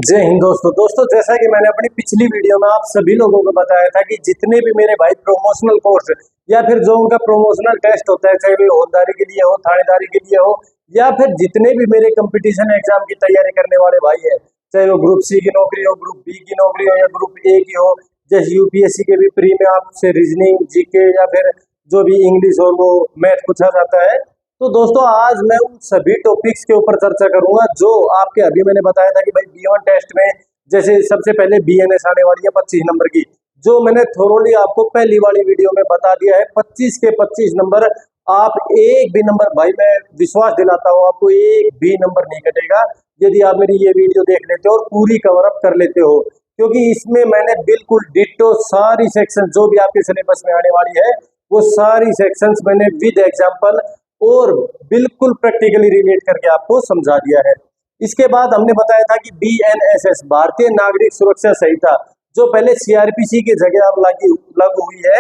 जय हिंद दोस्तों जैसा कि मैंने अपनी पिछली वीडियो में आप सभी लोगों को बताया था कि जितने भी मेरे भाई प्रोमोशनल कोर्स या फिर जो उनका प्रोमोशनल टेस्ट होता है, चाहे वो हवलदारी के लिए हो, थानेदारी के लिए हो, या फिर जितने भी मेरे कंपटीशन एग्जाम की तैयारी करने वाले भाई है, चाहे वो ग्रुप सी की नौकरी हो, ग्रुप बी की नौकरी हो या ग्रुप ए की हो, जैसे यूपीएससी के भी प्री में आपसे रीजनिंग, जीके या फिर जो भी इंग्लिश और वो मैथ पूछा जाता है। तो दोस्तों आज मैं उन सभी टॉपिक्स के ऊपर चर्चा करूंगा जो आपके अभी मैंने बताया था कि भाई B1 टेस्ट में जैसे सबसे पहले BNS आने वाली है 25 नंबर की, जो मैंने थोरोली आपको पहली वाली वीडियो में बता दिया है। 25 के 25 नंबर, आप एक भी नंबर, भाई मैं विश्वास दिलाता हूँ आपको एक भी नंबर नहीं कटेगा यदि आप मेरी ये वीडियो देख लेते हो और पूरी कवर अप कर लेते हो, क्योंकि इसमें मैंने बिल्कुल डिट्टो सारी सेक्शन जो भी आपके सिलेबस में आने वाली है वो सारी सेक्शंस मैंने विद एग्जाम्पल और बिल्कुल प्रैक्टिकली रिलेट करके आपको समझा दिया है। इसके बाद हमने बताया था कि BNSS भारतीय नागरिक सुरक्षा संहिता जो पहले CRPC की जगह अब लागू हुई है,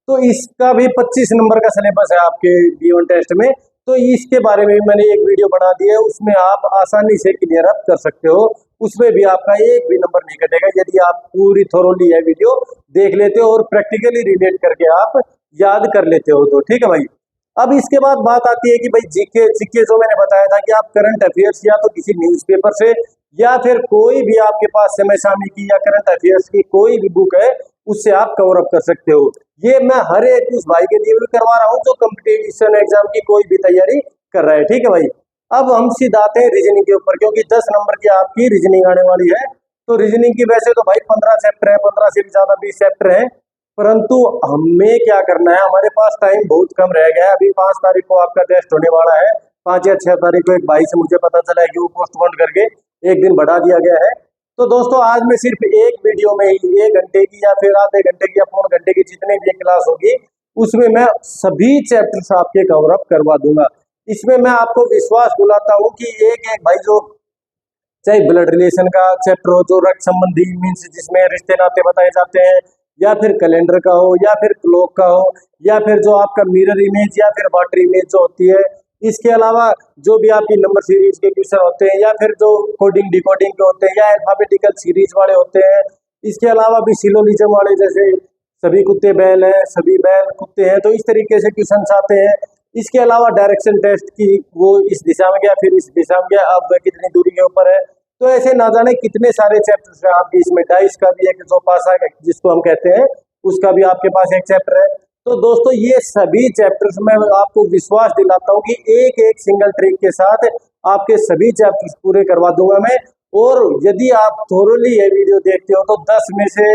तो इसका भी 25 नंबर का सिलेबस है आपके B1 टेस्ट में। तो इसके बारे में मैंने एक वीडियो बना दी है, उसमें आप आसानी से क्लियर अप कर सकते हो, उसमें भी आपका एक भी नंबर नहीं कटेगा यदि आप पूरी थोरोली है वीडियो देख लेते हो और प्रैक्टिकली रिलेट करके आप याद कर लेते हो। तो ठीक है भाई। अब इसके बाद बात आती है कि भाई जीके जीके जो मैंने बताया था कि आप करंट अफेयर्स या तो किसी न्यूज़पेपर से या फिर कोई भी आपके पास समय सामी की या करंट अफेयर्स की कोई भी बुक है उससे आप कवर अप कर सकते हो। ये मैं हर एक उस भाई के लिए भी करवा रहा हूँ जो कंपटीशन एग्जाम की कोई भी तैयारी कर रहा है। ठीक है भाई। अब हम सीधा आते हैं रीजनिंग के ऊपर, क्योंकि 10 नंबर की आपकी रीजनिंग आने वाली है। तो रीजनिंग की वैसे तो भाई 15 चैप्टर है, 15 से भी ज्यादा 20 चैप्टर है, परंतु हमें क्या करना है, हमारे पास टाइम बहुत कम रह गया है। अभी 5 तारीख को आपका टेस्ट होने वाला है, 5 या 6 तारीख को एक भाई से मुझे पता चला है कि वो पोस्टपोन करके एक दिन बढ़ा दिया गया है। तो दोस्तों आज मैं सिर्फ एक वीडियो में ही 1 घंटे की या फिर आधे घंटे की या पौन घंटे की जितनी भी क्लास होगी उसमें मैं सभी चैप्टर्स आपके कवर अप करवा दूंगा। इसमें मैं आपको विश्वास दिलाता हूँ कि एक एक भाई जो चाहे ब्लड रिलेशन का चैप्टर हो, जो रक्त संबंधी मीन्स जिसमें रिश्ते नाते बताए जाते हैं, या फिर कैलेंडर का हो, या फिर क्लॉक का हो, या फिर जो आपका मिरर इमेज या फिर वाटर इमेज जो होती है, इसके अलावा जो भी आपकी नंबर सीरीज के क्वेश्चन होते हैं, या फिर जो कोडिंग डिकोडिंग के होते हैं या अल्फाबेटिकल सीरीज वाले होते हैं, इसके अलावा भी सिलोजिज्म वाले जैसे सभी कुत्ते बैल हैं, सभी बैल कुत्ते हैं, तो इस तरीके से क्वेश्चन आते हैं। इसके अलावा डायरेक्शन टेस्ट की वो इस दिशा में गया फिर इस दिशा में गया, अब कितनी दूरी के ऊपर है, तो ऐसे ना जाने कितने सारे चैप्टर्स हैं आपके। इसमें डाइस का भी एक जो पासा जिसको हम कहते हैं उसका भी आपके पास एक चैप्टर है। तो दोस्तों ये सभी चैप्टर्स में आपको विश्वास दिलाता हूँ कि एक एक सिंगल ट्रिक के साथ आपके सभी चैप्टर्स पूरे करवा दूंगा मैं। और यदि आप थोरोली ये वीडियो देखते हो तो 10 में से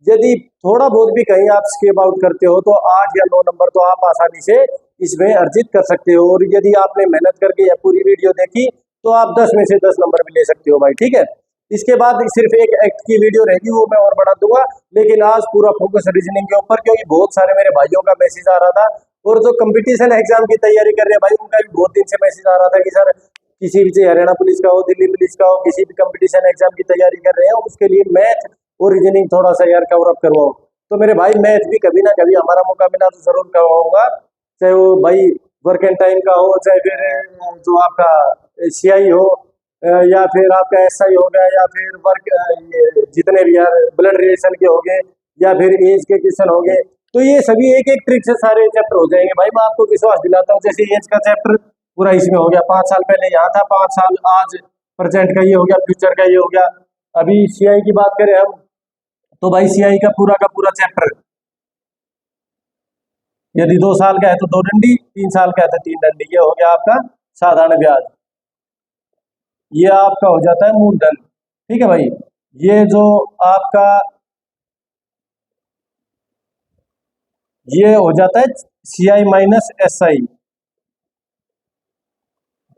यदि थोड़ा बहुत भी कहीं आप स्किप आउट करते हो तो 8 या 9 नंबर तो आप आसानी से इसमें अर्जित कर सकते हो। और यदि आपने मेहनत करके यह पूरी वीडियो देखी तो आप 10 में से 10 नंबर भी ले सकते हो भाई। ठीक है। इसके बाद सिर्फ एक एक्ट की वीडियो रहेगी, वो मैं और बढ़ा दूंगा, लेकिन आज पूरा फोकस रीजनिंग के ऊपर, क्योंकि बहुत सारे मेरे भाइयों का मैसेज आ रहा था और जो कंपटीशन एग्जाम की तैयारी कर रहे हैं भाई उनका भी बहुत दिन से मैसेज आ रहा था कि सर किसी भी हरियाणा पुलिस का हो, दिल्ली पुलिस का हो, किसी भी कंपटीशन एग्जाम की तैयारी कर रहे हैं उसके लिए मैथ और रीजनिंग थोड़ा सा यार कवर अप करवाओ। तो मेरे भाई मैथ भी कभी ना कभी हमारा मौका मिला तो जरूर करवाऊंगा, चाहे वो भाई वर्क एंड टाइम का हो, चाहे फिर जो आपका CI हो, या फिर आपका SI हो गया, या फिर वर्क ये जितने भी यार ब्लड रिलेशन के हो गए, या फिर एज के क्वेश्चन हो गए, तो ये सभी एक एक ट्रिक से सारे चैप्टर हो जाएंगे भाई। मैं आपको विश्वास दिलाता हूँ, जैसे एज का चैप्टर पूरा इसमें हो गया, 5 साल पहले यहाँ था, 5 साल आज प्रेजेंट का ये हो गया, फ्यूचर का ये हो गया। अभी CI की बात करें हम तो भाई CI का पूरा चैप्टर, यदि 2 साल का है तो 2 डंडी, 3 साल का है तो 3 डंडी, ये हो गया आपका साधारण ब्याज, ये आपका हो जाता है मूलधन। ठीक है भाई। ये जो आपका ये हो जाता है CI माइनस SI।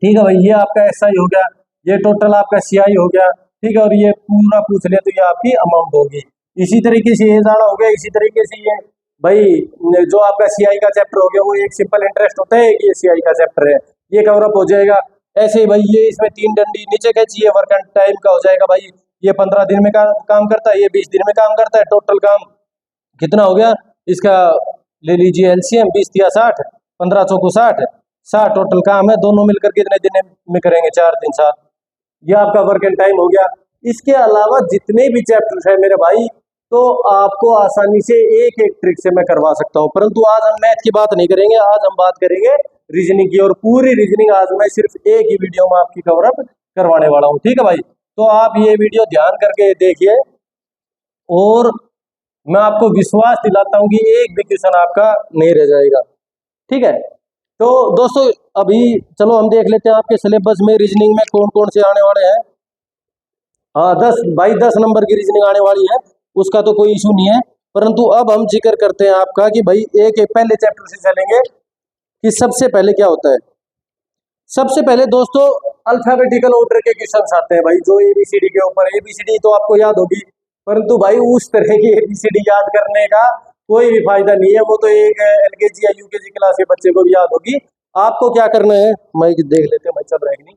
ठीक है भाई, ये आपका SI हो गया, ये टोटल आपका CI हो गया। ठीक है, और ये पूरा पूछ ले तो ये आपकी अमाउंट होगी। इसी तरीके से ये जाना हो गया, इसी तरीके से ये भाई जो आपका CI का चैप्टर हो गया वो एक सिंपल इंटरेस्ट होता है, ये CI का चैप्टर है, ये कवर अप हो जाएगा। ऐसे ही भाई ये इसमें 3 डंडी नीचे खींचिए, वर्क एंड टाइम का हो जाएगा भाई, ये 15 दिन में काम करता है, ये 20 दिन में काम करता है, टोटल काम कितना हो गया इसका, ले लीजिए LCM 20 या 60, 15 चौको 60, 60 टोटल काम है, दोनों मिलकर कितने दिन में करेंगे, 4 दिन 7, ये आपका वर्क एंड टाइम हो गया। इसके अलावा जितने भी चैप्टर्स है मेरे भाई, तो आपको आसानी से एक एक ट्रिक से मैं करवा सकता हूँ। परंतु आज हम मैथ की बात नहीं करेंगे, आज हम बात करेंगे रीजनिंग की, और पूरी रीजनिंग आज मैं सिर्फ एक ही वीडियो में आपकी कवर अप करवाने वाला हूँ। ठीक है भाई, तो आप ये वीडियो ध्यान करके देखिए और मैं आपको विश्वास दिलाता हूँ कि एक भी क्वेश्चन आपका नहीं रह जाएगा। ठीक है, तो दोस्तों अभी चलो हम देख लेते हैं आपके सिलेबस में रीजनिंग में कौन कौन से आने वाले हैं। हाँ 10 नंबर की रीजनिंग आने वाली है, उसका तो कोई इशू नहीं है। परंतु अब हम जिक्र करते हैं आपका कि भाई एक एक पहले चैप्टर से चलेंगे कि सबसे पहले क्या होता है। सबसे पहले दोस्तों अल्फाबेटिकल ऑर्डर के क्वेश्चंस आते हैं भाई, जो एबीसीडी के ऊपर। एबीसीडी तो आपको याद होगी, परंतु भाई उस तरह की एबीसीडी याद करने का कोई भी फायदा नहीं है, वो तो एक एलकेजी या यूकेजी क्लास के बच्चे को भी याद होगी। आपको क्या करना है, मैं देख लेते हैं मैं चल रहा है कि नहीं।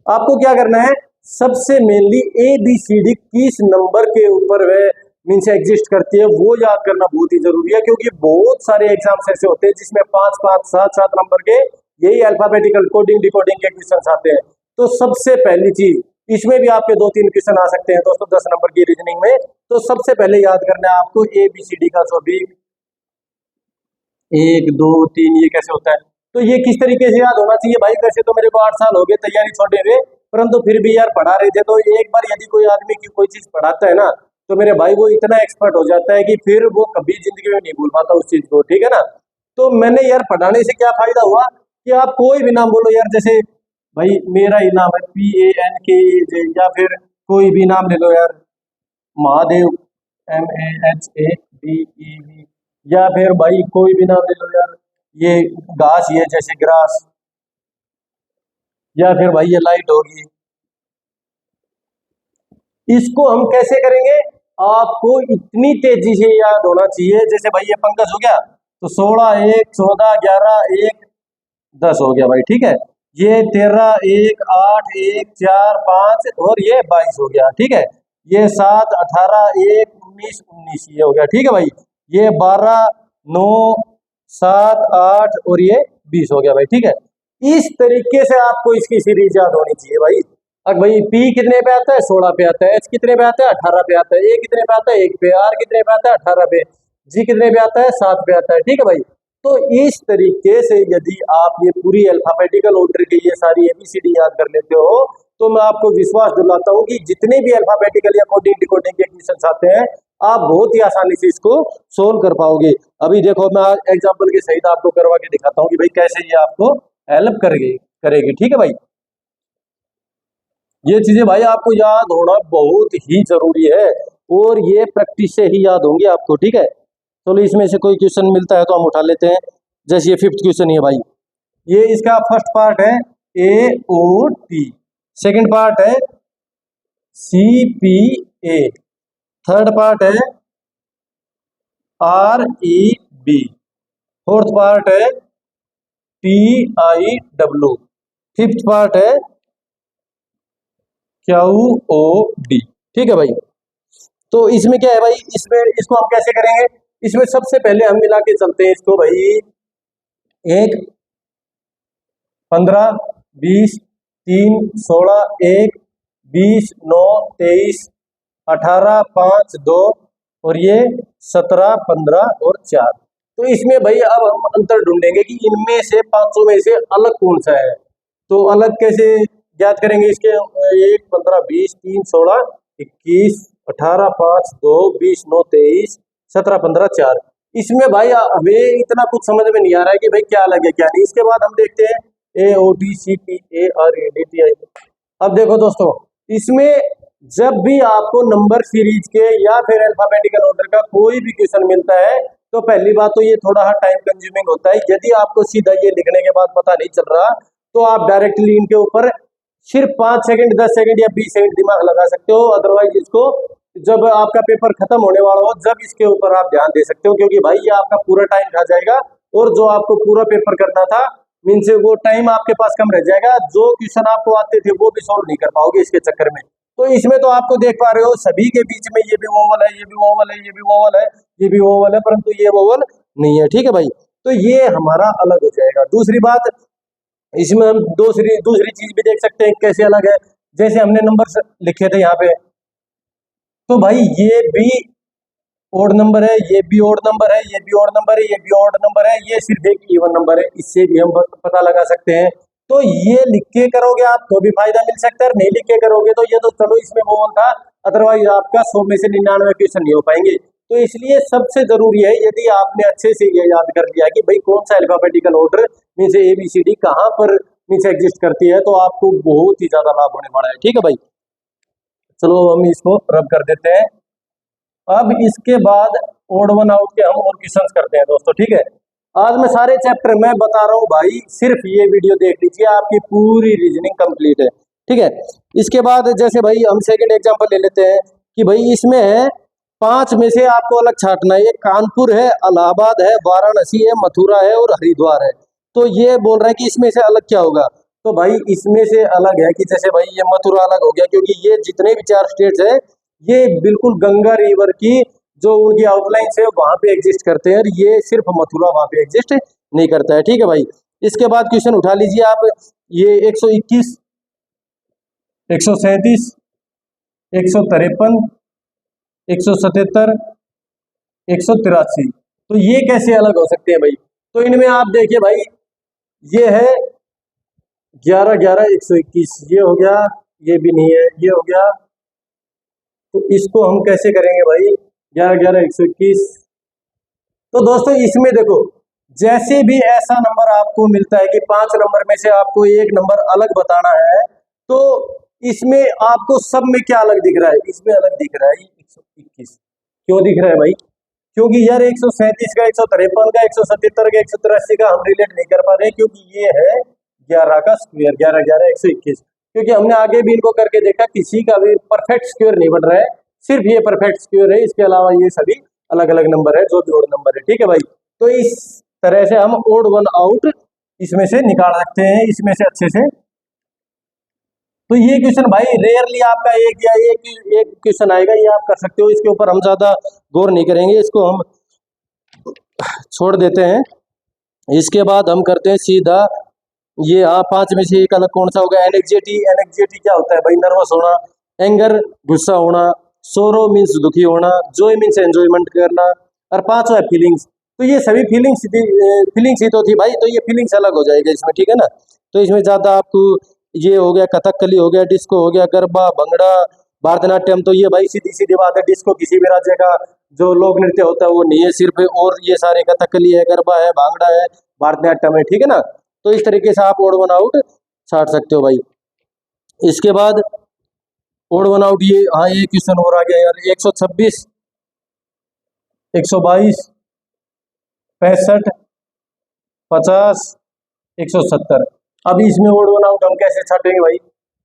आपको क्या करना है, सबसे मेनली एबीसीडी किस नंबर के ऊपर वह मीन्स एग्जिस्ट करती है वो याद करना बहुत ही जरूरी है, क्योंकि बहुत सारे एग्जाम्स ऐसे होते हैं जिसमें 5 5 7 7 नंबर के यही अल्फाबेटिकल कोडिंग डिकोडिंग के क्वेश्चन आते हैं। तो सबसे पहली चीज, इसमें भी आपके 2-3 क्वेश्चन आ सकते हैं दोस्तों 10 नंबर की रीजनिंग में। तो सबसे पहले याद करना है आपको एबीसीडी का, जो भी 1 2 3 ये कैसे होता है, तो ये किस तरीके से याद होना चाहिए भाई। वैसे तो मेरे को 8 साल हो गए तैयारी छोड़े हुए, परंतु फिर भी यार पढ़ा रहे थे। तो एक बार यदि कोई आदमी की कोई चीज पढ़ाता है ना, तो मेरे भाई वो इतना एक्सपर्ट हो जाता है कि फिर वो कभी जिंदगी में नहीं भूल पाता उस चीज को। ठीक है ना, तो मैंने यार पढ़ाने से क्या फायदा हुआ कि आप कोई भी नाम बोलो यार, जैसे भाई मेरा ही नाम है PANKJ, या फिर कोई भी नाम ले लो यार, महादेव MAHADEV, या फिर भाई कोई भी नाम ले लो यार, ये घास ये जैसे ग्रास, या फिर भाई ये लाइट होगी। इसको हम कैसे करेंगे, आपको इतनी तेजी से याद होना चाहिए। जैसे भाई ये पंकज हो गया, तो 16 1 14 11 1 10 हो गया भाई। ठीक है, ये 13 1 8 1 4 5 और ये 22 हो गया। ठीक है, ये 7 18 1 19 19 ये हो गया। ठीक है भाई, ये 12 9 7 8 और ये 20 हो गया भाई। ठीक है, इस तरीके से आपको इसकी सीरीज याद होनी चाहिए भाई। अब भाई P कितने पे आता है, 16 पे आता है। H कितने पे आता है, 18 पे आता है। A कितने पे आता है, 1 पे। R कितने पे आता है, 18 पे। G कितने पे आता है, 7 पे आता है। ठीक है भाई, तो इस तरीके से यदि आप ये पूरी अल्फाबेटिकल ऑर्डर की ये सारी एबीसीडी याद कर लेते हो, तो मैं आपको विश्वास दिलाता हूँ कि जितने भी अल्फाबेटिकल या कोडिंग डिकोडिंग के क्वेश्चन आते हैं, आप बहुत ही आसानी से इसको सोल्व कर पाओगे। अभी देखो मैं एग्जाम्पल के सहित आपको करवा के दिखाता हूँ कि भाई कैसे ये आपको हेल्प करेगी। ठीक है भाई, ये चीजें भाई आपको याद होना बहुत ही जरूरी है, और ये प्रैक्टिस से ही याद होंगे आपको। ठीक है, चलो इसमें से कोई क्वेश्चन मिलता है तो हम उठा लेते हैं। जैसे ये 5th क्वेश्चन है भाई, ये इसका फर्स्ट पार्ट है AOT, सेकंड पार्ट है CPA, थर्ड पार्ट है REB, फोर्थ पार्ट है TIW, फिफ्थ पार्ट है QOD। ठीक है भाई, तो इसमें क्या है भाई, इसमें इसको हम कैसे करेंगे। इसमें सबसे पहले हम मिला के चलते हैं इसको भाई, 1 15 20 3 16 1 20 9 23 18 5 2 और ये 17 15 और 4। तो इसमें भाई अब हम अंतर ढूंढेंगे कि इनमें से 500 में से अलग कौन सा है। तो अलग कैसे याद करेंगे इसके, 1 15 20 3 16 21 18 5 2 20 9 23 17 15 4। इसमें भाई हमें इतना कुछ समझ में नहीं आ रहा है कि भाई क्या अलग है क्या नहीं। इसके बाद हम देखते हैं AOT CPA RED TI। अब देखो दोस्तों, इसमें जब भी आपको नंबर सीरीज के या फिर अल्फाबेटिकल ऑर्डर का कोई भी क्वेश्चन मिलता है, तो पहली बात तो ये थोड़ा टाइम कंज्यूमिंग होता है। यदि आपको सीधा ये लिखने के बाद पता नहीं चल रहा, तो आप डायरेक्टली इनके ऊपर सिर्फ 5 सेकंड 10 सेकंड या 20 सेकंड दिमाग लगा सकते हो। अदरवाइज इसको जब आपका पेपर खत्म होने वाला हो, जब इसके ऊपर आप ध्यान दे सकते हो, क्योंकि भाई ये आपका पूरा टाइम खा जाएगा, और जो आपको पूरा पेपर करना था मीन्स वो टाइम आपके पास कम रह जाएगा। जो क्वेश्चन आपको आते थे वो भी सॉल्व नहीं कर पाओगे इसके चक्कर में। तो इसमें तो आपको देख पा रहे हो सभी के बीच में ये भी ओवल है, ये भी ओवल है, ये भी ओवल है, ये भी ओवल है, परंतु ये ओवल नहीं है। ठीक है भाई, तो ये हमारा अलग हो जाएगा। दूसरी बात, इसमें हम दूसरी चीज भी देख सकते हैं कैसे अलग है। जैसे हमने नंबर लिखे थे यहाँ पे तो भाई ये भी ओड नंबर है, ये भी ओड नंबर है, ये भी ओड नंबर है, ये भी ओड नंबर है, ये सिर्फ एक इवन नंबर है। इससे भी हम पता लगा सकते हैं। तो ये लिख के करोगे आप तो भी फायदा मिल सकता है, और नहीं लिख के करोगे तो ये तो चलो इसमें वो था, अदरवाइज आपका 100 में से 99 क्वेश्चन नहीं हो पाएंगे। तो इसलिए सबसे जरूरी है, यदि आपने अच्छे से ये याद कर लिया कि भाई कौन सा अल्फाबेटिकल ऑर्डर मीन्स ABCD कहाँ पर मीन्स एग्जिस्ट करती है, तो आपको बहुत ही ज्यादा लाभ होने वाला है। ठीक है भाई, चलो हम इसको रब कर देते हैं। अब इसके बाद ओड वन आउट के हम और क्वेश्चन करते हैं दोस्तों। ठीक है, आज मैं सारे चैप्टर मैं बता रहा हूँ भाई, सिर्फ ये वीडियो देख लीजिए, आपकी पूरी रीजनिंग कंप्लीट है। ठीक है, इसके बाद जैसे भाई हम सेकंड एग्जांपल ले लेते हैं कि भाई इसमें है 5 में से आपको अलग छांटना है। ये कानपुर है, इलाहाबाद है, वाराणसी है, मथुरा है और हरिद्वार है। तो ये बोल रहा है कि इसमें से अलग क्या होगा। तो भाई इसमें से अलग है कि जैसे भाई ये मथुरा अलग हो गया, क्योंकि ये जितने भी 4 स्टेट्स है ये बिल्कुल गंगा रिवर की जो उनकी आउटलाइंस है वहां पे एग्जिस्ट करते हैं, और ये सिर्फ मथुरा वहां पे एग्जिस्ट नहीं करता है। ठीक है भाई, इसके बाद क्वेश्चन उठा लीजिए आप, ये 121, 137, 153, 177, 183, तो ये कैसे अलग हो सकते हैं भाई। तो इनमें आप देखिए भाई, ये है 11 11 121, ये हो गया, ये भी नहीं है, ये हो गया। तो इसको हम कैसे करेंगे भाई, 11 11 121। तो दोस्तों इसमें देखो, जैसे भी ऐसा नंबर आपको मिलता है कि 5 नंबर में से आपको एक नंबर अलग बताना है, तो इसमें आपको सब में क्या अलग दिख रहा है, इसमें अलग दिख रहा है 121। क्यों दिख रहा है भाई, क्योंकि यार 137 का, 153 का, 177 का, 183 का हम रिलेट नहीं कर पा रहे, क्योंकि ये है 11 का स्क्वायर, 11 11 121। क्योंकि हमने आगे भी इनको करके देखा, किसी का भी परफेक्ट स्क्वायर नहीं बन रहा है, सिर्फ ये परफेक्ट स्क्वायर है, इसके अलावा ये सभी अलग अलग नंबर है जो भी ओड नंबर है। ठीक है भाई, तो इस तरह से हम ओड वन आउट इसमें से निकाल सकते हैं, इसमें से अच्छे से। तो ये क्वेश्चन भाई रेयरली आपका एक या एक क्वेश्चन आएगा, ये आप कर सकते हो, इसके ऊपर हम ज्यादा गौर नहीं करेंगे, इसको हम छोड़ देते हैं। इसके बाद हम करते हैं सीधा ये, हाँ 5 में से एक अलग कौन सा होगा, एनेक्जेटी। एनेक्जेटी क्या होता है भाई, नर्वस होना, एंगर गुस्सा होना, सोरो मीन्स दुखी होना, जॉय मीन्स एंजॉयमेंट करना, और 5वां है फीलिंग्स। तो ये सभी फीलिंग्स ही तो थी भाई, तो ये फीलिंग्स अलग हो जाएगा इसमें। ठीक है ना, तो इसमें ज्यादा आपको ये हो गया, कथकली हो गया, डिस्को हो गया, गरबा, भंगड़ा, भरतनाट्यम। तो ये भाई सीधी सीधी बात है, डिस्को किसी भी राज्य का जो लोक नृत्य होता है वो नहीं है सिर्फ, और ये सारे कथकली है, गरबा है, भांगड़ा है, भरतनाट्यम है। ठीक है ना, तो इस तरीके से आप ओड वन आउट छाट सकते हो भाई। इसके बाद ओड वन आउट, ये हाँ ये क्वेश्चन और आ गया यार, 126, 122, 65, 50, 170। अब इसमें ओड वन आउट हम कैसे छाटेंगे भाई,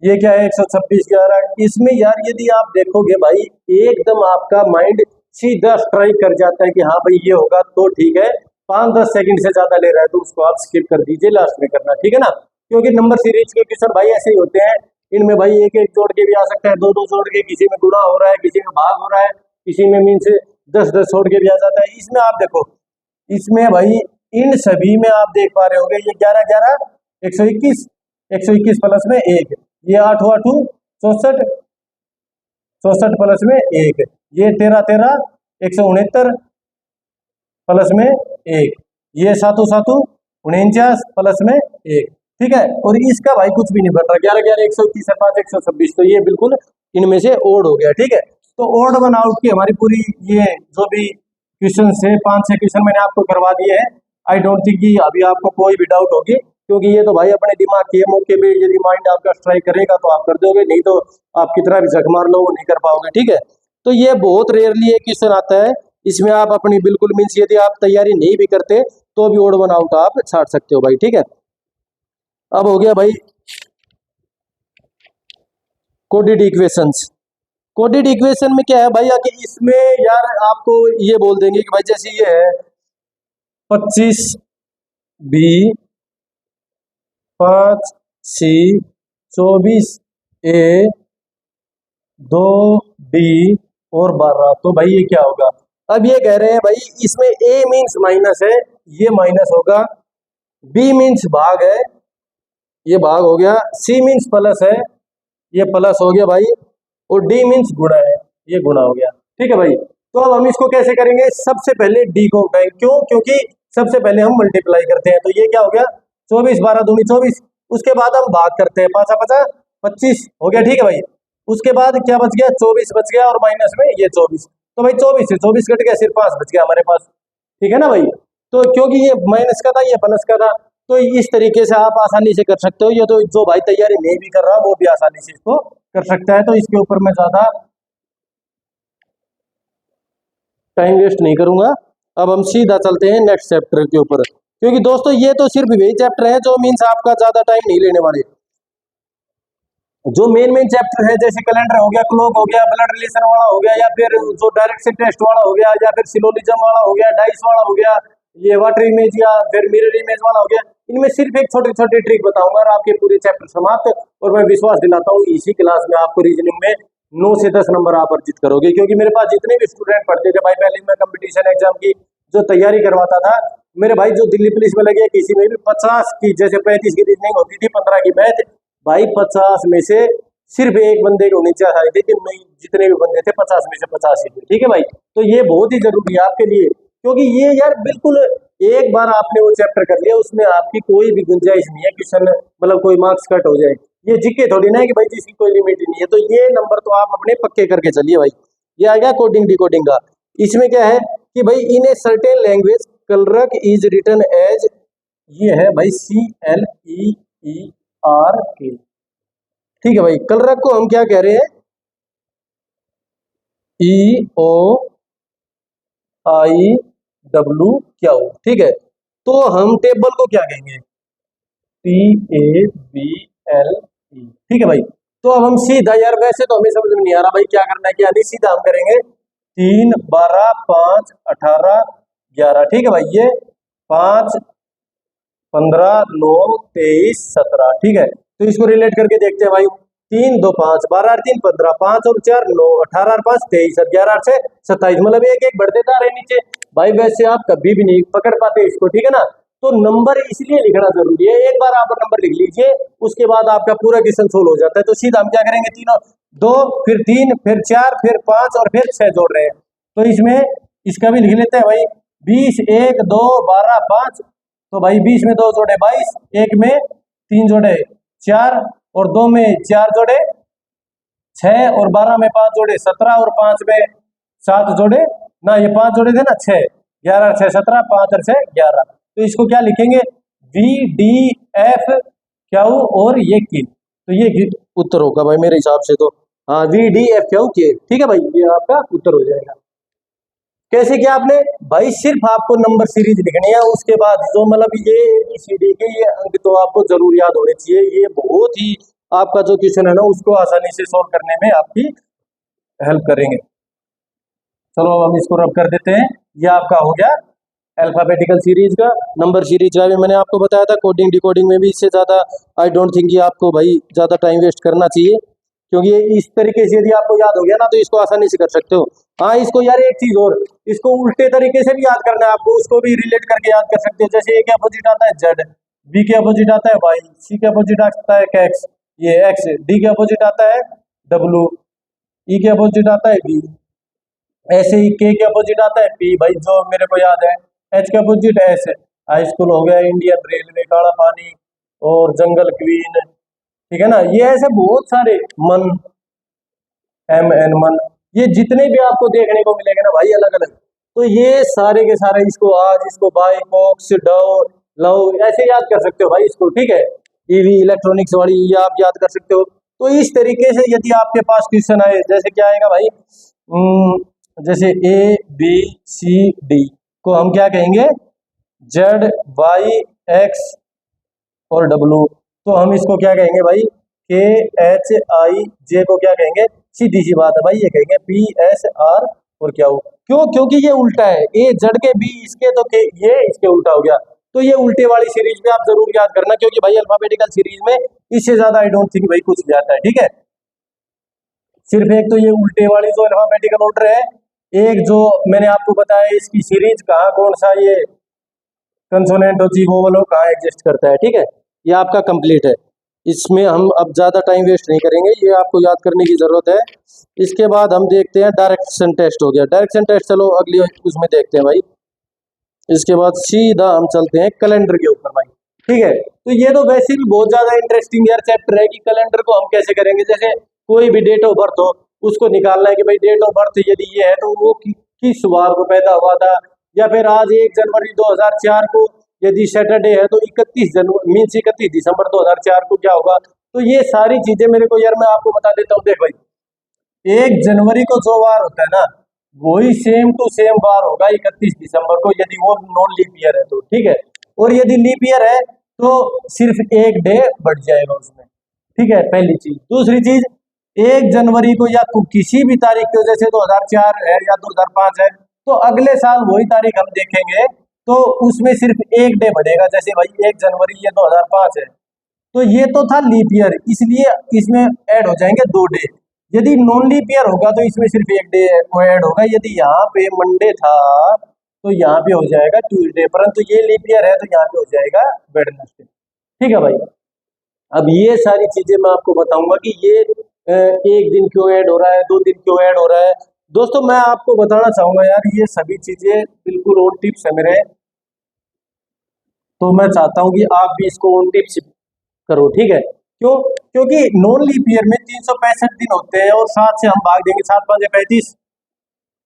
ये क्या है 126 11, इसमें यार यदि आप देखोगे भाई, एकदम आपका माइंड सीधा स्ट्राइक कर जाता है कि हाँ भाई ये होगा, तो ठीक है। 5-10 सेकंड से ज्यादा ले रहा है तो उसको आप स्किप कर दीजिए, लास्ट में करना। ठीक है ना, क्योंकि नंबर सीरीज के क्वेश्चन भाई ऐसे ही होते हैं, इनमें भाई एक एक जोड़ के भी आ सकता है, दो दो जोड़ के, किसी में गुणा हो रहा है, किसी में भाग हो रहा है, किसी में मीन से 10-10 जोड़ के भी आ जाता है। इसमें आप देखो, इसमें भाई इन सभी में आप देख पा रहे होंगे, ये 11 11 121, 121 प्लस में 1, ये 8 8 64, 64 प्लस में 1, ये 13 13 169 प्लस में 1, ये 7 7 49 प्लस में 1। ठीक है, और इसका भाई कुछ भी नहीं बन रहा, 11 11 121 5 126, तो ये बिल्कुल इनमें से ओड हो गया। ठीक है, तो ओड वन आउट की हमारी पूरी ये जो भी क्वेश्चन है, 5-6 क्वेश्चन मैंने आपको करवा दिए हैं। आई डोंट थिंक कि अभी आपको कोई भी डाउट होगी, क्योंकि ये तो भाई अपने दिमाग के मौके पे यदि माइंड आपका स्ट्राइक करेगा तो आप कर दोगे, नहीं तो आप कितना भी झक मार लो वो नहीं कर पाओगे। ठीक है, तो ये बहुत रेयरली एक क्वेश्चन आता है, इसमें आप अपनी बिल्कुल मीन्स यदि आप तैयारी नहीं भी करते तो भी ओड वन आउट आप छाट सकते हो भाई। ठीक है, अब हो गया भाई कोडेड इक्वेशंस। कोडेड इक्वेशन में क्या है भाई, आगे इसमें यार आपको ये बोल देंगे कि भाई जैसे ये है 25B, 5C, 24A, 2D और 12, तो भाई ये क्या होगा। अब ये कह रहे हैं भाई इसमें A मीन्स माइनस है, ये माइनस होगा, B मीन्स भाग है, ये भाग हो गया, C मीन्स प्लस है, ये प्लस हो गया भाई, और D मीन्स गुणा है, ये गुणा हो गया। ठीक है भाई, तो अब हम इसको कैसे करेंगे? सबसे पहले डी को उठाएंगे, क्यों? क्योंकि सबसे पहले हम मल्टीप्लाई करते हैं, तो ये क्या हो गया? 24, 12 दूनी 24। उसके बाद हम भाग करते हैं, 5 5 25 हो गया। ठीक है भाई, उसके बाद क्या बच गया? 24 बच गया, और माइनस में ये 24। तो भाई 24 से 24 कट गया, सिर्फ 5 बच गया हमारे पास। ठीक है ना भाई? तो क्योंकि ये माइनस का था, ये प्लस का था, तो इस तरीके से आप आसानी से कर सकते हो। ये तो जो भाई तैयारी नहीं भी कर रहा वो भी आसानी से इसको कर सकता है, तो इसके ऊपर मैं ज्यादा टाइम वेस्ट नहीं करूंगा। अब हम सीधा चलते हैं नेक्स्ट चैप्टर के ऊपर, क्योंकि दोस्तों ये तो सिर्फ वही चैप्टर है जो मीन्स आपका ज्यादा टाइम नहीं लेने वाले। जो मेन मेन चैप्टर है, जैसे कैलेंडर हो गया, क्लॉक हो गया, ब्लड रिलेशन वाला हो गया, या फिर जो डायरेक्शन टेस्ट वाला हो गया, या फिर सिलोजिज्म वाला हो गया, डाइस वाला हो गया, ये वाटर इमेज या फिर मिरर इमेज वाला हो गया, इनमें सिर्फ एक छोटी छोटी ट्रिक बताऊंगा और आपके पूरे चैप्टर समाप्त। और मैं विश्वास दिलाता हूँ इसी क्लास में आपको रीजनिंग में 9 से 10 नंबर आप अर्जित करोगे, क्योंकि मेरे पास जितने भी स्टूडेंट पढ़ते थे भाई, पहले मैं कंपटीशन एग्जाम की जो तैयारी करवाता था, मेरे भाई जो दिल्ली पुलिस में लगे, किसी में भी 50 की, जैसे 35 की रीजनिंग होती थी, 15 की मैथ, भाई 50 में से सिर्फ एक बंदे को नीचे आई थी, कि नहीं जितने भी बंदे थे 50 में से 50 ही थे। ठीक है भाई, तो ये बहुत ही जरूरी है आपके लिए, क्योंकि ये यार बिल्कुल एक बार आपने वो चैप्टर कर लिया, उसमें आपकी कोई भी गुंजाइश नहीं है क्वेश्चन मतलब कोई मार्क्स कट हो जाए। ये जिक्के थोड़ी ना है कि भाई जिसकी कोई लिमिट ही नहीं है, तो ये नंबर तो आप अपने पक्के करके चलिए भाई। ये आ गया कोडिंग डिकोडिंग का। इसमें क्या है कि भाई in a certain language clerk is written as, ये है भाई CLEERK। ठीक है भाई, कलरक को हम क्या कह रहे हैं? EOIWQ। ठीक है, तो हम टेबल को क्या कहेंगे? TABLE। ठीक है भाई, तो अब हम सीधा, यार वैसे तो हमें समझ में नहीं आ रहा भाई क्या करना है क्या नहीं, सीधा हम करेंगे 3 12 5 18 11। ठीक है भाई, ये 5 15 9 23 17। ठीक है, तो इसको रिलेट करके देखते हैं भाई। 3 2 5 12 और 3 15, 5 और 4 9, 18 और 5 23 और 11 और 6 27, मतलब एक एक बढ़ते जा रहे नीचे भाई। वैसे आप कभी भी नहीं पकड़ पाते इसको, ठीक है ना? तो नंबर इसलिए लिखना जरूरी है, एक बार आप नंबर लिख लीजिए, उसके बाद आपका पूरा क्वेश्चन सोल्व हो जाता है। तो सीधा हम क्या करेंगे? तीनों, 2 फिर 3 फिर 4 फिर 5 और फिर 6 जोड़ रहे हैं, तो इसमें इसका भी लिख लेते हैं भाई। 20 1 2 12 5, तो भाई 20 में 2 जोड़े 22, 1 में 3 जोड़े 4, और 2 में 4 जोड़े 6, और 12 में 5 जोड़े 17, और 5 में 7 जोड़े ना, ये 5 जोड़े थे ना 6, 11 6 17, 5 और 6 11। तो इसको क्या लिखेंगे? VDF क्यू और ये के, तो ये उत्तर होगा भाई मेरे हिसाब से तो। हाँ, VDF क्यू के। ठीक है भाई, ये आपका उत्तर हो जाएगा। कैसे किया आपने भाई? सिर्फ आपको नंबर सीरीज लिखनी है, उसके बाद जो मतलब ये ABCD के ये अंक तो आपको जरूर याद होने चाहिए। ये बहुत ही आपका जो क्वेश्चन है ना, उसको आसानी से सोल्व करने में आपकी हेल्प करेंगे। चलो अब हम इसको रब कर देते हैं। ये आपका हो गया अल्फाबेटिकल सीरीज का। नंबर सीरीज का भी मैंने आपको बताया था, कोडिंग डिकोडिंग में भी इससे ज़्यादा आई डोंट थिंक कि आपको भाई ज़्यादा टाइम वेस्ट करना चाहिए, क्योंकि ये इस तरीके से यदि आपको याद हो गया ना, तो इसको आसानी से कर सकते हो। हाँ, इसको यार एक चीज़ और, इसको उल्टे तरीके से भी याद करना है आपको, उसको भी रिलेट करके याद कर सकते हो। जैसे ए के अपोजिट आता है जेड, बी के अपोजिट आता है वाई, सी के अपोजिट आता है एक्स, ये एक्स, डी के अपोजिट आता है डब्लू, ई के अपोजिट आता है बी, ऐसे ही के अपोजिट आता है पी, भाई जो मेरे को याद है। एच के अपोजिट एस, हाई स्कूल हो गया, इंडियन रेलवे, काला पानी और जंगल क्वीन। ठीक है ना? ये ऐसे बहुत सारे, मन, MN मन, ये जितने भी आपको देखने को मिलेंगे ना भाई अलग अलग, तो ये सारे के सारे इसको आज, इसको बाई, बॉक्स, डव, लव, ऐसे याद कर सकते हो भाई इसको। ठीक है, ईवी इलेक्ट्रॉनिक्स वाली ये आप याद कर सकते हो। तो इस तरीके से यदि आपके पास क्वेश्चन आए, जैसे क्या आएगा भाई, जैसे ABCD को हम क्या कहेंगे? ZYX और W, तो हम इसको क्या कहेंगे भाई? KHIJ को क्या कहेंगे? सीधी सी बात है भाई, ये कहेंगे PSR और क्या हो, क्यों? क्योंकि ये उल्टा है, A जड़ के B इसके, तो के ये इसके उल्टा हो गया। तो ये उल्टे वाली सीरीज में आप जरूर याद करना, क्योंकि भाई अल्फाबेटिकल सीरीज में इससे ज्यादा आई डोंट थिंक भाई कुछ भी आता है। ठीक है, सिर्फ एक तो ये उल्टे वाली जो अल्फाबेटिकल ऑर्डर है, एक जो मैंने आपको बताया इसकी सीरीज कहाँ कौन सा ये कंसोनेंट हो, वोवल हो, कहाँ एग्जिस्ट करता है। ठीक है, ये आपका कंप्लीट है। इसमें हम अब ज़्यादा टाइम वेस्ट नहीं करेंगे, ये आपको याद करने की ज़रूरत है। इसके बाद हम देखते हैं डायरेक्शन टेस्ट हो गया। डायरेक्शन टेस्ट चलो अगली उसमें देखते हैं भाई। इसके बाद सीधा हम चलते हैं कैलेंडर के ऊपर भाई। ठीक है, तो ये तो वैसे भी बहुत ज़्यादा इंटरेस्टिंग यार चैप्टर है कि कैलेंडर को हम कैसे करेंगे। जैसे कोई भी डेट ऑफ बर्थ हो, उसको निकालना है कि भाई डेट ऑफ बर्थ यदि ये है तो वो किस वार को पैदा हुआ था, या फिर आज 1 जनवरी 2004 को यदि सैटरडे है तो 31 जनवरी मीन्स 31 दिसंबर 2004 को क्या होगा। तो ये सारी चीजें मेरे को यार मैं आपको बता देता हूँ। देख भाई, 1 जनवरी को जो वार होता है ना, वही सेम टू सेम वार होगा 31 दिसंबर को, यदि वो नॉन लीप ईयर है तो। ठीक है, और यदि लीप ईयर है तो सिर्फ एक डे बढ़ जाएगा उसमें। ठीक है, पहली चीज। दूसरी चीज, 1 जनवरी को या किसी भी तारीख को, जैसे 2004 है या 2005 है, तो अगले साल वही तारीख हम देखेंगे तो उसमें सिर्फ एक डे बढ़ेगा। जैसे भाई 1 जनवरी ये 2005 है, तो ये तो था लीप ईयर, इसलिए इसमें ऐड हो जाएंगे 2 डे। यदि नॉन लीप ईयर होगा तो इसमें सिर्फ एक डे को ऐड होगा। यदि यहाँ पे मंडे था तो यहाँ पे हो जाएगा ट्यूसडे, परंतु ये लीप ईयर है तो यहाँ पे हो जाएगा वेडनेसडे। ठीक है भाई, अब ये सारी चीजें मैं आपको बताऊंगा कि ये एक दिन क्यों ऐड हो रहा है, 2 दिन क्यों ऐड हो रहा है। दोस्तों मैं आपको बताना चाहूंगा यार, ये सभी चीजें बिल्कुल ऑन टिप्स है मेरे, तो मैं चाहता हूँ कि आप भी इसको ऑन टिप्स करो। ठीक है, क्यों? क्योंकि नॉन लीप ईयर में 365 दिन होते हैं, और 7 से हम भाग देंगे, 7 5 35,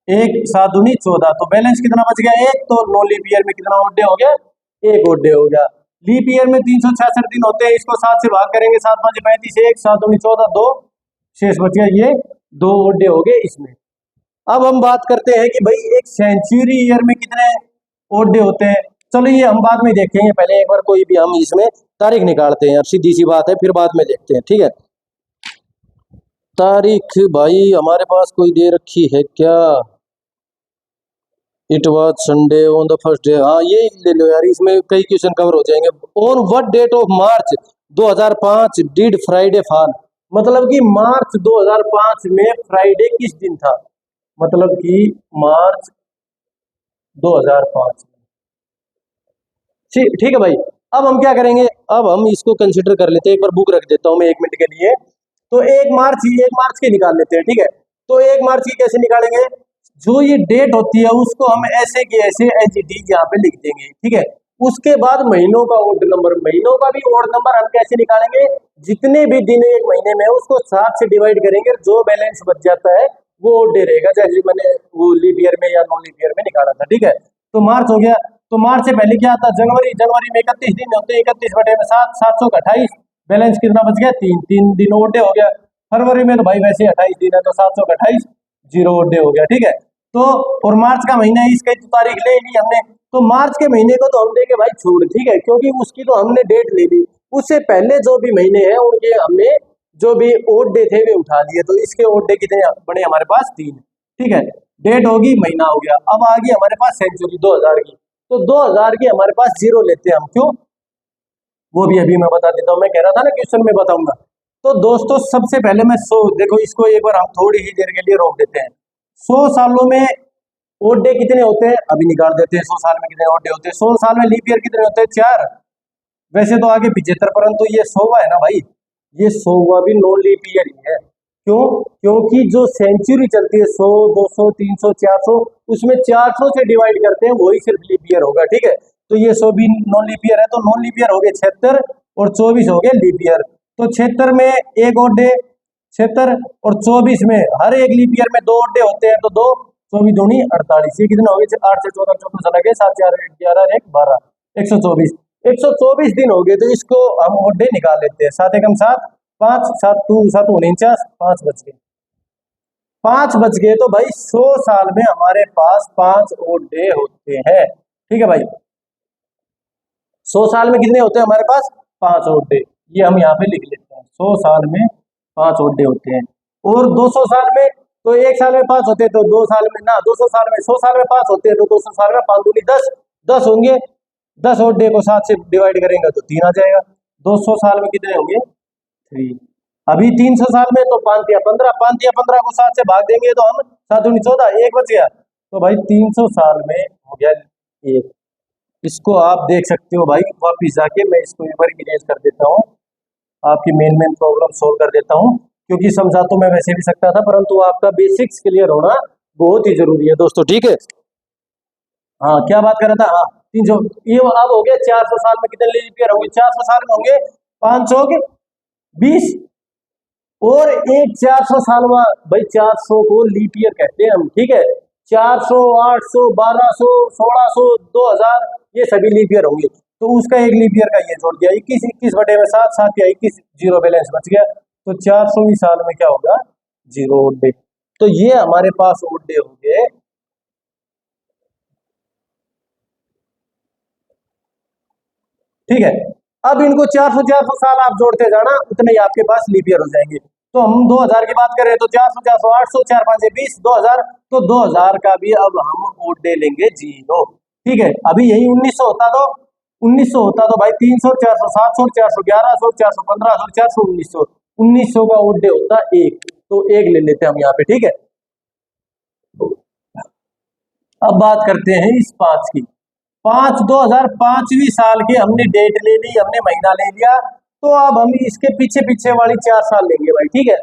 1 7 19 14, तो बैलेंस कितना बच गया? एक। तो नॉन लीप ईयर में कितना ओड डे हो गया? एक ओड डे हो गया। लीप ईयर में 366 दिन होते हैं, इसको 7 से भाग करेंगे, 7 5 35, 1 7 19 14, 2 शेष बच गया, ये 2 ओड डे हो गए इसमें। अब हम बात करते हैं कि भाई एक सेंचुरी ईयर में कितने ओड डे होते हैं। चलो ये हम बाद में देखेंगे, पहले एक बार कोई भी हम इसमें तारीख निकालते हैं, सीधी सी बात है, फिर बाद में देखते हैं। ठीक है, तारीख भाई हमारे पास कोई दे रखी है क्या? It was Sunday on the first day. हाँ ये ले लो यार, इसमें कई क्वेश्चन कवर हो जाएंगे। On what date of March 2005 did Friday fall? मतलब कि मार्च 2005 में फ्राइडे किस दिन था? मतलब कि मार्च 2005। ठीक है भाई, अब हम क्या करेंगे, अब हम इसको कंसिडर कर लेते हैं। एक बार बुक रख देता हूं मैं 1 मिनट के लिए। तो 1 मार्च की निकाल लेते हैं। ठीक है, तो 1 मार्च की कैसे निकालेंगे? जो ये डेट होती है उसको हम ऐसे के ऐसे एज इट इज यहाँ पे लिख देंगे। ठीक है, उसके बाद महीनों का ओड नंबर, महीनों का भी ओड नंबर हम कैसे निकालेंगे? जितने भी दिन एक महीने में उसको 7 से डिवाइड करेंगे, जो बैलेंस बच जाता है वो ओड डे रहेगा, जैसे मैंने वो लीप ईयर में या नॉन लीप ईयर में निकाला था। ठीक है, तो मार्च हो गया। तो मार्च से पहले क्या आता? जनवरी। जनवरी में 31 दिन होते हैं, 31 बटे में 7, 7 28, बैलेंस कितना बच गया? 3, 3 दिन ओड डे हो गया। फरवरी में तो भाई वैसे 28 दिन है, तो 728, 0 ओड डे हो गया। ठीक है, तो और मार्च का महीना है, इसकी तो तारीख ले ली हमने, तो मार्च के महीने को तो हम देंगे भाई छोड़। ठीक है, क्योंकि उसकी तो हमने डेट ले ली। उससे पहले जो भी महीने हैं उनके हमने जो भी ओड डे थे वे उठा लिए, तो इसके ओड डे कितने बने हमारे पास? 3। ठीक है, डेट होगी, महीना हो गया। अब आ गई हमारे पास सेंचुरी 2000 की, तो 2000 की हमारे पास 0 लेते हैं हम। क्यों? वो भी अभी मैं बता देता हूँ, मैं कह रहा था ना क्वेश्चन में बताऊंगा। तो दोस्तों सबसे पहले मैं 100, देखो इसको एक बार हम थोड़ी ही देर के लिए रोक देते हैं। 100 सालों में ओड डे कितने होते हैं अभी निकाल देते हैं। 100 साल में कितने ओड डे होते हैं? 100 साल में लीप ईयर कितने होते हैं? 4। वैसे तो आगे 75, परंतु ये 100वां है ना भाई, ये 100वां भी नॉन लीप ईयर ही है। क्यों? क्योंकि जो सेंचुरी चलती है 100 200 300 400, उसमें 400 से डिवाइड करते हैं, वही सिर्फ लीप ईयर होगा। ठीक है, तो ये 100 भी नॉन लीप ईयर है, तो नॉन लीप ईयर हो गए 76, और 24 हो गए लीप ईयर। तो 76 में एक ओड डे, 76 और 24 में हर एक लीप ईयर में 2 ओड डे होते हैं, तो 2 24 दूनी 48, ये कितना हो गया? 8 से 14 14 चला गया, 7 4 11 1 12, 124, 124 दिन हो गए। तो इसको हम ओड डे निकाल लेते हैं। 7 एकम 7, 5 7 2 7 49, 5 बच गए, 5 बच गए। तो भाई 100 साल में हमारे पास 5 ओड डे होते हैं। ठीक है भाई, 100 साल में कितने होते हैं हमारे पास? 5 ओड डे, ये हम यहाँ पे लिख लेते हैं। 100 साल में 5 ओड डे होते हैं। और 200 साल में, तो 1 साल में 5 होते हैं, तो 2 साल में ना, 200 साल में, 100 साल में 5 होते हैं, तो 200 साल में 5 दूनी 10, 10 होंगे। 10 ओड डे को 7 से डिवाइड करेंगे तो 3 आ जाएगा। 200 साल में कितने होंगे? 3। अभी 300 साल में तो 5 या 15, 5 या 15 को 7 से भाग देंगे तो हम 7 दूनी 14, 1 बच गया। तो भाई 300 साल में हो गया 1। इसको आप देख सकते हो भाई, वापिस जाके मैं इसको एक बार इरेज कर देता हूँ। आपकी मेन प्रॉब्लम सोल्व कर देता हूँ, क्योंकि समझा तो मैं वैसे भी सकता था, परंतु आपका बेसिक्स क्लियर होना बहुत ही जरूरी है दोस्तों, ठीक है। हाँ, क्या बात कर रहा था, हाँ 300, ये अब हो गया 400 साल में कितने लीप ईयर होंगे, 400 साल में होंगे 520, और एक 400 साल में, भाई 400 को लीप ईयर कहते हैं हम, ठीक है। 400, 800, 1200, 1600, 2000, ये सभी लीप ईयर होंगे। तो उसका एक लीप ईयर का ये जोड़ दिया 21, 21 बटे में 7, 7 या 21, जीरो बैलेंस बच गया। तो 400वीं साल में क्या होगा, जीरो ओड डे। तो ये हमारे पास ओड डे होंगे। ठीक है, अब इनको 400 400 साल आप जोड़ते जाना, उतने ही आपके पास लीप ईयर हो जाएंगे। तो हम 2000 की बात करें तो 400 400 800, 4 5 20, 2000, तो 2000 का भी अब हम ओड डे लेंगे जीरो। ठीक है, अभी यही 1900 होता तो 1900 होता तो भाई 300, 400, 700, 400, 1100, 400, 1500, 400, 1900, 1900 का ओड डे होता एक, तो एक ले लेते हैं हम यहाँ पे, ठीक है। अब बात करते हैं इस 5 की। 5/2005वीं साल की हमने डेट ले ली, हमने महीना ले लिया, तो अब हम इसके पीछे पीछे वाली 4 साल लेंगे भाई, ठीक है।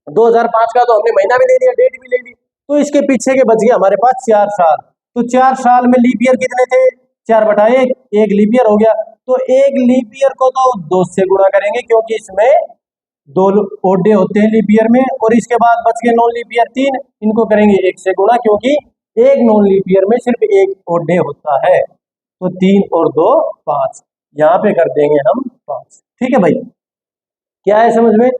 2005 का तो हमने महीना भी ले लिया, डेट भी ले ली, तो इसके पीछे के बच गए हमारे पास 4 साल। तो 4 साल में लीप ईयर कितने थे, 4/1, एक लीप ईयर हो गया। तो एक लीप ईयर को तो 2 से गुणा करेंगे, क्योंकि इसमें 2 ओड डे होते हैं लीप ईयर में, और इसके बाद बच गए नॉन लीप ईयर 3, इनको करेंगे 1 से गुणा, क्योंकि एक नॉन लीप ईयर में सिर्फ एक ओड डे होता है। तो 3 और 2 5, यहाँ पे कर देंगे हम 5, ठीक है भाई। क्या है समझ में।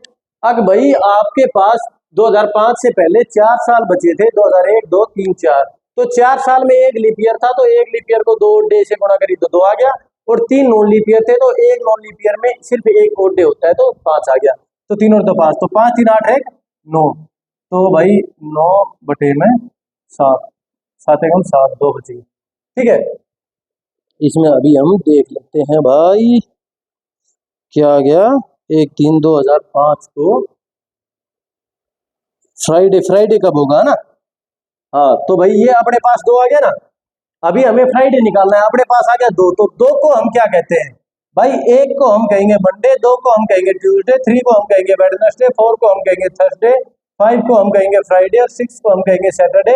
अब भाई आपके पास 2005 से पहले 4 साल बचे थे, 2001, 2, 3, 4, तो 4 साल में एक लीप ईयर था, तो एक लीप ईयर को 2 डे से गुणा करी तो 2 आ गया, और 3 नॉन लीप ईयर थे, तो एक नॉन लीप ईयर में सिर्फ एक ओड डे होता है, तो 5 आ गया। तो 3 और 2 5, तो 5 3 8 है 9, तो भाई 9 बटे में 7, 7 एकम 7, 2 बचे, ठीक है। इसमें अभी हम देख लेते हैं भाई क्या आ गया। 1/3/2005 को फ्राइडे, फ्राइडे कब होगा ना। हाँ, तो भाई ये अपने पास 2 आ गया ना, अभी हमें फ्राइडे निकालना है, अपने पास आ गया 2, तो 2 को हम क्या कहते हैं भाई, 1 को हम कहेंगे मंडे, 2 को हम कहेंगे ट्यूसडे, 3 को हम कहेंगे वेडनेसडे, 4 को हम कहेंगे थर्सडे, 5 को हम कहेंगे फ्राइडे, और 6 को हम कहेंगे सैटरडे,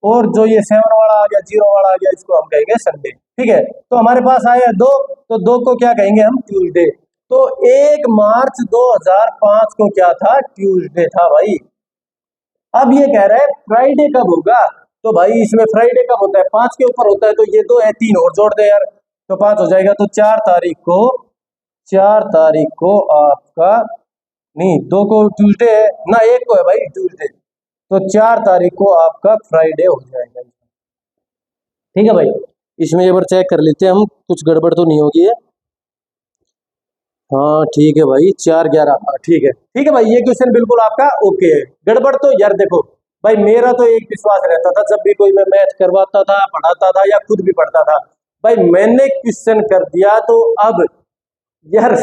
और जो ये 7 वाला आ गया, 0 वाला आ गया, इसको हम कहेंगे संडे, ठीक है। तो हमारे पास आया 2, तो 2 को क्या कहेंगे हम, ट्यूसडे। तो 1 मार्च 2005 को क्या था, ट्यूसडे था भाई। अब ये कह रहा है फ्राइडे कब होगा, तो भाई इसमें फ्राइडे कब होता है, 5 के ऊपर होता है, तो ये 2 है, 3 और जोड़ दे यार, तो 5 हो जाएगा। तो 4 तारीख को, 4 तारीख को आपका, नहीं 2 को ट्यूसडे है ना, 1 को है भाई ट्यूसडे, तो 4 तारीख को आपका फ्राइडे हो जाएगा, ठीक है भाई। इसमें एक बार चेक कर लेते हैं हम, कुछ गड़बड़ तो नहीं होगी है। हाँ ठीक है भाई, 4/11, हाँ ठीक है, ठीक है भाई, ये क्वेश्चन बिल्कुल आपका ओके है। गड़बड़ तो यार देखो भाई, मेरा तो एक विश्वास रहता था, जब भी कोई मैं मैथ करवाता था, पढ़ाता था, या खुद भी पढ़ता था, भाई मैंने क्वेश्चन कर दिया, तो अब यार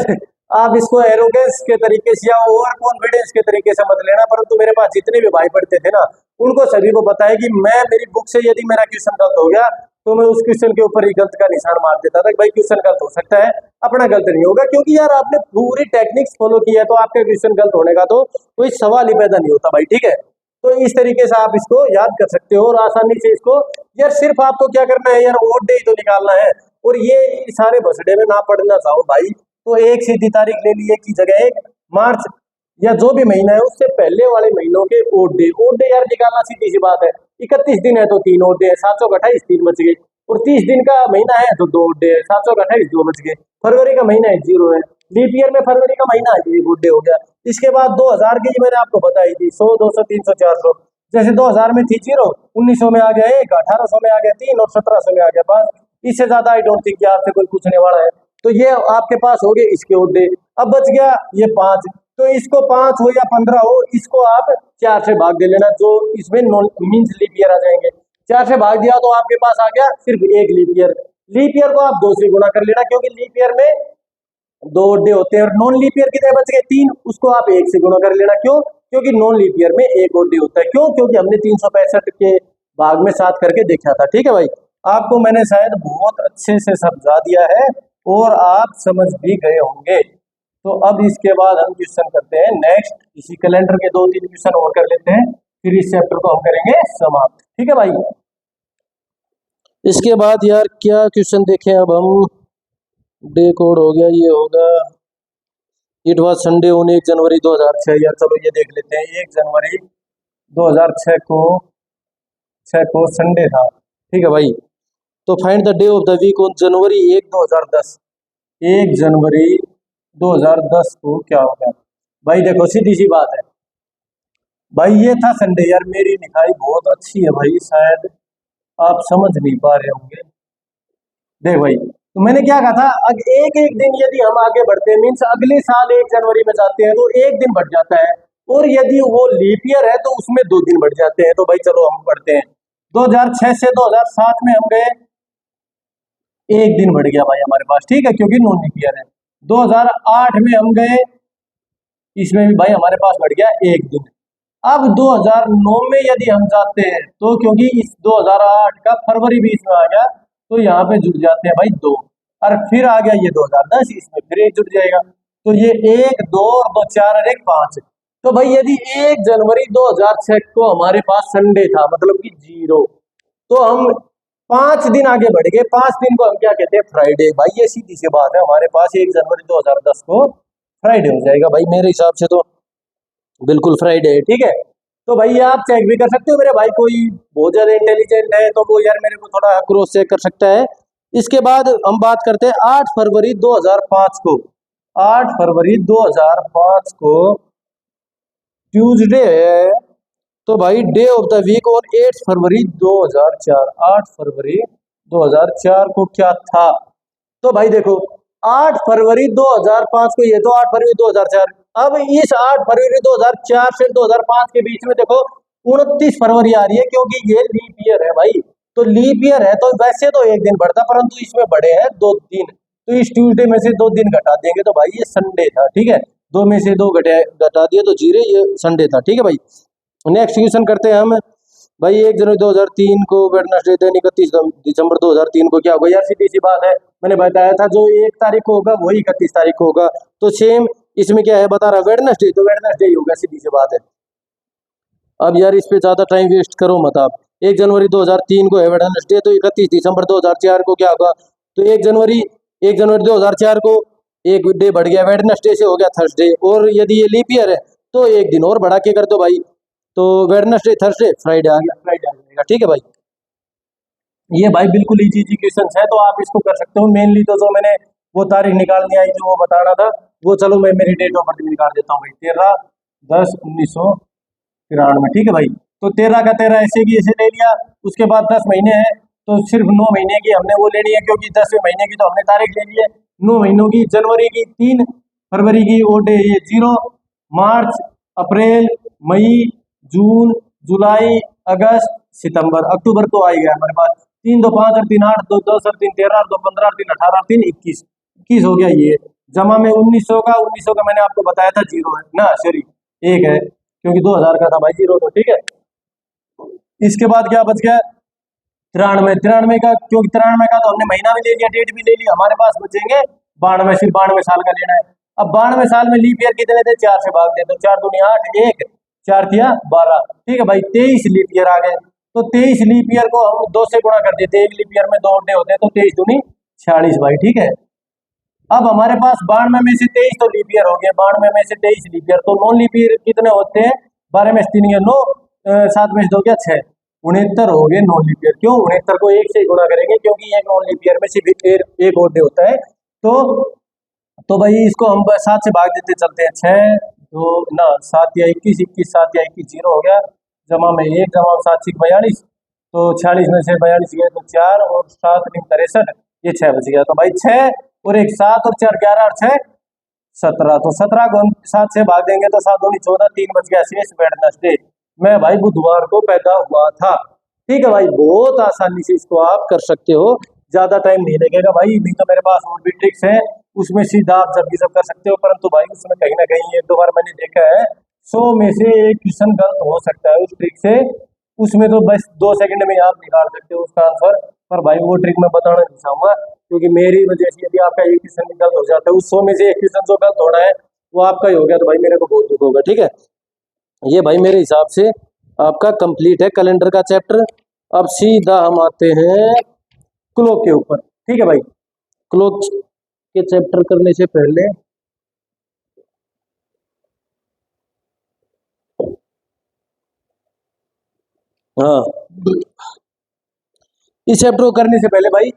आप इसको एरोगेंस के तरीके से या ओवर कॉन्फिडेंस के तरीके से मत लेना, परंतु मेरे पास जितने भी भाई पढ़ते थे ना, उनको सभी को पता है कि मैं, मेरी बुक से यदि मेरा क्वेश्चन गलत हो गया, तो मैं उस क्वेश्चन के ऊपर ही गलत का निशान मार देता था कि भाई क्वेश्चन गलत हो सकता है, अपना गलत नहीं होगा, क्योंकि यार आपने पूरी टेक्निक्स फॉलो की है, तो आपका क्वेश्चन गलत होने का तो कोई सवाल ही पैदा नहीं होता भाई, ठीक है। तो इस तरीके से आप इसको याद कर सकते हो, और आसानी से इसको, यार सिर्फ आपको क्या करना है यार, ओड डे ही तो निकालना है, और ये सारे बसडे में ना पढ़ना चाहो भाई, तो एक सीधी तारीख ले लिए की जगह एक मार्च या जो भी महीना है उससे पहले वाले महीनों के ओड डे यार निकालना सीधी सी बात है। 31 दिन है तो 3 ओड डे है, 7 चौक 28, 3 बच गए, और 30 दिन का महीना है तो 2 ओड डे है, 7 चौक 28, 2 बच गए। फरवरी का महीना है 0 है, लीप ईयर में फरवरी का महीना है, 1 ओड डे हो गया। इसके बाद 2000 की मैंने आपको बताई थी, 100, 200, 300, 400, जैसे 2000 में थी 0, 1900 में आ गया 1, 1800 में आ गया 3, और 1700 में आ गया 5। इससे ज्यादा आई डोंट थिंक कि आपसे कोई पूछने वाला है। तो ये आपके पास हो गए इसके ओड डे। अब बच गया ये 5, तो इसको 5 हो या 15 हो, इसको आप 4 से भाग दे लेना, जो इसमें नॉन मीन्स लीप ईयर आ जाएंगे। 4 से भाग दिया तो आपके पास आ गया सिर्फ एक लीप ईयर। लीप ईयर को आप 2 से गुणा कर लेना, क्योंकि लीप ईयर में 2 डे होते हैं, और नॉन लीप ईयर कितने बच गए 3, उसको आप 1 से गुणा कर लेना। क्यों, क्योंकि नॉन लीप ईयर में 1 और डे होता है। क्यों, क्योंकि हमने 365 के भाग में 7 करके देखा था, ठीक है भाई। आपको मैंने शायद बहुत अच्छे से समझा दिया है, और आप समझ भी गए होंगे। तो अब इसके बाद हम क्वेश्चन करते हैं नेक्स्ट, इसी कैलेंडर के 2-3 क्वेश्चन और कर लेते हैं, फिर इस चैप्टर को हम करेंगे समाप्त। ठीक है भाई। इसके बाद यार क्या क्वेश्चन देखें अब हम, डे कोड हो गया, ये होगा इट वाज संडे ऑन 1 जनवरी 2006। यार चलो ये देख लेते हैं, 1 जनवरी 2006 को संडे था। ठीक है भाई। तो find the day of the week on January 1 2010। 1 जनवरी 2010 को क्या होगा भाई? देखो सीधी सी बात है भाई, ये था संडे। यार मेरी लिखाई बहुत अच्छी है भाई, शायद आप समझ नहीं पा रहे होंगे। देख भाई, तो मैंने क्या कहा था, एक एक दिन यदि हम आगे बढ़ते हैं, मीन्स अगले साल 1 जनवरी में जाते हैं तो एक दिन बढ़ जाता है, और यदि वो लीप ईयर है तो उसमें 2 दिन बढ़ जाते हैं। तो भाई चलो हम बढ़ते हैं, 2006 से 2007 में हम गए, एक दिन बढ़ गया भाई हमारे पास, ठीक है, क्योंकि नॉन लीप ईयर है। 2008 में हम गए, इसमें भी भाई हमारे पास बढ़ गया एक दिन। अब 2009 में यदि हम जाते हैं तो क्योंकि इस 2008 का फरवरी भी इसमें आ गया, तो यहाँ पे जुड़ जाते हैं भाई 2, और फिर आ गया ये 2010, इसमें फिर एक जुड़ जाएगा, तो ये 1 2 और 2 4 और 1 5। तो भाई यदि 1 जनवरी 2006 को हमारे पास संडे था, मतलब कि 0, तो हम 5 दिन आगे बढ़ गए, 5 दिन को हम क्या कहते हैं? फ्राइडे। भाई ये सीधी सी बात है, हमारे पास 1 जनवरी 2010 को फ्राइडे हो जाएगा भाई, मेरे हिसाब से तो बिल्कुल फ्राइडे है। ठीक है, तो भाई आप चेक भी कर सकते हो, मेरे भाई कोई बहुत ज्यादा इंटेलिजेंट है तो वो यार मेरे को थोड़ा क्रॉस चेक कर सकता है। इसके बाद हम बात करते हैं 8 फरवरी 2005 को। 8 फरवरी 2005 को ट्यूसडे है, तो भाई डे ऑफ द वीक और 8 फरवरी 2004। 8 फरवरी 2004 को क्या था? तो भाई देखो 8 फरवरी 2005 को, ये तो 8 फरवरी 2004। अब इस 8 फरवरी 2004 से 2005 के बीच में देखो 29 फरवरी आ रही है, क्योंकि ये लीप ईयर है भाई। तो लीप ईयर है तो वैसे तो एक दिन बढ़ता, परंतु इसमें बढ़े हैं 2 दिन, तो इस ट्यूसडे में से 2 दिन घटा देंगे तो भाई ये संडे था। ठीक है, 2 में से 2 घटा दिए तो 0, ये संडे था। ठीक है भाई। नेक्स्ट क्वेश्चन करते हैं हम भाई, 1 जनवरी 2003 को वेडनेसडे, दिन 31 दिसंबर 2003 को क्या होगा? यार सीधी सी बात है, मैंने बताया था जो 1 तारीख को होगा वही 31 तारीख को होगा, तो सेम इसमें क्या है बता रहा, वेडनेसडे, तो वेडनेसडे ही होगा, सीधी सी बात है। अब यार इस पे ज्यादा टाइम वेस्ट करो मत आप। 1 जनवरी 2003 को है वेडनेसडे, तो 31 दिसंबर 2004 को क्या होगा? तो 1 जनवरी 2004 को एक डे बढ़ गया, वेडनेसडे से हो गया थर्सडे, और यदि ये लीप ईयर है तो एक दिन और बढ़ा के कर दो भाई, तो वेडनेसडे थर्सडे फ्राइडे आ गया, फ्राइडे आ जाएगा। ठीक है भाई, ये भाई बिल्कुल इजी क्वेश्चन है, तो आप इसको कर सकते हो। मेनली तो जो मैंने वो तारीख निकालनी आई जो वो बताना था, वो चलो मैं मेरी डेट ऑफ बर्थ निकाल देता हूँ भाई, 13/10/1993। ठीक है भाई, तो 13 का 13 ऐसे की ऐसे ले लिया, उसके बाद 10 महीने हैं तो सिर्फ 9 महीने की हमने वो लेनी है, क्योंकि 10वें महीने की तो हमने तारीख ले ली है। 9 महीनों की, जनवरी की 3, फरवरी की ओ डे ये 0, मार्च, अप्रैल, मई, जून, जुलाई, अगस्त, सितंबर, अक्टूबर तो आ ही गया हमारे पास। 3 2 5 और 3 8, 2 10 और 3 13 और 2 15 और 3 18 और 3 21, 21 हो गया। ये जमा में 1900 का मैंने आपको बताया था 0 है ना, सॉरी 1 है, क्योंकि 2000 का था भाई 0 तो। ठीक है, इसके बाद क्या बच गया? 93 का, क्योंकि 93 का तो हमने महीना भी ले लिया, डेट भी ले लिया, हमारे पास बचेंगे 92, सिर्फ 92 साल का लेना है। अब 92 साल में लीप ईयर कितने थे? 4 से भाग दे तो 4 दूनी 8, 1 4 तिया 12। ठीक है भाई, 23 लीप ईयर आ गए, तो 23 लीप ईयर को हम 2 से गुणा कर देते हैं, एक लीप ईयर में 2 डे होते हैं, तो 23 दूनी 46 भाई। ठीक है, अब हमारे पास 92 में से 23 तो लीप ईयर हो गया, 92 में से 23 लीप ईयर, तो नॉन लीप ईयर कितने होते हैं? 12 में से 3 9, 7 में से 2 क्या 6, 69 हो गए नॉन लीप ईयर। क्यों 69 को 1 से गुणा करेंगे? क्योंकि एक नॉन लीप ईयर में सिर्फ एक और डे होता है, तो भाई इसको हम 7 से भाग देते चलते हैं, 6 2 ना 7 या 21, 21 7 या 21 0 हो गया, जमा में 1, जमा 7 6 42, तो 46 में से 42 गए तो 4 और 7 3 63, ये 6 बच गया। तो भाई 6 और 1 7 और 4 11 और 6 17, तो 17 को हम 7 से भाग देंगे तो 7 दूनी 14, 3 बच गया शेष वेडनेसडे। मैं भाई बुधवार को पैदा हुआ था। ठीक है भाई, बहुत आसानी से इसको आप कर सकते हो, ज्यादा टाइम नहीं लगेगा भाई। नहीं तो मेरे पास और भी ट्रिक्स है, उसमें सीधा आप जब भी सब कर सकते हो, परंतु भाई उसमें कहीं ना कहीं 1 2 बार मैंने देखा है 100 में से 1 क्वेश्चन गलत हो सकता है उस ट्रिक से, उसमें तो बस 2 सेकंड में आप निकाल सकते हो उसका आंसर। पर भाई वो ट्रिक मैं बताना नहीं चाहूंगा, क्योंकि मेरी वजह से यदि आपका एक क्वेश्चन गलत हो जाता है, उस 100 में से एक क्वेश्चन जो गलत होना है वो आपका ही हो गया, तो भाई मेरे को बहुत दुख होगा। ठीक है, ये भाई मेरे हिसाब से आपका कंप्लीट है कैलेंडर का चैप्टर। अब सीधा हम आते हैं क्लॉक के ऊपर। ठीक है भाई, क्लॉक के चैप्टर करने से पहले हाँ, इस चैप्टर को करने से पहले भाई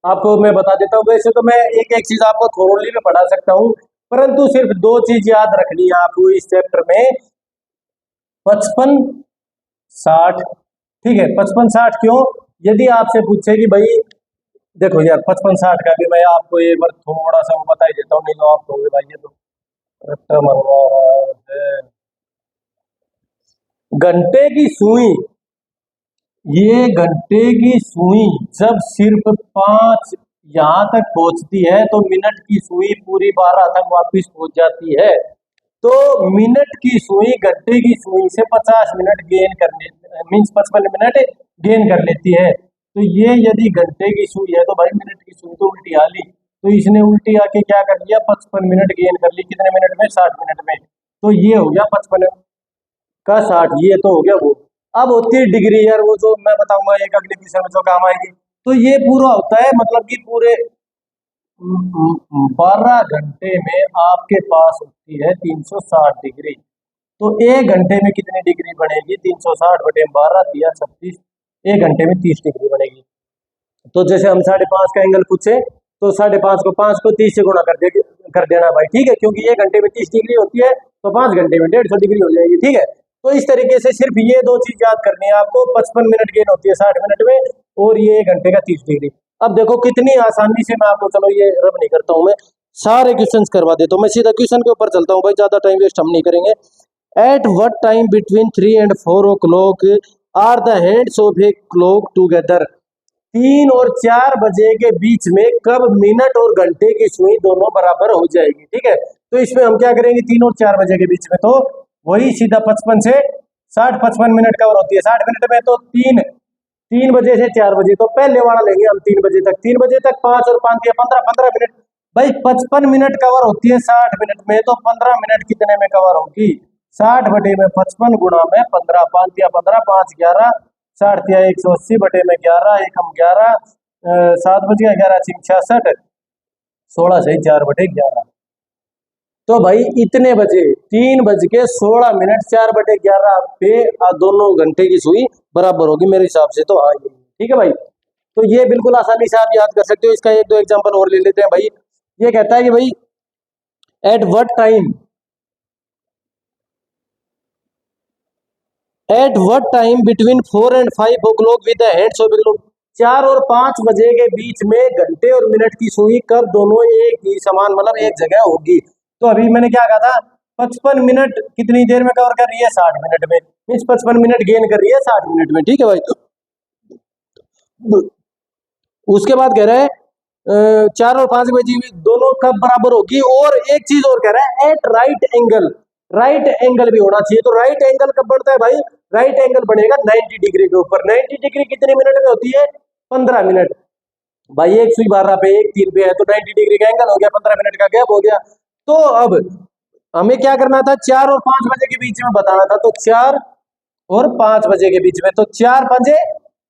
आपको मैं बता देता हूँ। वैसे तो मैं एक एक चीज आपको थोड़ी में पढ़ा सकता हूँ, परंतु सिर्फ 2 चीज याद रखनी है आपको इस चैप्टर में। 55 60। ठीक है, 55 60 क्यों? यदि आपसे पूछे कि भाई देखो यार, 55 60 का भी मैं आपको एक बार थोड़ा सा वो बता ही देता हूँ, नहीं तो आप कहोगे भाई ये तो रट्टा मरवा रहा है। घंटे की सुई, ये घंटे की सुई जब सिर्फ 5 यहां तक पहुंचती है तो मिनट की सुई पूरी 12 तक वापस पहुंच जाती है। तो मिनट की सुई घंटे की सुई से 50 मिनट गेन कर ले, मीन्स 55 मिनट गेन कर लेती है। तो ये यदि घंटे की सुई है तो भाई मिनट की सुई तो उल्टी आ ली, तो इसने उल्टी आके क्या कर लिया, 55 मिनट गेन कर ली। कितने मिनट में? 60 मिनट में। तो ये हो गया 55 का 60, ये तो हो गया वो। अब होती है डिग्री यार, वो जो मैं बताऊंगा एक अगले क्वेश्चन में जो काम आएगी। तो ये पूरा होता है मतलब कि पूरे 12 घंटे में आपके पास होती है 360 डिग्री। तो 1 घंटे में कितनी डिग्री बनेगी? 360 बटे 12 दिया 36, 1 घंटे में 30 डिग्री बनेगी। तो जैसे हम 5.5 का एंगल पूछे, तो 5.5 को 30 से गुणा कर देना भाई। ठीक है, क्योंकि 1 घंटे में 30 डिग्री होती है, तो 5 घंटे में 150 डिग्री हो जाएगी। ठीक है, तो इस तरीके से सिर्फ ये 2 चीज याद करनी है आपको। 55 मिनट गेन होती है 60 मिनट में, और ये 1 घंटे का 30 डिग्री। अब देखो कितनी आसानी से मैं आपको, चलो ये रब नहीं करता हूं, मैं सारे क्वेश्चन करवा देता हूँ। मैं सीधा क्वेश्चन के ऊपर चलता हूँ भाई, ज्यादा टाइम वेस्ट हम नहीं करेंगे। At what time between 3 and 4 o'clock are the hands of a clock together? 3 और 4 बजे के बीच में कब मिनट और घंटे की सुई दोनों बराबर हो जाएगी? ठीक है, तो इसमें हम क्या करेंगे, 3 और 4 बजे के बीच में, तो वही सीधा 55 से 60, 55 मिनट कवर होती है 60 मिनट में। तो 3 बजे से 4 बजे, तो पहले वाला लेंगे हम 3 बजे तक। 3 बजे तक 5 और 5 या 15 मिनट। भाई 55 मिनट कवर होती है 60 मिनट में, तो 15 मिनट कितने में कवर होगी? 60 बटे में 55 गुणा में 15, 5 या 15, 5 11, 60 या 180 बटे में 11, एकम 11, 7 बज गया, 11 × 6 = 66, 16 से 4 बटे 11। तो भाई इतने बजे 3 बज के 16 मिनट 4 बटे 11 पे दोनों घंटे की सुई बराबर होगी मेरे हिसाब से। तो हाँ ये ठीक है भाई, तो ये बिल्कुल आसानी से आप याद कर सकते हो। इसका एक दो एग्जांपल और ले लेते हैं भाई। ये कहता है कि भाई eight what time, eight what time between 4 and 5 o'clock with the hands of clock? 4 और 5 बजे के बीच में घंटे और मिनट की सुई कब दोनों एक ही समान मतलब एक जगह होगी? तो अभी मैंने क्या कहा था, 55 मिनट कितनी देर में कवर कर रही है? 60 मिनट में, मीन्स 55 मिनट गेन कर रही है 60 मिनट में। ठीक है भाई, उसके बाद कह रहा है 4 और 5 बजे में दोनों कब बराबर होगी? और एक चीज और कह रहा है, at right angle. Right angle भी होना चाहिए। तो राइट एंगल कब बढ़ता है भाई? राइट एंगल बनेगा 90 डिग्री के ऊपर। 90 डिग्री कितने मिनट में होती है? 15 मिनट। भाई एक सुई 12 पे, एक 3 पे है, तो 90 डिग्री का एंगल हो गया, 15 मिनट का गैप हो गया। तो अब हमें क्या करना था, 4 और 5 बजे के बीच में बताना था। तो 4 और 5 बजे के बीच में, तो 4 5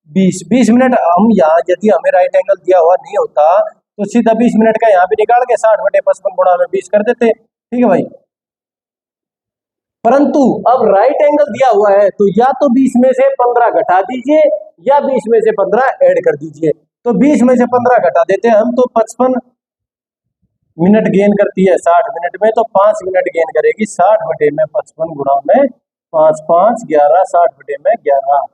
20 20 मिनट। हम यहाँ यदि हमें राइट एंगल दिया हुआ नहीं होता तो सीधा 20 मिनट का यहाँ पे निकाल के 60 बटे 55 गुणा में 20 कर देते। ठीक है भाई, परंतु अब राइट एंगल दिया हुआ है, तो या तो 20 में से 15 घटा दीजिए या 20 में से 15 ऐड कर दीजिए। तो 20 में से 15 घटा देते हैं हम, तो 55 मिनट गेन करती है 60 मिनट में, तो 5 मिनट गेन करेगी 60 बटे में 55 गुणा में 5 5 11, 60 बटे में 11।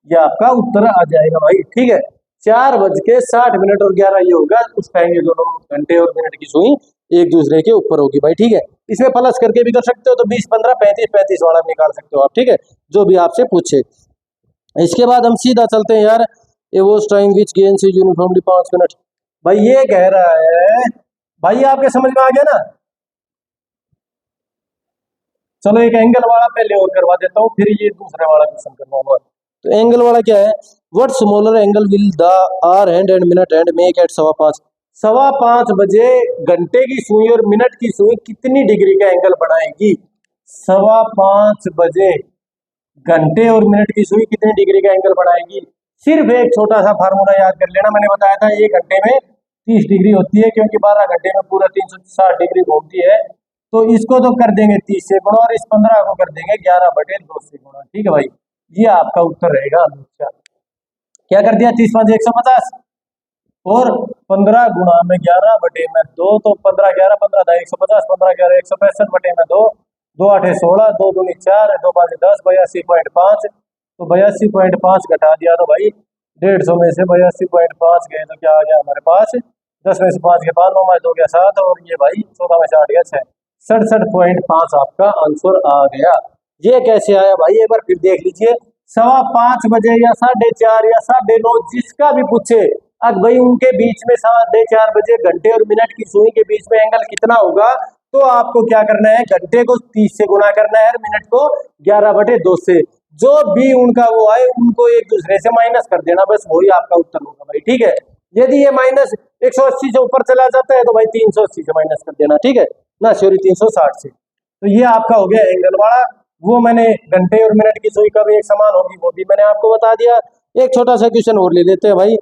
ये आपका उत्तर आ जाएगा भाई। ठीक है, 4 बज के 60 मिनट और 11 ये होगा उस टाइम। ये दोनों घंटे और मिनट की सुई एक दूसरे के ऊपर होगी भाई। ठीक है, इसमें प्लस करके भी कर सकते हो, तो 20 15 35 35 वाला निकाल सकते हो आप। ठीक है, जो भी आपसे पूछे। इसके बाद हम सीधा चलते हैं यार, ए was time which gains uniformly 5 minute. भाई ये कह रहा है, भाई आपके समझ में आ गया ना? चलो एक एंगल वाला पहले और करवा देता हूँ, फिर ये दूसरे वाला क्वेश्चन करवाऊंगा। तो एंगल वाला क्या है, what smaller angle will the hour and minute hand make at 5:15। 5:15 घंटे की सुई और मिनट की सुई कितनी डिग्री का एंगल बनाएगी? 5:15 घंटे और मिनट की सुई कितनी डिग्री का एंगल बनाएगी? सिर्फ एक छोटा सा फार्मूला याद कर लेना, मैंने बताया था 1 घंटे में 30 डिग्री होती है, क्योंकि 12 घंटे में पूरा 360 डिग्री घूमती है। तो इसको तो कर देंगे 30 से गुणा और इस 15 को कर देंगे 11/2 से गुणा। ठीक है भाई, ये आपका उत्तर रहेगा। अच्छा, क्या कर दिया, 30 5 150 और 15 गुणा में 11/2, तो 15 11 15 था 150, 15 11 165/2, 2 8 16, 2 दूनी 4, 2 5 10, 82.5। तो 82.5 घटा दिया तो भाई 150 में से 82.5 गए तो क्या आ गया हमारे पास, 10 में से 5 के 5, 9 में 2 गया 7, और ये भाई 14 में से 8 गया 6, 67.5 आपका आंसर आ गया। ये कैसे आया भाई, एक बार फिर देख लीजिए। 5:15 या 4:30 या 9:30, जिसका भी पूछे, अब भाई उनके बीच में 4:30 घंटे और मिनट की सुई के बीच में एंगल कितना होगा, तो आपको क्या करना है, घंटे को 30 से गुणा करना है और मिनट को 11/2 से। जो भी उनका वो आए उनको एक दूसरे से माइनस कर देना, बस वही आपका उत्तर होगा भाई। ठीक है, यदि ये माइनस 180 से ऊपर चला जाता है तो भाई 380 से माइनस कर देना। ठीक है ना, सॉरी 360 से। तो ये आपका हो गया एंगल वाला। वो मैंने घंटे और मिनट की सुई कब एक समान होगी वो भी मैंने आपको बता दिया। एक छोटा सा क्वेश्चन और ले लेते हैं भाई।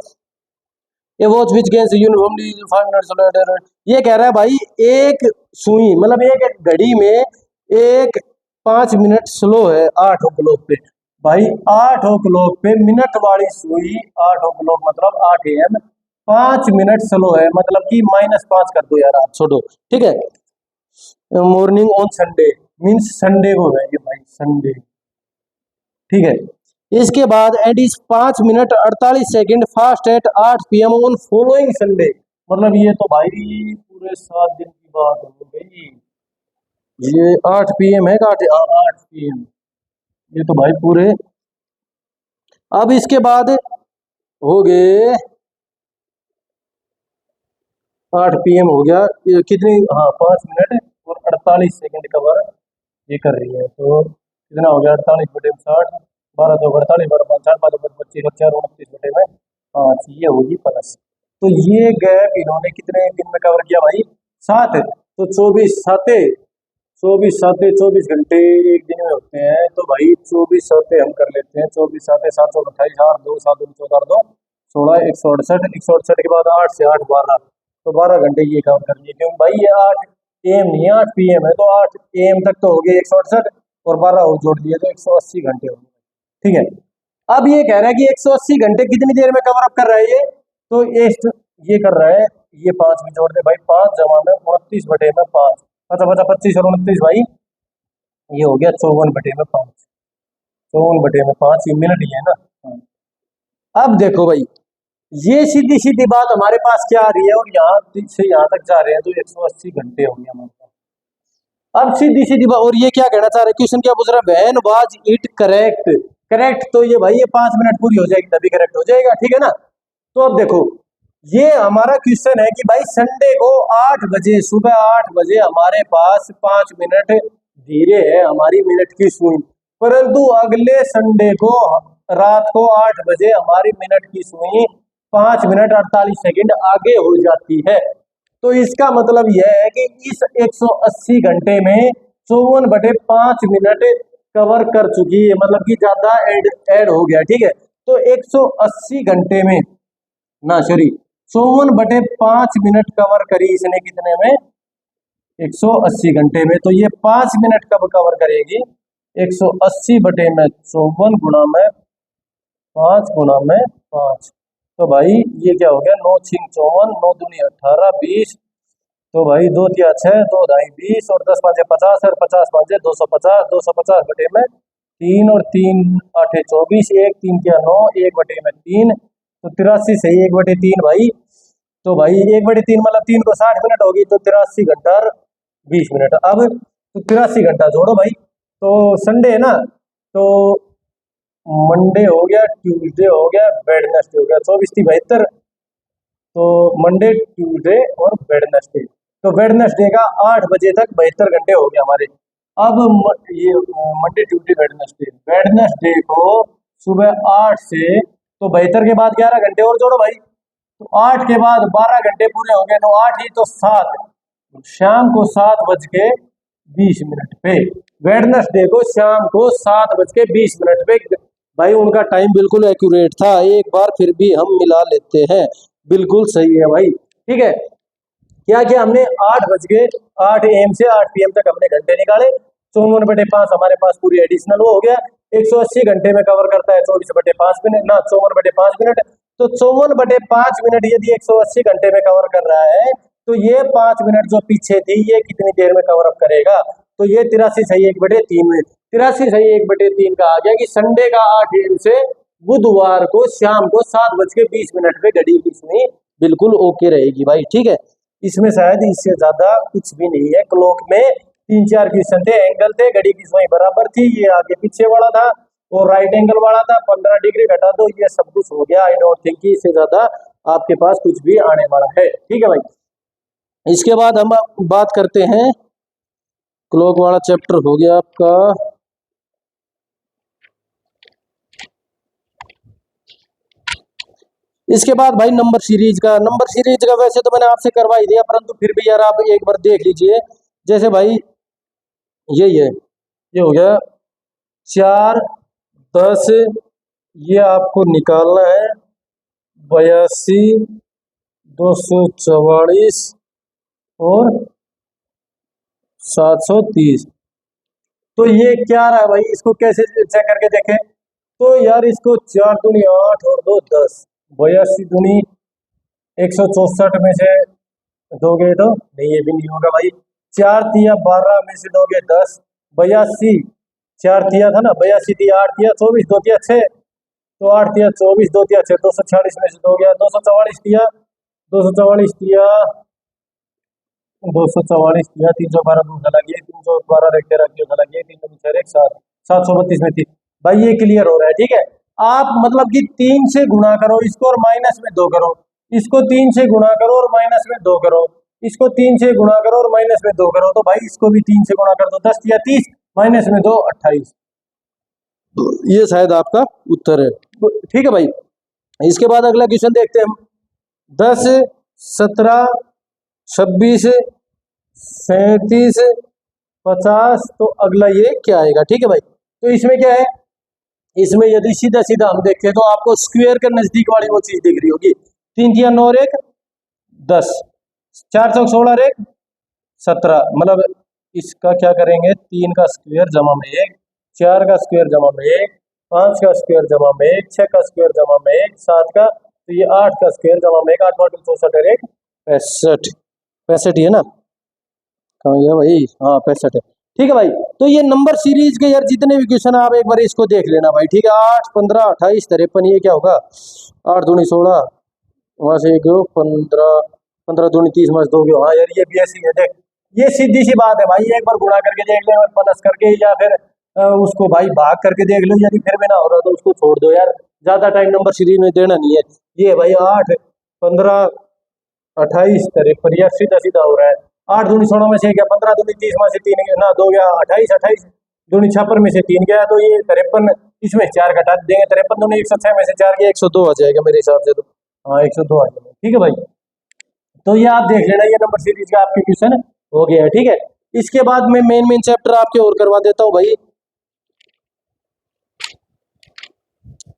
ये watch which gains uniformly 5 minutes, ये कह रहा है भाई एक सुई मतलब एक घड़ी में एक 5 मिनट स्लो है 8 क्लॉक पे। भाई 8 क्लॉक पे मिनट वाली सुई, 8 क्लॉक मतलब 8 AM, 5 मिनट स्लो है, मतलब कि -5 कर दो यार आप, छोड़ो। ठीक है, morning on Sunday means Sunday को है ये भाई, संडे। ठीक है, इसके बाद and is 5 minute 48 second fast at 8 PM on following Sunday. मतलब ये तो भाई पूरे 7 दिन की बात हो गई। ये 8 PM है, 8 PM, ये तो भाई पूरे। अब इसके बाद हो गए 8 PM हो गया, ये कितनी, हाँ 5 मिनट और 48 सेकंड का बार ये कर रही है, तो कितना हो गया 48/60, 12 2 48, 12 5 4, 5 5 25, 4 29 में 5, ये होगी प्लस। तो ये गैप इन्होंने कितने दिन में कवर किया भाई, 7। तो 24 घंटे एक दिन में होते हैं, तो भाई 24 साते हम कर लेते हैं, 24 साते 7 और 28, 8 2 7 14 2 16, 168, 168 के बाद 8 से 8 12, तो 12 घंटे ये कवर कर लिए। क्योंकि भाई ये 8 AM नहीं है, 8 PM है, तो 8 AM तक तो हो गए 168 और 12 और जोड़ दिए तो 180 घंटे हो गए। ठीक है, अब ये कह रहा है कि 180 घंटे कितनी देर में कवर अप कर रहा है ये, तो ये कर रहा है, ये 5 भी जोड़ दे भाई, 5 जमा में 29/5, 25 और 29 भाई, ये हो गया 54/5, 54/5, ये मिनट ही है ना। हाँ। अब देखो भाई, ये सीधी सीधी बात हमारे पास क्या आ रही है, और यहाँ से यहाँ तक जा रहे हैं तो 180 घंटे हो गए हमारे पास। अब सीधी सीधी बात, और ये क्या कहना चाह रहे हैं, क्वेश्चन क्या पूछ रहा है, when was it correct. Correct तो ये भाई ये 5 मिनट पूरी हो जाएगी तभी करेक्ट हो जाएगा। ठीक है ना, तो अब देखो ये हमारा क्वेश्चन है कि भाई संडे को 8 बजे, सुबह 8 बजे हमारे पास 5 मिनट धीरे है हमारी मिनट की सुई, परंतु अगले संडे को रात को 8 बजे हमारी मिनट की सुई 5 मिनट 48 सेकंड आगे हो जाती है। तो इसका मतलब यह है कि इस 180 घंटे में 54/5 मिनट कवर कर चुकी है, मतलब कि ज्यादा ऐड हो गया। ठीक है, तो 180 घंटे में ना, सॉरी 54/5 मिनट कवर करी इसने कितने में, 180 घंटे में। तो ये 5 मिनट कब कवर करेगी, 180/54 गुणा में 5 गुणा में 5, तो भाई ये क्या हो गया, 9 6 54, 9 दूनी 18 20, तो भाई 2 3 6, 2 ढाई 20 और 10 5 50 और 50 5 250, 250 बटे में 3 और 3 8 24, 1 3 क्या 9, 1/3, तो 83 से 1/3 भाई, तो भाई 1/3 मतलब 3 को 60 मिनट होगी, तो 83 घंटा 20 मिनट। अब तो 83 घंटा जोड़ो भाई, तो संडे है ना, तो मंडे हो गया, ट्यूसडे हो गया, वेडनेसडे हो गया, 24 थी 72, तो मंडे ट्यूसडे और वेडनेसडे, तो वेडनेसडे का 8 बजे तक 72 घंटे हो गए हमारे। अब ये मंडे ट्यूसडे वेडनेसडे, वेडनेसडे को सुबह 8 से, तो 72 के बाद 11 घंटे और जोड़ो भाई, तो 8 के बाद 12 घंटे पूरे हो गए, तो 8 ही तो 7, शाम को 7:20 पे, वेडनेसडे को शाम को 7:20 पे। भाई उनका टाइम बिल्कुल एक्यूरेट था, एक बार फिर भी हम मिला लेते हैं, बिल्कुल सही है भाई। ठीक है, क्या किया हमने, 8 AM से 8 PM तक हमने घंटे निकाले, 54/5 हमारे पास पूरी एडिशनल वो हो गया, 180 घंटे में कवर करता है 24/5 मिनट ना, 54/5 मिनट, तो 54/5 मिनट यदि 180 घंटे में कवर कर रहा है, तो ये 5 मिनट जो पीछे थी ये कितनी देर में कवर अप करेगा, तो ये 83/1/3 में 83/1/3 का आ गया कि संडे का 8 AM से बुधवार को शाम को 7:20 पे घड़ी की सुई बिल्कुल ओके रहेगी भाई। ठीक है, इसमें शायद इससे ज्यादा कुछ भी नहीं है। क्लॉक में 3-4 क्वेश्चन थे, एंगल थे, घड़ी की सुई बराबर थी, ये आगे पीछे वाला था और राइट एंगल वाला था, 15 डिग्री घटा दो, ये सब कुछ हो गया। आई डोंट थिंक इससे ज्यादा आपके पास कुछ भी आने वाला है। ठीक है भाई, इसके बाद हम बात करते हैं, क्लॉक वाला चैप्टर हो गया आपका। इसके बाद भाई नंबर सीरीज का वैसे तो मैंने आपसे करवा ही दिया, परंतु फिर भी यार आप एक बार देख लीजिए। जैसे भाई यही है, ये हो गया 4, 10, ये आपको निकालना है 82, 244 और 730। तो ये क्या रहा भाई, इसको कैसे चेक करके देखें, तो यार इसको 4 दूनी 8 और 2 10, 82 दूनी 164 में से दोगे तो नहीं, ये भी नहीं होगा भाई। 4 तिया 12 में से दोगे 10, 82, 4 तिया था ना, 82 तिया 8 तिया 24, 2 तिया 6, तो 8 तिया 24, 2 तिया 6, 246 में से दो गया 244 तिया, 244 तिया 244 तिया 312 दूसरा लगी, 312 रखते रखिए लगी, 3 732 में थी भाई। ये क्लियर हो रहा है। ठीक है, आप मतलब कि 3 से गुणा करो इसको और माइनस में 2 करो, इसको 3 से गुणा करो और माइनस में 2 करो, इसको 3 से गुणा करो और माइनस में 2 करो, तो भाई इसको भी 3 से गुणा कर दो, 10 या 30, माइनस में 2 28, ये शायद आपका उत्तर है। ठीक है भाई, इसके बाद अगला क्वेश्चन देखते हैं हम। 10, 17, 26, 37, 50, तो अगला ये क्या आएगा। ठीक है भाई, तो इसमें क्या है, इसमें यदि सीधा सीधा हम देखें तो आपको स्क्वायर के नजदीक वाली वो चीज दिख रही होगी, 3 तिया 9 और 1 10, 4 चौक 16 और 1 17, मतलब इसका क्या करेंगे, 3 का स्क्वायर जमा में 1, 4 का स्क्वायर जमा में 1, 5 का स्क्वायर जमा में 1, 6 का स्क्वायर जमा में 1, 7 का, तो ये 8 का स्क्वायर जमा में 1, 8 8 64 और 1 65, 65 ही है ना, कहाँ गया भाई, हाँ 65 है। ठीक है भाई, तो ये नंबर सीरीज के यार जितने भी क्वेश्चन आप एक बार इसको देख लेना भाई। ठीक है, 8, 15, 28, 53, ये क्या होगा, 8 दूनी 16, वहां से 1 15, 15 दूनी 30 में 2 हाँ यार ये भी ऐसी है। देख, ये सीधी सी बात है भाई, एक बार गुणा करके देख ले और प्लस करके, या फिर उसको भाई भाग करके देख लो, यदि फिर में ना हो रहा तो उसको छोड़ दो यार, ज्यादा टाइम नंबर सीरीज में देना नहीं है। ये भाई 8, 15, 28, 53, यार सीधा सीधा हो रहा है। 8 दूनी 16 में से क्या, 15 दूनी 30 में से 3 ना 2 गया 28, 28 दूनी 56 में से 3 गया, तो ये 53, इसमें 4 घटा देंगे, 53 दूनी 106 में से 4 गया 102 आ जाएगा मेरे हिसाब से, तो हाँ 102 आ जाएगा। ठीक है भाई, तो ये आप देख लेना, ये नंबर सीरीज का आपके क्वेश्चन हो गया है। ठीक है, इसके बाद मैं मेन चैप्टर आपके और करवा देता हूँ भाई,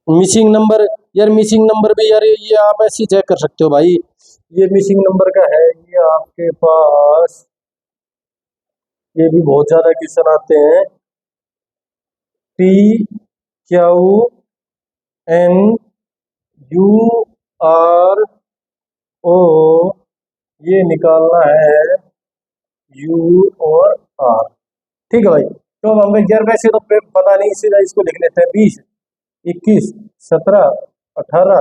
मिसिंग नंबर। यार मिसिंग नंबर भी यार ये आप ऐसे ही चेक कर सकते हो भाई, ये मिसिंग नंबर का है, ये आपके पास, ये भी बहुत ज्यादा क्वेश्चन आते हैं, PQNURO, ये निकालना है U और R। ठीक है भाई, तो हम यार वैसे तो पता नहीं, सीधा इसको लिख लेते हैं 20, 21, 17, 18,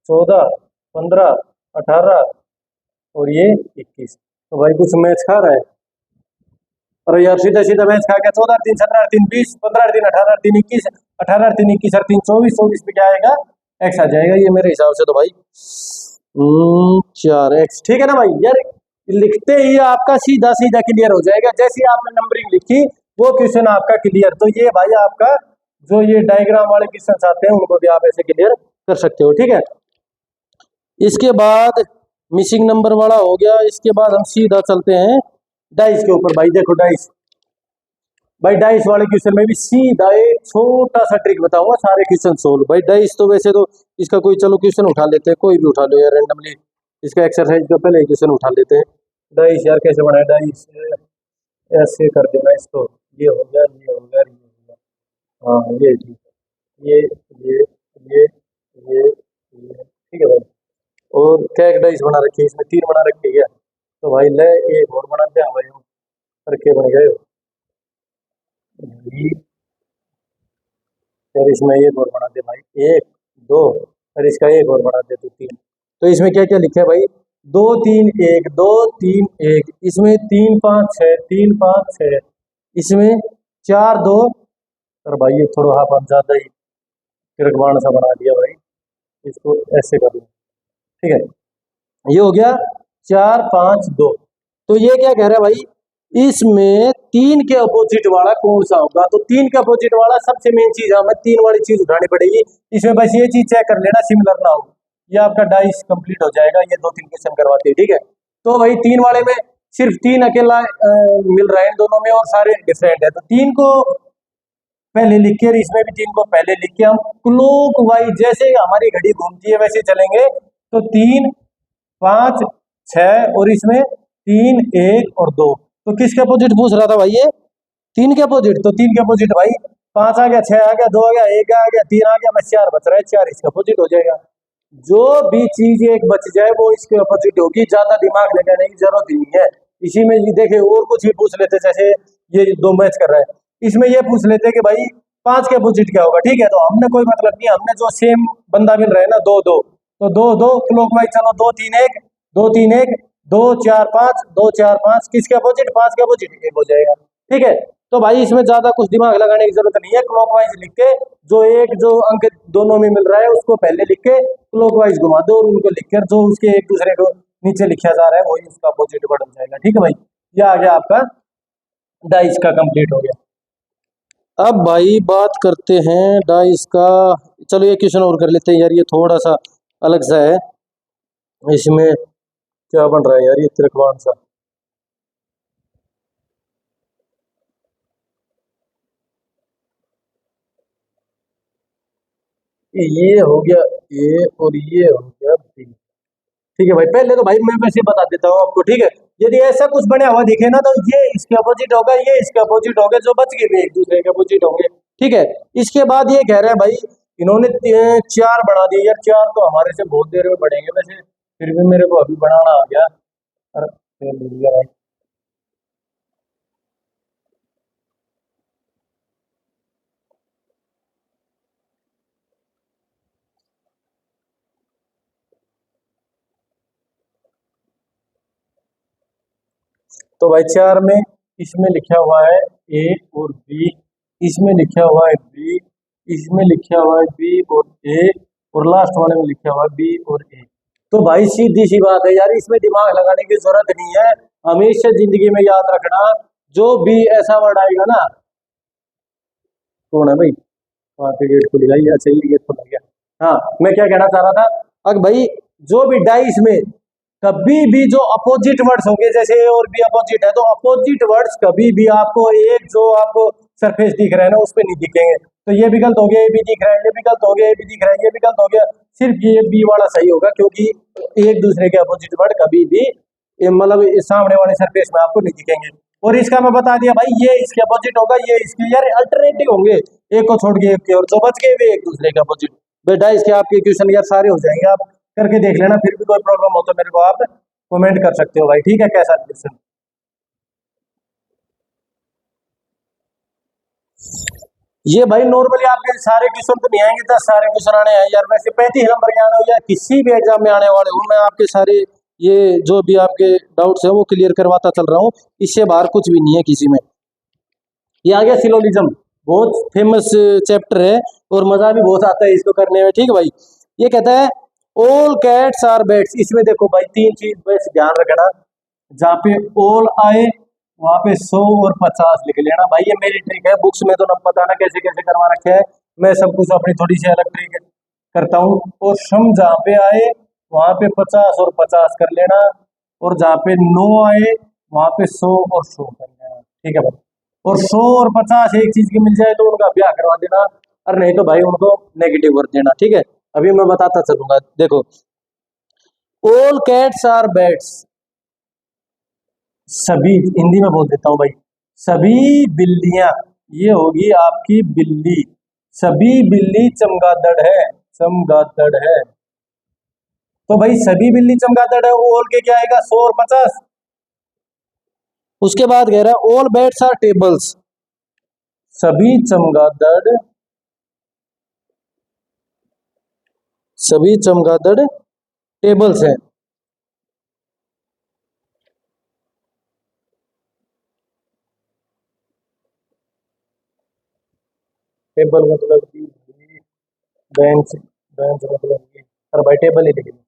14, 15, 18 और ये 21, तो भाई कुछ मैच खा रहा है। अरे यार सीधा सीधा मैच खा गया, 14 3 17 3 20, 15 3 18 3 21, 18 3 21 और 3 24, 24 पे क्या आएगा, एक्स आ जाएगा ये मेरे हिसाब से, तो भाई 4x। ठीक है ना भाई, यार लिखते ही आपका सीधा सीधा क्लियर हो जाएगा, जैसे आपने नंबरिंग लिखी वो क्वेश्चन आपका क्लियर। तो ये भाई आपका जो ये डायग्राम वाले क्वेश्चन आते हैं उनको भी आप ऐसे क्लियर कर सकते हो। ठीक है, इसके बाद मिसिंग नंबर वाला हो गया। इसके बाद हम सीधा चलते हैं डाइस के ऊपर। भाई देखो डाइस, भाई डाइस वाले क्वेश्चन में भी सीधा एक छोटा सा ट्रिक बताऊंगा, सारे क्वेश्चन सोल्व। भाई डाइस तो वैसे तो इसका कोई, चलो क्वेश्चन उठा लेते हैं, कोई भी उठा लो यार रेंडमली, इसका एक्सरसाइज का पहले क्वेश्चन उठा लेते हैं। डाइस यार कैसे बनाए, डाइस ऐसे कर देना इसको, ये हो गया, ये हो गया, ये हो गया, हाँ ये ठीक है, ये ठीक है भाई। और क्या एक डाइस बना रखी है, इसमें 3 बना रखी है, तो भाई ले एक और बना दे भाई, करके बन गए भाई। फिर इसमें एक और बना दे भाई, 1 2, और इसका एक और बना दे तो 3। तो इसमें क्या क्या लिखा है भाई, 2 3 1 2 3 1, इसमें 3 5 6 3 5 6, इसमें 4 2, और भाई ये थोड़ा हाफ ज्यादा ही तिरकवाण सा बना दिया भाई, इसको ऐसे कर लो। ठीक है, ये हो गया 4 5 2। तो ये क्या कह रहा है भाई, इसमें 3 के अपोजिट वाला कौन सा होगा, तो 3 के अपोजिट वाला सबसे मेन चीज हमें 3 वाली चीज उठानी पड़ेगी। इसमें बस ये चीज चेक कर लेना सिमिलर ना हो, ये आपका डाइस कंप्लीट हो जाएगा। ये 2 3 क्वेश्चन करवाते हैं। ठीक है, तो भाई 3 वाले में सिर्फ 3 अकेला मिल रहा है इन दोनों में, और सारे डिफरेंट है, तो 3 को पहले लिख के, इसमें भी 3 को पहले लिख के हम क्लॉक वाइज, जैसे हमारी घड़ी घूमती है वैसे चलेंगे। तो 3 5 6, और इसमें 3 1 और 2, तो किसके अपोजिट पूछ रहा था भाई, ये 3 के अपोजिट। तो 3 के अपोजिट भाई 5 आ गया, 6 आ गया, 2 आ गया, 1 आ गया, 3 आ गया, बस 4 बच रहा है, 4 इसका अपोजिट हो जाएगा। जो भी चीज एक बच जाए वो इसके अपोजिट होगी, ज्यादा दिमाग लगाने की जरूरत ही नहीं है। इसी में ये देखे और कुछ भी पूछ लेते, जैसे ये 2 मैच कर रहा है, इसमें ये पूछ लेते कि भाई 5 के अपोजिट क्या होगा। ठीक है, तो हमने कोई मतलब नहीं, हमने जो सेम बंदा मिल रहा है ना 2 2, तो 2 2 क्लॉकवाइज चलो, 2 3 1 2 3 1 2 4 5 2 4 5, किसके अपोजिट, 5 के अपोजिट 1 हो जाएगा। ठीक है, तो भाई इसमें ज्यादा कुछ दिमाग लगाने की जरूरत नहीं है, क्लॉकवाइज लिख के जो एक जो अंक दोनों में मिल रहा है उसको पहले लिख के क्लॉकवाइज घुमा दो, और उनको लिख कर जो उसके एक दूसरे को नीचे लिखा जा रहा है वही उसका अपोजिट बढ़ जाएगा। ठीक है भाई, ये आ गया आपका डाइस का कंप्लीट हो गया। अब भाई बात करते हैं डाइस का, चलो ये क्वेश्चन और कर लेते हैं यार, ये थोड़ा सा अलग सा है। इसमें क्या बन रहा है यार, ये त्रिकोण सा, ये हो गया ए और ये हो गया बी। ठीक है भाई, पहले तो भाई मैं वैसे बता देता हूँ आपको। ठीक है, यदि ऐसा कुछ बना हुआ दिखे ना, तो ये इसके अपोजिट होगा, ये इसके अपोजिट होगा, जो बच गए भी एक दूसरे के अपोजिट होंगे। ठीक है, इसके बाद ये कह रहे हैं भाई, इन्होंने 4 बना दिए यार, 4 तो हमारे से बहुत देर में बढ़ेंगे वैसे, फिर भी मेरे को अभी बनाना आ गया। अरे फेल हो गया भाई। तो भाई 4 में इसमें लिखा हुआ है ए और बी, इसमें लिखा हुआ है बी, इसमें लिखा हुआ है बी और ए, और लास्ट वाले में लिखा हुआ है बी और ए। तो भाई सीधी सी बात है यार, इसमें दिमाग लगाने की जरूरत नहीं है। हमेशा जिंदगी में याद रखना, जो भी ऐसा वर्ड आएगा ना, कौन है भाई वहां पे गेट खुल गया, अच्छा ये गेट खुल गया। हाँ, मैं क्या कहना चाह रहा था, अब भाई जो भी डाइस में कभी भी जो अपोजिट वर्ड्स होंगे, जैसे ए और बी अपोजिट है, तो अपोजिट वर्ड्स कभी भी आपको एक जो आपको सरफेस दिख रहा है ना उस पर नहीं दिखेंगे। तो ये भी गलत हो गया, ये भी दिख रहा है, ये भी गलत हो गया, ये भी दिख रहा है, ये भी गलत हो गया, सिर्फ ये बी वाला सही होगा, क्योंकि एक दूसरे के अपोजिट वर्ड कभी भी मतलब इस सामने वाले सरफेस में आपको नहीं दिखेंगे। और इसका मैं बता दिया भाई, ये इसके अपोजिट होगा, ये इसके, यार अल्टरनेटिव होंगे, एक को छोड़ के एक के, और जो बच गए वे एक दूसरे के अपोजिट। बेटा इसके आपके क्वेश्चन यार सारे हो जाएंगे, आप करके देख लेना, फिर भी कोई प्रॉब्लम हो तो मेरे को आप कमेंट कर सकते हो भाई। ठीक है, कैसा क्वेश्चन, ये भाई नॉर्मली आपके सारे क्वेश्चन तो नहीं आएंगे, 10 सारे क्वेश्चन आने हैं यार, वैसे 35 नंबर के आने हो या किसी भी एग्जाम में आने वाले हो, मैं आपके सारे ये जो भी आपके डाउट्स है वो क्लियर करवाता चल रहा हूँ, इससे बाहर कुछ भी नहीं है किसी में। ये आ गया सिलोजिज्म, बहुत फेमस चैप्टर है और मजा भी बहुत आता है इसको करने में। ठीक है भाई, ये कहता है ऑल कैट्स आर बैट्स, इसमें देखो भाई 3 चीज बस ध्यान रखना, जहाँ पे ऑल आए वहां पे 100 और 50 लिख लेना भाई। ये मेरी ट्रिक है, बुक्स में तो ना पता ना कैसे कैसे करवा रखे है। मैं सब कुछ अपनी थोड़ी सी अलग ट्रिक करता हूँ। और सम जहाँ पे आए वहां पे 50 और 50 कर लेना, और जहाँ पे नो आए वहां पे 100 और 100 कर लेना, ठीक है भाई। और 100 और 50 एक चीज की मिल जाए तो उनका ब्याह करवा देना, और नहीं तो भाई उनको नेगेटिव कर देना, ठीक है। अभी मैं बताता चलूंगा, देखो। ऑल कैट्स आर बैट्स, सभी, हिंदी में बोल देता हूँ भाई। सभी बिल्लियां, ये होगी आपकी बिल्ली। सभी बिल्ली चमगादड़ है, चमगादड़ है। तो भाई सभी बिल्ली चमगादड़ है, ऑल के क्या आएगा, 100 और 50। उसके बाद कह रहा है ऑल बैट्स आर टेबल्स, सभी चमगादड़, सभी चमगादड़ टेबल्स हैं। टेबल मतलब कि बेंच, बेंच मतलब कि, अरे भाई टेबल ही लिख लो।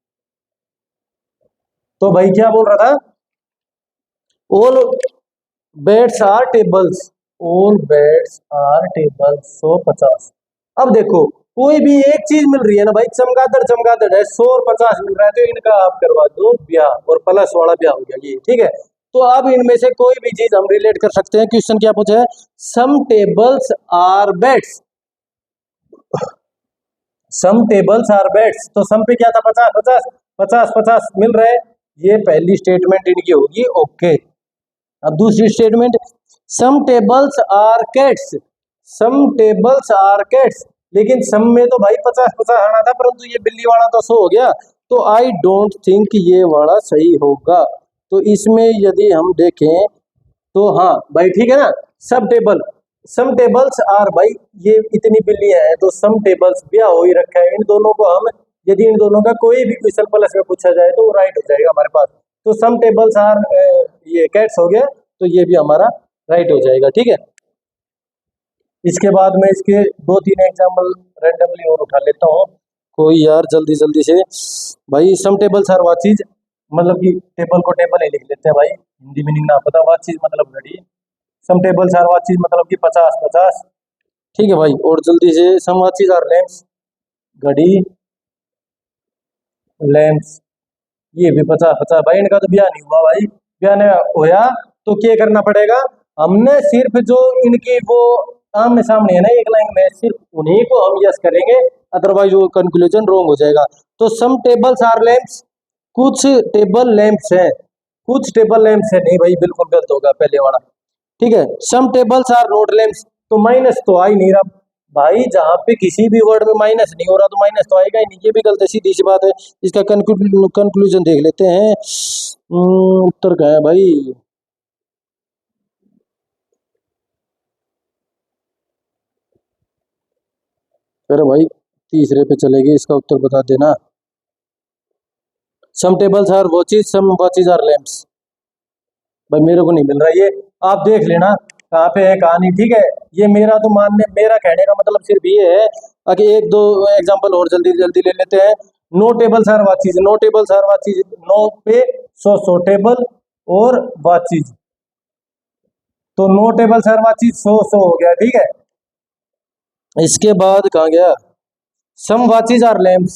तो भाई क्या बोल रहा था, all beds are tables, all beds are tables, 150। अब देखो, कोई भी एक चीज मिल रही है ना भाई, चमगादड़ चमगादड़ है, 100 और 50 मिल रहा है, तो इनका आप करवा दो ब्याह, और प्लस वाला ब्याह हो गया ये, ठीक है। तो अब इनमें से कोई भी चीज हम रिलेट कर सकते हैं। क्वेश्चन क्या पूछा है, some tables are beds, some tables are beds, तो सम पे क्या था, 50 50, 50 50 मिल रहे हैं। ये पहली स्टेटमेंट इनकी होगी, ओके। अब दूसरी statement, some tables are cats, some tables are cats, लेकिन सम में तो भाई 50 50 आना था, परंतु ये बिल्ली वाला तो 100 हो गया। तो आई डोंट थिंक ये वाला सही होगा। तो इसमें यदि हम देखें तो हाँ भाई, ठीक है ना। सब टेबल, सम टेबल्स आर, भाई ये इतनी बिल्लियां हैं तो सम टेबल्स ब्याह हो ही रखा है। इन दोनों को हम, यदि इन दोनों का कोई भी क्वेश्चन प्लस में पूछा जाए तो वो राइट हो जाएगा हमारे पास। तो सम टेबल्स आर, ये कैट्स हो गया, तो ये भी हमारा राइट हो जाएगा, ठीक है। इसके बाद मैं इसके दो तीन एग्जाम्पल रैंडमली और उठा लेता हूँ, कोई यार जल्दी जल्दी से। भाई सम टेबल्स आर वाट चीज, मतलब कि टेबल को टेबल ही लिख लेते हैं भाई, हिंदी मीनिंग ना पता, वाट चीज मतलब घड़ी। सम टेबल्स आर वाट चीज मतलब कि 50 50, ठीक है भाई। और जल्दी से, सम वाट चीज आर लैंप्स, घड़ी, लैंप्स, ये भी 50 50। भाई इनका तो ब्याह नहीं हुआ भाई, ब्याह नहीं होया तो क्या करना पड़ेगा, हमने सिर्फ जो इनकी वो आमने सामने है ना एक लाइन में, सिर्फ उन्हीं को हम यस करेंगे, अदरवाइज वो कंक्लूजन रॉन्ग हो जाएगा। तो सम टेबल्स आर लैंप्स, कुछ टेबल लैंप्स है, कुछ टेबल लैंप्स है, नहीं भाई बिल्कुल गलत होगा पहले वाला, ठीक है। Some tables are note lamps, तो माइनस तो आ ही नहीं रहा भाई, जहां पे किसी भी वर्ड में माइनस नहीं हो रहा तो माइनस तो आएगा ही नहीं, ये भी गलत है, सीधी सी बात है। इसका कंक्लूजन देख लेते हैं। उत्तर क्या है भाई, अरे भाई तीसरे पे चलेगी, इसका उत्तर बता देना। Some tables are watches, some watches are lamps. भाई मेरे को नहीं मिल रहा ये, आप देख लेना कहाँ पे है कहानी, ठीक है। ये मेरा तो मानने, मेरा कहने का मतलब सिर्फ ये है। अगर एक दो एग्जांपल और जल्दी जल्दी ले लेते हैं। No tables are watches, no tables are watches, no पे 100 टेबल और वाचीज, तो नो टेबल्स आर वाचीज 100 हो गया, ठीक है। इसके बाद कहाँ गया, सम वाचीज आर लैंप्स,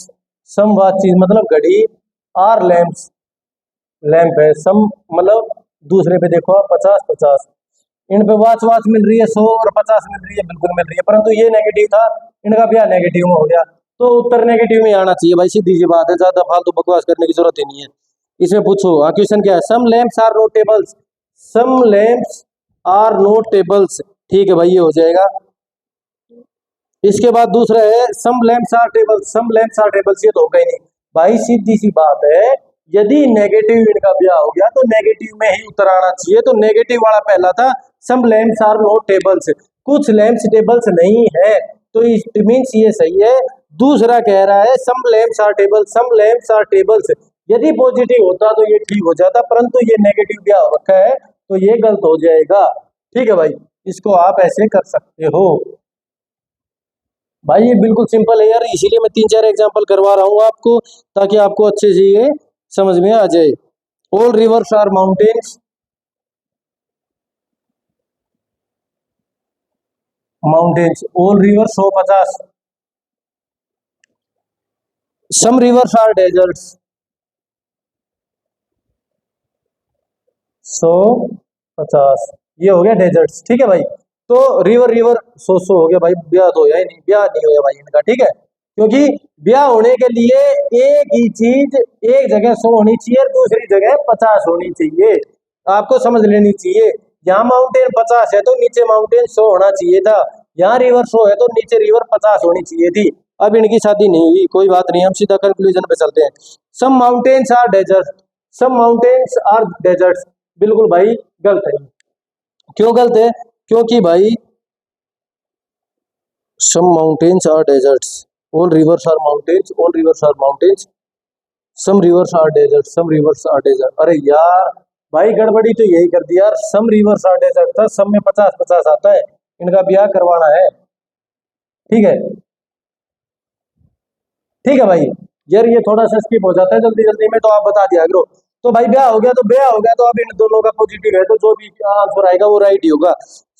सम वाचीज मतलब घड़ी, आर लैंप्स, लैंप है, सम मतलब दूसरे पे देखो आप 50 50, इन पे वाच वाच मिल रही है 100 और 50 मिल रही है, बिल्कुल मिल रही है, परंतु ये नेगेटिव था, इनका भी नेगेटिव में हो गया। तो उत्तर नेगेटिव में आना चाहिए भाई, सीधी सी बात है, ज्यादा फालतू बकवास करने की जरूरत ही नहीं है। इसमें पूछो, हाँ क्वेश्चन क्या है, some lamps are not tables, some lamps are not tables, ठीक है भाई ये हो जाएगा। इसके बाद दूसरा है some lamps are tables, some lamps are tables, ये तो होगा ही नहीं भाई, सीधी सी बात है। यदि नेगेटिव इनका ब्याह हो गया तो नेगेटिव में ही उत्तर आना चाहिए, तो नेगेटिव वाला पहला था, सम लैंप्स आर नॉट टेबल्स, कुछ लैंप्स टेबल्स नहीं है, तो इट मींस ये सही है। दूसरा कह रहा है some lamps are tables, some lamps are tables, यदि पॉजिटिव होता तो ये ठीक हो जाता, परंतु ये नेगेटिव ब्याह हो रखा है तो ये गलत हो जाएगा, ठीक है भाई। इसको आप ऐसे कर सकते हो भाई, ये बिल्कुल सिंपल है यार, इसीलिए मैं तीन चार एग्जांपल करवा रहा हूँ आपको, ताकि आपको अच्छे से ये समझ में आ जाए। All rivers are mountains, mountains, all river 150, some rivers are deserts 150, ये हो गया डेजर्ट्स। ठीक है भाई, तो रिवर रिवर 100 हो गया भाई, ब्याह तो होया ही नहीं, ब्याह नहीं होया भाई इनका। ठीक है, क्योंकि ब्याह होने के लिए एक ही चीज एक जगह 100 होनी चाहिए, दूसरी जगह 50 होनी चाहिए, आपको समझ लेनी चाहिए। यहाँ माउंटेन 50 है तो नीचे माउंटेन 100 होना चाहिए था, यहाँ रिवर 100 है तो नीचे रिवर 50 होनी चाहिए थी। अब इनकी शादी नहीं हुई, कोई बात नहीं, हम सीधा कंक्लूजन पे चलते हैं। Some mountains are desert, some mountains are desert, बिल्कुल भाई गलत है। क्यों गलत है? क्योंकि भाई some mountains are deserts, all rivers are mountains, all rivers are mountains, some rivers are desert, some rivers are desert. अरे यार भाई गड़बड़ी तो यही कर दी यार, सम रिवर्स आर डेजर्ट था, सब में 50-50 आता है, इनका ब्याह करवाना है। ठीक है, ठीक है भाई, यार ये थोड़ा सा स्किप हो जाता है जल्दी जल्दी में, तो आप बता दिया करो। तो भाई ब्याह हो गया तो ब्याह हो गया, तो अब इन दोनों का पॉजिटिव है, तो जो भी आंसर आएगा वो राइट ही होगा।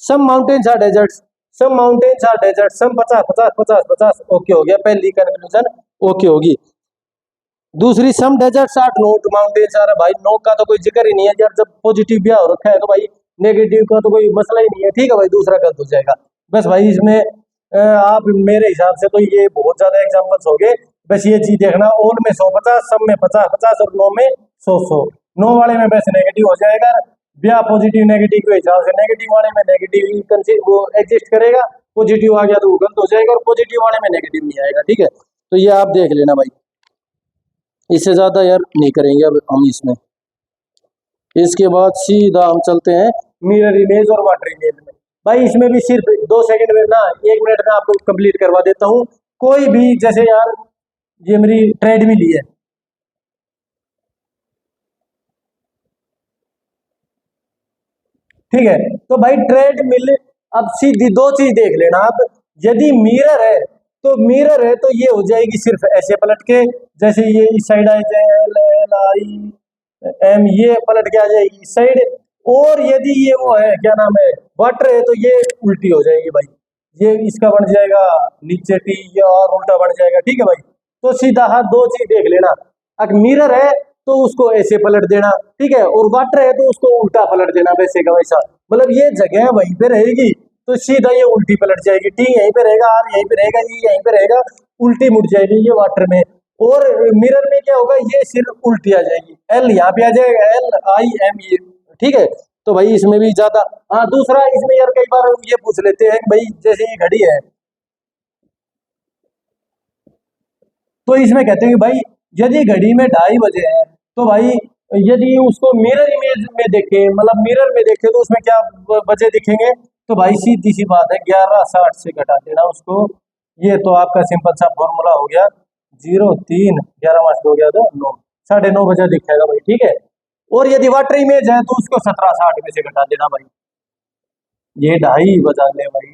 Some mountains are deserts, some mountains are desert, some 50-50-50-50, okay हो गया, पहली कंक्लूजन ओके होगी। दूसरी some deserts are not mountains are, भाई नो का तो कोई जिक्र ही नहीं है यार, जब पॉजिटिव ब्याह हो रखा है तो भाई नेगेटिव का तो कोई मसला ही नहीं है। ठीक है भाई, दूसरा गलत हो जाएगा। बस भाई इसमें आप मेरे हिसाब से तो ये बहुत ज्यादा एग्जाम्पल्स हो गए। बस ये चीज देखना, ऑल में 150, सब में 50-50 और नो में 100-100। नो वाले में वैसे नेगेटिव हो जाएगा, ब्याह पॉजिटिव नेगेटिव के हिसाब से नेगेटिव वाले में नेगेटिव वो एग्जिस्ट करेगा, पॉजिटिव आ गया तो वो गलत हो जाएगा, और पॉजिटिव वाले में नेगेटिव नहीं आएगा। ठीक है, तो ये आप देख लेना भाई, इससे ज्यादा यार नहीं करेंगे अब हम इसमें। इसके बाद सीधा हम चलते हैं मिरर इमेज और वाटर इमेज में। भाई इसमें भी सिर्फ 2 सेकंड में ना, 1 मिनट में आपको कंप्लीट करवा देता हूँ। कोई भी जैसे यार ये मेरी ट्रेडमिल ही है, ठीक है, तो भाई ट्रेडमिल, अब सीधी 2 चीज देख लेना आप। यदि मिरर है तो मिरर है तो ये हो जाएगी सिर्फ ऐसे पलट के, जैसे ये इस साइड आ जाए एल एल आई एम, ये पलट के आ जाएगी इस साइड। और यदि ये वो है क्या नाम है वाटर है तो ये उल्टी हो जाएगी भाई, ये इसका बन जाएगा नीचे टी, ये और उल्टा बन जाएगा। ठीक है भाई, तो सीधा हाथ 2 चीज देख लेना, अगर मिरर है तो उसको ऐसे पलट देना, ठीक है, और वाटर है तो उसको उल्टा पलट देना वैसे का वैसा, मतलब ये जगह वहीं पे रहेगी तो सीधा ये उल्टी पलट जाएगी, टी यहीं पे रहेगा, आर यहीं पे रहेगा, ई यहीं पे रहेगा, उल्टी मुड़ जाएगी ये वाटर में। और मिरर में क्या होगा, ये सिर्फ उल्टी आ जाएगी, एल यहाँ पे आ जाएगा, एल आई एम ये। ठीक है, तो भाई इसमें भी ज्यादा, हाँ दूसरा इसमें यार कई बार ये पूछ लेते हैं कि भाई जैसे ये घड़ी है, तो इसमें कहते हैं कि भाई यदि घड़ी में 2:30 बजे है तो भाई यदि उसको मिरर इमेज में देखे, मतलब मिरर में देखे तो उसमें क्या बजे दिखेंगे, तो भाई सीधी सी बात है 11:60 से घटा देना उसको। ये तो आपका सिंपल सा फॉर्मूला हो गया, 03 11 मार्च हो गया तो 9, 9:30 बजे दिखेगा भाई। ठीक है, और यदि वाटर इमेज है तो उसको 17:60 में से घटा देना भाई, ये 2:30 बजा ले भाई,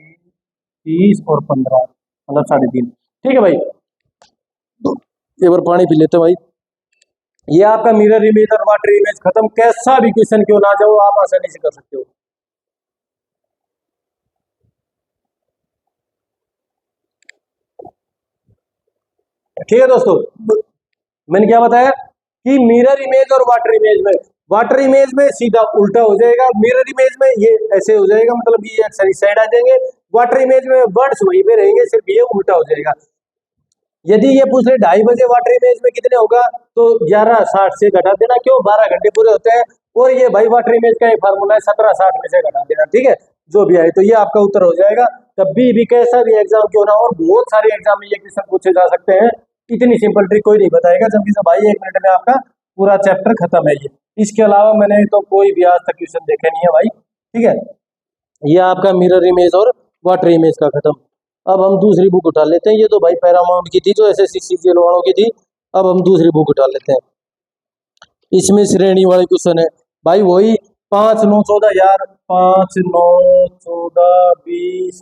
30 और 15 मतलब 3:30। ठीक है भाई, एक बार पानी पी लेते हैं भाई। ये आपका मिरर इमेज और वाटर इमेज खत्म, कैसा भी क्वेश्चन क्यों ना जाओ आप आसानी से कर सकते हो। ठीक है दोस्तों, मैंने क्या बताया कि मिरर इमेज और वाटर इमेज में सीधा उल्टा हो जाएगा, मिरर इमेज में ये ऐसे हो जाएगा, मतलब ये अक्सर इस साइड आ जाएंगे, वाटर इमेज में वर्ड्स वहीं पे रहेंगे, सिर्फ ये उल्टा हो जाएगा। यदि ये पूछ रहे 2:30 बजे वाटर इमेज में कितने होगा, तो 11:60 से घटा देना, क्यों 12 घंटे पूरे होते हैं, और ये भाई वाटर इमेज का एक फार्मूला है 17:60 में से घटा देना। ठीक है, जो भी आए तो ये आपका उत्तर हो जाएगा। कभी भी कैसा भी एग्जाम क्यों ना हो, और बहुत सारे एग्जाम में ये क्वेश्चन पूछे जा सकते हैं, इतनी सिंपल ट्रिक कोई नहीं बताएगा, जबकि सब भाई 1 मिनट में आपका पूरा चैप्टर खत्म है ये। इसके अलावा मैंने तो कोई भी आज तक क्वेश्चन देखे नहीं है भाई। ठीक है, ये आपका मिरर इमेज और वाटर इमेज का खत्म। अब हम दूसरी बुक उठा लेते हैं, ये तो भाई पैरामाउंट की थी जो एसएससी सीजीएल वालों की थी। अब हम दूसरी बुक उठा लेते हैं, इसमें श्रेणी वाले क्वेश्चन है भाई, वही 5 9 14 यार, 5 9 14 20,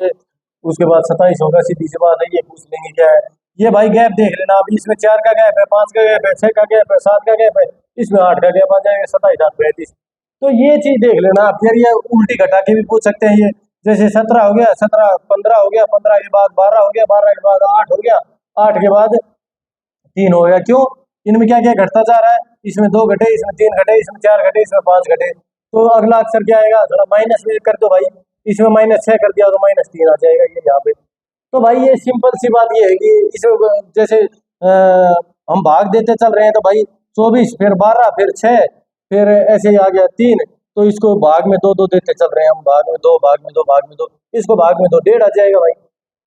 उसके बाद 27 होगा, सीधी सी बात है, ये पूछ लेंगे क्या है। ये भाई गैप देख लेना, अभी इसमें 4 का गैप है, 5 का गैप है, 6 का गैप है, 7 का गैप है, इसमें 8 का गैप आ जाएगा, 27 8 35। तो ये चीज देख लेना आप यार, ये उल्टी घटा के भी पूछ सकते हैं ये, जैसे 17 हो गया, 17 15 हो गया, 15 के बाद 12 हो गया, 12 के बाद 8 हो गया, 8 के बाद 3 हो गया। क्यों? इनमें क्या क्या घटता जा रहा है, इसमें 2 घटे, इसमें 3 घटे, इसमें 4 घटे, इसमें 5 घटे। तो अगला अक्षर क्या आएगा, थोड़ा माइनस में कर दो भाई, इसमें -6 कर दिया तो -3 आ जाएगा ये यहाँ पे। तो भाई ये सिंपल सी बात ये है कि इसमें जैसे हम भाग देते चल रहे हैं तो भाई 24 फिर 12 फिर 6 फिर ऐसे ही आ गया 3। तो इसको भाग में 2 2 देते चल रहे हैं हम, भाग में 2 भाग में 2 भाग में 2, इसको भाग में 2 1.5 आ जाएगा भाई।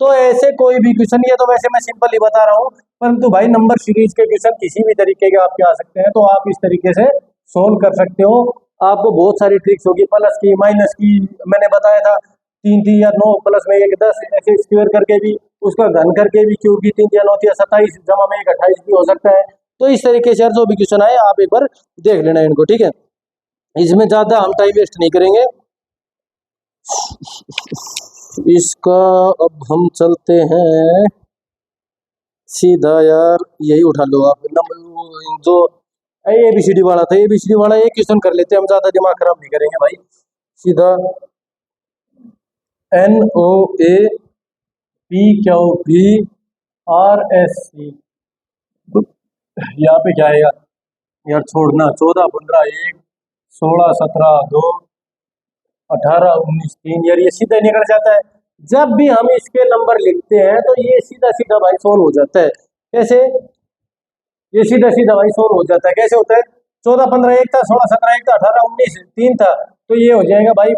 तो ऐसे कोई भी क्वेश्चन, ये तो वैसे मैं सिंपल ही बता रहा हूँ, परंतु भाई नंबर सीरीज के क्वेश्चन किसी भी तरीके के आपके आ सकते हैं, तो आप इस तरीके से सोल्व कर सकते हो। आपको बहुत सारी ट्रिक्स होगी, प्लस की माइनस की मैंने बताया था, 3 3 या 9 प्लस में 1 10 ऐसे स्क्वायर करके भी, उसका घन करके भी, क्यूब की 3 या 9 या 27 जमा में 1 28 भी हो सकता है। तो इस तरीके से जो भी क्वेश्चन आए आप एक बार देख लेना इनको, ठीक है। इसमें ज्यादा हम टाइम वेस्ट नहीं करेंगे। इसका अब हम चलते हैं सीधा, यार यही उठा लो आप नंबर जो ABCD वाला था, ABCD वाला एक क्वेश्चन कर लेते हैं, हम ज्यादा दिमाग खराब नहीं करेंगे भाई। सीधा NOAPQPRSC, यहाँ पे क्या आएगा यार, छोड़ना, 14 15 1 16 17 2 18 19 3, यार ये सीधा निकल जाता है। जब भी हम इसके नंबर लिखते हैं तो ये सीधा सीधा भाई सोल्व हो जाता है। कैसे? ये सीधा सीधा भाई सोल्व हो जाता है। कैसे होता है? 14 15 1 था, 16 17 1 था, 18 19 3 था, तो ये हो जाएगा भाई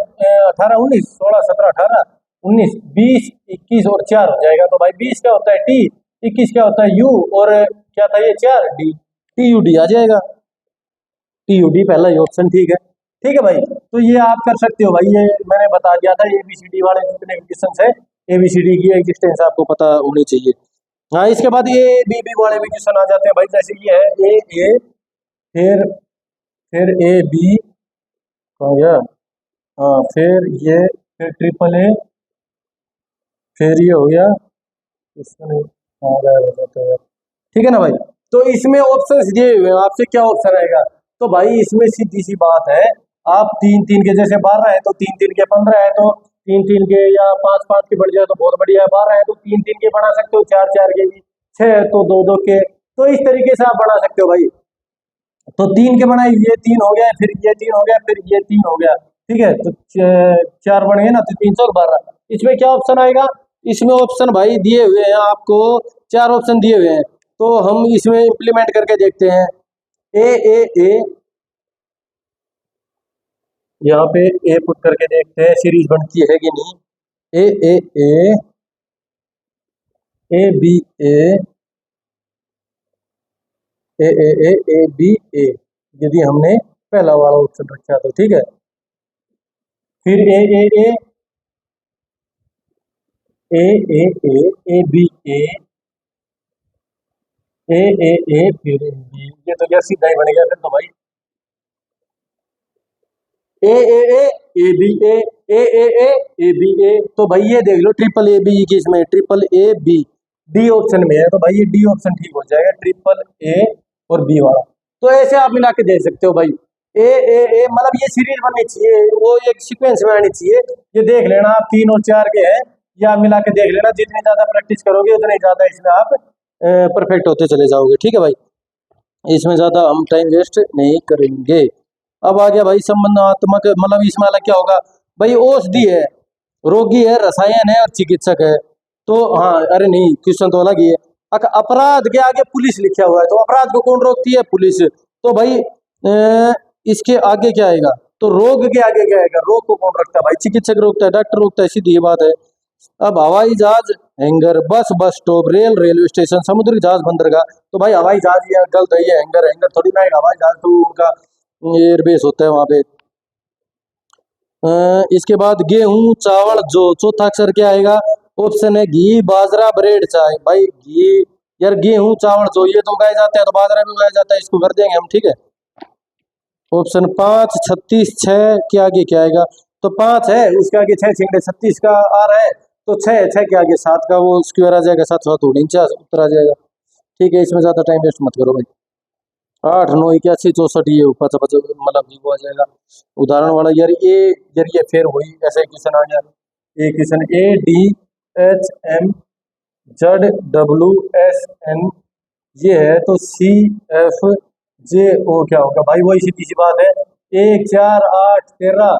18 19 16 17 18 19 20 21 और 4 हो जाएगा। तो भाई 20 क्या होता है T, 21 क्या होता है U, और क्या था ये 4 D, TUD आ जाएगा। TUD पहला ही ऑप्शन, ठीक है भाई। तो ये आप कर सकते हो भाई, ये मैंने बता दिया था, ABCD वाले जितने क्वेश्चन है ABCD की एग्जिस्टेंस आपको पता होनी चाहिए। हाँ, इसके बाद ये BB वाले भी क्वेश्चन आ जाते हैं भाई, जैसे ये है A फिर AB हो गया, हाँ फिर ये, फिर ट्रिपल A, फिर ये हो गया, क्वेश्चन आ रहा है बताते हैं, ठीक है ना भाई। तो इसमें ऑप्शन दिए हुए हैं, आपसे क्या ऑप्शन आएगा, तो भाई इसमें सीधी सी बात है, आप 3 3 के, जैसे 12 है तो 3 3 के 15 है, तो 3 3 के या 5 5 के बढ़ जाए तो बहुत बढ़िया है, 12 है तो 3 3 के बना सकते हो, 4 4 के भी, 6 है तो 2 2 के, तो इस तरीके से आप बना सकते हो भाई। तो 3 के बनाए, ये 3 हो गया, फिर ये 3 हो गया, फिर ये 3 हो गया, ठीक है। तो 4 बन गए ना, तो 3 4 12। इसमें क्या ऑप्शन आएगा? इसमें ऑप्शन भाई दिए हुए हैं आपको, 4 ऑप्शन दिए हुए हैं, तो हम इसमें इम्प्लीमेंट करके देखते हैं। ए यहाँ पे ए पुट करके देखते हैं सीरीज बनती है कि नहीं। ए बी ए बी ए, यदि हमने पहला वाला ऑप्शन रखा तो ठीक है। फिर ए बी फिर बी, ये तो यार सीधा ही बन गया फिर तो भाई। ए बी ए, तो भाई ये देख लो ट्रिपल ए बी की, इसमें triple A B D option में है, तो भाई ये डी ऑप्शन ठीक हो जाएगा, ट्रिपल ए और बी वाला। तो ऐसे आप मिला के देख सकते हो भाई। ए मतलब ये सीरीज बननी चाहिए, वो एक सीक्वेंस में आनी चाहिए। ये देख लेना आप 3 और 4 के हैं, या मिला के देख लेना, जितनी ज्यादा प्रैक्टिस करोगे उतने ज्यादा इसमें आप परफेक्ट होते चले जाओगे, ठीक है भाई। इसमें ज्यादा हम टाइम वेस्ट नहीं करेंगे। अब आ गया भाई संबंधात्मक, मतलब इसमें अलग क्या होगा भाई, औषधि है, रोगी है, रसायन है और चिकित्सक है। तो हाँ, अरे नहीं, क्वेश्चन तो अलग ही है। अपराध के आगे पुलिस लिखा हुआ है, तो अपराध को कौन रोकती है? पुलिस। तो भाई इसके आगे क्या आएगा? तो रोग के आगे क्या आएगा? रोग को कौन रखता है भाई? चिकित्सक रोकता है, डॉक्टर रोकता है, सीधी बात है। अब हवाई जहाज, हैंगर, बस बस स्टॉप, रेलवे स्टेशन, समुद्री जहाज, बंदरगाह। तो भाई हवाई जहाज या गलत है, ये हैंगर थोड़ी ना है, हवाई जहाज तो उनका एयरबेस होता है वहां पे। इसके बाद गेहूं चावल जो, चौथा अक्षर क्या आएगा? ऑप्शन है घी बाजरा ब्रेड चाय। भाई घी, यार गेहूं चावल जो ये तो उगाए जाते हैं, तो बाजरा भी उगाया जाता है, इसको कर देंगे हम, ठीक है। ऑप्शन 5 36 6 के आगे क्या आएगा? तो 5 है, उसके आगे 6 छिंगड़े 36 का आ रहा है, तो 6 के आगे 7 का वो स्क्वायर आ जाएगा, 7 7 49 उत्तर आ जाएगा, ठीक है। इसमें ज्यादा टाइम वेस्ट मत करो भाई। 8 9 81 64, ये 55 मतलब वो आ जाएगा। उदाहरण वाला, यार ये फिर वही ऐसा ही क्वेश्चन आ गया। ए क्वेश्चन ADHMZWSN ये है, तो CFJO क्या होगा भाई? वही सीधी सी बात है, 1 4 8 13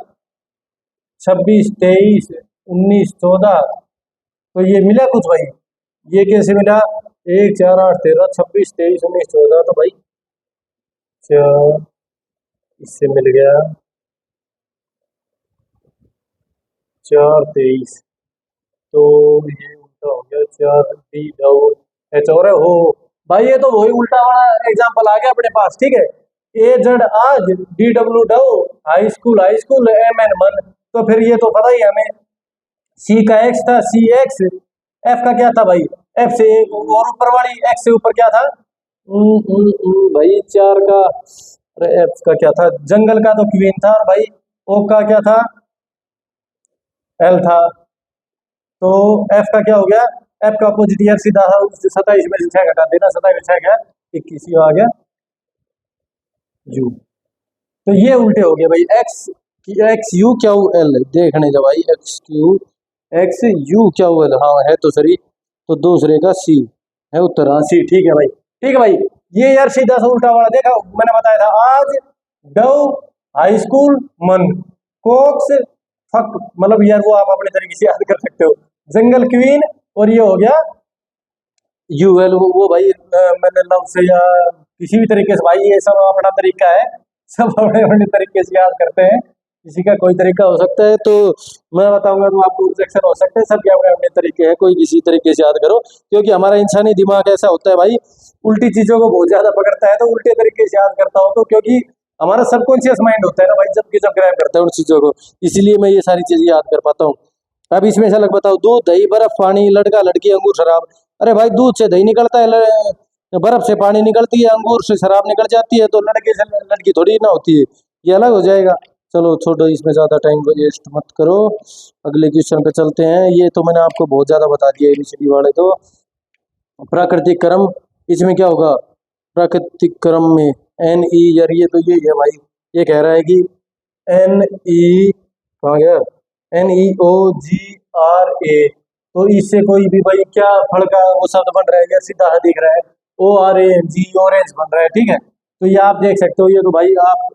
26 23 19 14। तो ये मिला कुछ भाई? ये कैसे मिला? 1 4 8 13 26 23 19 14, तो भाई इससे मिल गया 4 23। तो ये उल्टा हो गया 4 डी डबल एच और हो भाई। ये तो वही उल्टा वाला एग्जाम्पल आ गया अपने पास, ठीक है। ए जेड आज, DW हाई स्कूल MN मन। तो फिर ये तो पता ही है हमें, सी का एक्स था, CX। एफ का क्या था भाई? एफ से और ऊपर वाली एक्स से ऊपर क्या था? भाई 4 का, अरे एफ का क्या था? जंगल का तो क्वीन था, और भाई ओ का क्या था? एल था। तो एफ का क्या हो गया? एफ का अपोजिट यार सीधा 27 में से 6 घटा देना, 27 में 6 गया 21, आ गया यू। तो ये उल्टे हो गए भाई, एक्स यू क्या एल देखने का भाई, एक्स यू क्या एल, हाँ है तो सही। तो दूसरे का सी है उत्तर, हाँ सी, ठीक है भाई, ठीक है भाई। ये यार सीधा सा उल्टा वाला देखा, मैंने बताया था। आज डव हाई स्कूल मन, कोक्स फक, मतलब यार वो आप अपने तरीके से याद कर सकते हो। जंगल क्वीन, और ये हो गया यूएल, वो भाई मैंने लव से या किसी भी तरीके से भाई, ये सब अपना तरीका है, सब अपने अपने तरीके से याद करते हैं। किसी का कोई तरीका हो सकता है, तो मैं बताऊंगा तो आपको रिजेक्शन हो सकते हैं। सबके अपने अपने तरीके हैं, कोई किसी तरीके से याद करो, क्योंकि हमारा इंसानी दिमाग ऐसा होता है भाई, उल्टी चीजों को बहुत ज्यादा पकड़ता है, तो उल्टे तरीके से याद करता हूँ। तो क्योंकि हमारा सबकॉन्शियस माइंड होता है ना भाई, जबकि जब ग्रैब करता है उन चीजों को, इसीलिए मैं ये सारी चीजें याद कर पाता हूँ। अब इसमें से अलग बताओ, दूध दही बर्फ पानी, लड़का लड़की अंगूर शराब। अरे भाई दूध से दही निकलता है, बर्फ से पानी निकलती है, अंगूर से शराब निकल जाती है, तो लड़के से लड़की थोड़ी ना होती है, ये अलग हो जाएगा। चलो छोड़ो, इसमें ज्यादा टाइम वेस्ट मत करो, अगले क्वेश्चन पे चलते हैं। ये तो मैंने आपको बहुत ज्यादा बता दिया एबीसीडी वाले। तो प्राकृतिक क्रम, इसमें क्या होगा? प्राकृतिक क्रम में NE, यार ये तो ये है भाई, ये कह रहा है कि NE कहाँ गया, NEOGRA। तो इससे कोई भी भाई क्या फल का वो शब्द बन रहा है, या सीधा दिख रहा है ORANG, ऑरेंज बन रहा है, ठीक है। तो ये आप देख सकते हो, ये तो भाई आप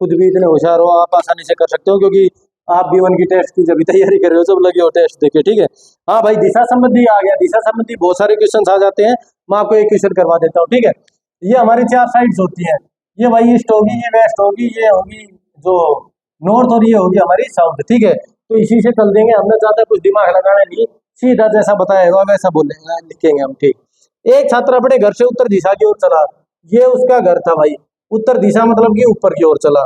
खुद भी इतने होशियार हो, आप आसानी से कर सकते हो, क्योंकि आप B1 की टेस्ट की जब तैयारी कर रहे हो, सब लगे हो टेस्ट देखे, ठीक है। हाँ भाई, दिशा संबंधी आ गया, दिशा संबंधी बहुत सारे क्वेश्चन आ जाते हैं। मैं आपको एक क्वेश्चन करवा देता हूँ, ठीक है। ये हमारी 4 साइड्स होती हैं, ये भाई ईस्ट होगी, ये वेस्ट होगी, ये होगी जो नॉर्थ, और ये होगी हमारी साउथ, ठीक है। तो इसी से चल देंगे, हमने ज्यादा कुछ दिमाग लगाने नहीं, सीधा जैसा बताएगा वैसा बोलेंगे, लिखेंगे हम, ठीक। एक छात्र अपने घर से उत्तर दिशा की ओर चला, ये उसका घर था भाई। उत्तर दिशा मतलब कि ऊपर की ओर चला,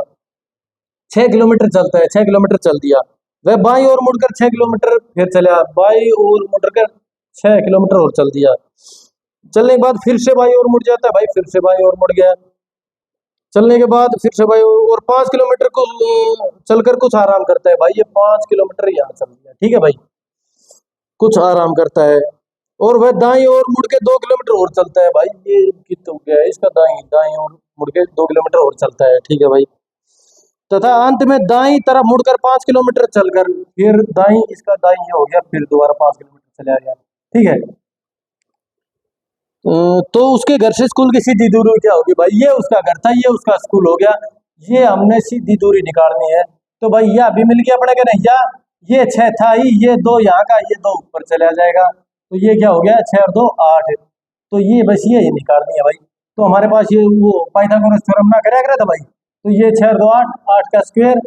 6 किलोमीटर चलता है, 6 किलोमीटर चल दिया। वह बाईं ओर मुड़कर 6 किलोमीटर फिर चला, बाईं ओर मुड़कर 6 किलोमीटर और चल दिया। चलने के बाद फिर से बाईं ओर मुड़ जाता है भाई, फिर से बाईं ओर मुड़ गया। चलने के बाद फिर से भाई और 5 किलोमीटर को चलकर कुछ आराम करता है भाई, ये 5 किलोमीटर यहाँ चल गया, ठीक है भाई, कुछ आराम करता है। और वह दाईं ओर मुड़ के 2 किलोमीटर और चलता है भाई, ये कितना हो गया इसका, दाईं दाईं ओर मुड़ के 2 किलोमीटर और चलता है, ठीक है भाई। तथा अंत में दाईं तरफ मुड़कर 5 किलोमीटर चलकर फिर दाईं, इसका दाईं ये हो गया, फिर दोबारा 5 किलोमीटर चला गया, ठीक है। तो उसके घर से स्कूल की सीधी दूरी क्या होगी भाई? ये उसका घर था, ये उसका स्कूल हो गया, ये हमने सीधी दूरी निकालनी है। तो भाई यह अभी मिल गया अपने का नहीं, या ये 6 था ही, ये 2 यहाँ का, ये 2 ऊपर चला जाएगा, तो ये क्या हो गया, 6 और 2 8। तो ये बस ये निकालनी है भाई। तो हमारे पास ये वो पाइथागोरस थ्योरम ना कराया करा था भाई। तो ये 6 और 2 8, 8 का स्क्वायर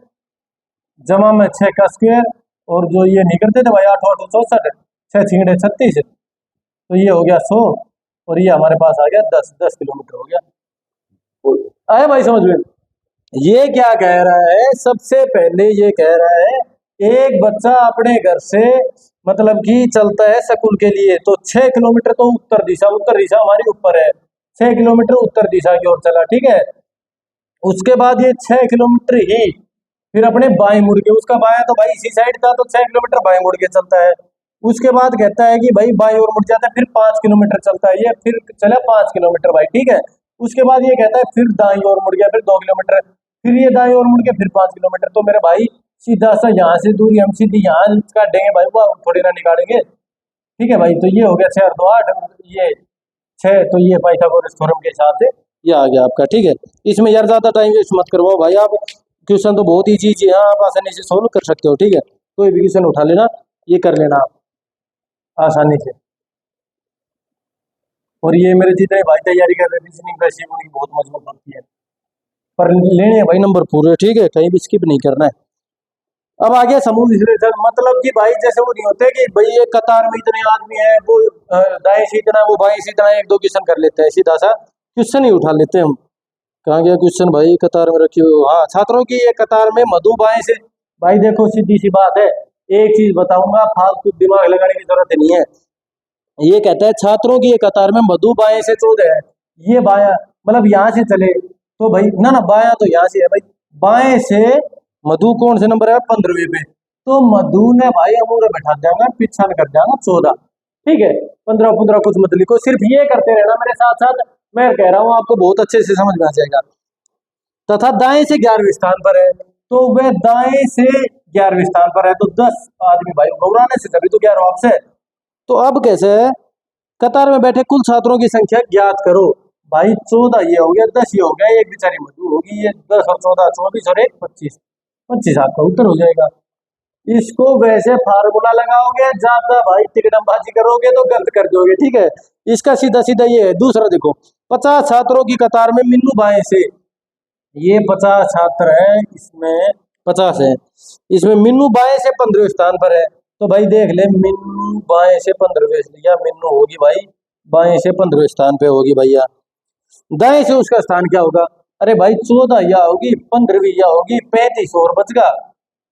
जमा में 6 का स्क्वायर, और जो ये नहीं करते थे भाई, 8 8 64, 6 6 36, तो ये हो गया 100, और ये हमारे पास आ गया 10 10 किलोमीटर हो गया। आए भाई समझ में? ये क्या कह रहा है, सबसे पहले ये कह रहा है, एक बच्चा अपने घर से मतलब कि चलता है स्कूल के लिए, तो 6 किलोमीटर तो उत्तर दिशा हमारी ऊपर है, 6 किलोमीटर उत्तर दिशा की ओर चला, ठीक है। उसके बाद ये 6 किलोमीटर ही फिर अपने बाएं मुड़ के, उसका बायां तो भाई इसी साइड था, तो 6 किलोमीटर बाएं मुड़ के चलता है। उसके बाद कहता है कि भाई बाईं ओर मुड़ जाता है, फिर 5 किलोमीटर चलता है, ये फिर चला 5 किलोमीटर भाई, ठीक है। उसके बाद ये कहता है फिर दाईं ओर मुड़ गया, फिर 2 किलोमीटर, फिर ये दाईं ओर मुड़ के फिर 5 किलोमीटर। तो मेरे भाई सीधा सा यहाँ से दूरी हम सीधी यहाँ काटेंगे भाई, वो थोड़ी ना निकालेंगे। ठीक है भाई, तो ये हो गया 6 और 2 8, ये 6, तो ये पाइथागोरस थ्योरम के हिसाब से ये आ गया आपका। ठीक है, इसमें यार ज्यादा टाइम वेस्ट मत करवाओ भाई आप, क्वेश्चन तो बहुत ही इजी है, आप आसानी से सोल्व कर सकते हो। ठीक है, कोई भी क्वेश्चन उठा लेना, ये कर लेना आप आसानी से। और ये मेरे जितने भाई तैयारी कर रहे हैं रीजनिंग वैसे उनकी बहुत मजबूत होती है, पर लेने हैं भाई नंबर पूरे। ठीक है, कहीं भी स्किप नहीं करना है। अब आ गया समूह विश्लेषण, मतलब कि भाई जैसे वो नहीं होते कि भाई एक कतार में इतने आदमी हैं, वो दाएं से इतना, वो बाएं से इतना, एक दो क्वेश्चन कर लेते हैं, सीधा सा क्वेश्चन ही उठा लेते हैं हम। कहाँ गया क्वेश्चन भाई, कतार में रखी हुई, हाँ छात्रों की एक कतार में मधु बाएं से। भाई देखो सीधी सी बात है, एक चीज बताऊंगा, फालतू दिमाग लगाने की जरूरत नहीं है। ये कहता है छात्रों की एक कतार में मधु बाएं से 14 है, ये बाया मतलब यहाँ से चले तो भाई ना ना, बाया तो यहाँ से है भाई, बाएं से मधु कौन से नंबर है, 15वें पे, तो मधु ने भाई अमूर बैठा जाऊंगा, पीछा कर जाऊंगा 14। ठीक है, 15 15 कुछ मत लिखो, सिर्फ ये करते रहना मेरे साथ साथ, मैं कह रहा हूँ आपको बहुत अच्छे से समझ में आ जाएगा। तथा दाएं से 11वें स्थान पर है, तो वह दाएं से 11वें स्थान पर है, तो 10 आदमी भाई घबराने से तभी तो 11 आपसे। तो अब कैसे है, कतार में बैठे कुल छात्रों की संख्या ज्ञात करो। भाई 14 ये हो गया, 10 ये हो गया, एक बेचारी मधु होगी, ये 10 और 14 24 और एक 25, 25 आपका उत्तर हो जाएगा। इसको वैसे फार्मूला लगाओगे, ज्यादा भाई टिकटमबाजी करोगे तो गलत कर दोगे। ठीक है, इसका सीधा सीधा ये है। दूसरा देखो, 50 छात्रों की कतार में मिन्नू बाएं से, ये 50 छात्र है, इसमें 50 है, इसमें मिन्नू बाएं से 15वें स्थान पर है, तो भाई देख ले, मिन्नू बाएं से 15वें, या मिन्नू होगी भाई बाएं से 15वें स्थान पे होगी भैया, दाएं से उसका स्थान क्या होगा, अरे भाई 14 या होगी, 15वीं या होगी, 35 और बचगा,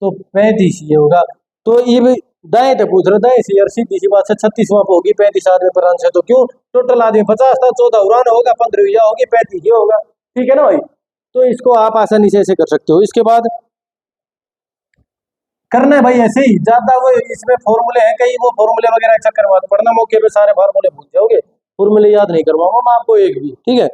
तो 35 ये होगा। तो ये भी दाएं तो पूछ रहे, दाएं से यार सीधी सी बात है, 36वां पे होगी, 35 आदमी पर आंसर, तो क्यों टोटल आदमी 50 था, 14 उड़ान होगा, 15वीं या होगी, 35 ये होगा। ठीक है ना भाई, तो इसको आप आसानी से ऐसे कर सकते हो। इसके बाद करना है भाई ऐसे ही, ज्यादा वो इसमें फॉर्मूले हैं कई, वो फॉर्मूले वगैरह चक्कर मत पड़ना, मौके पे सारे फार्मूले भूल जाओगे, फॉर्मूले याद नहीं करवाऊंगा मैं आपको एक भी। ठीक है,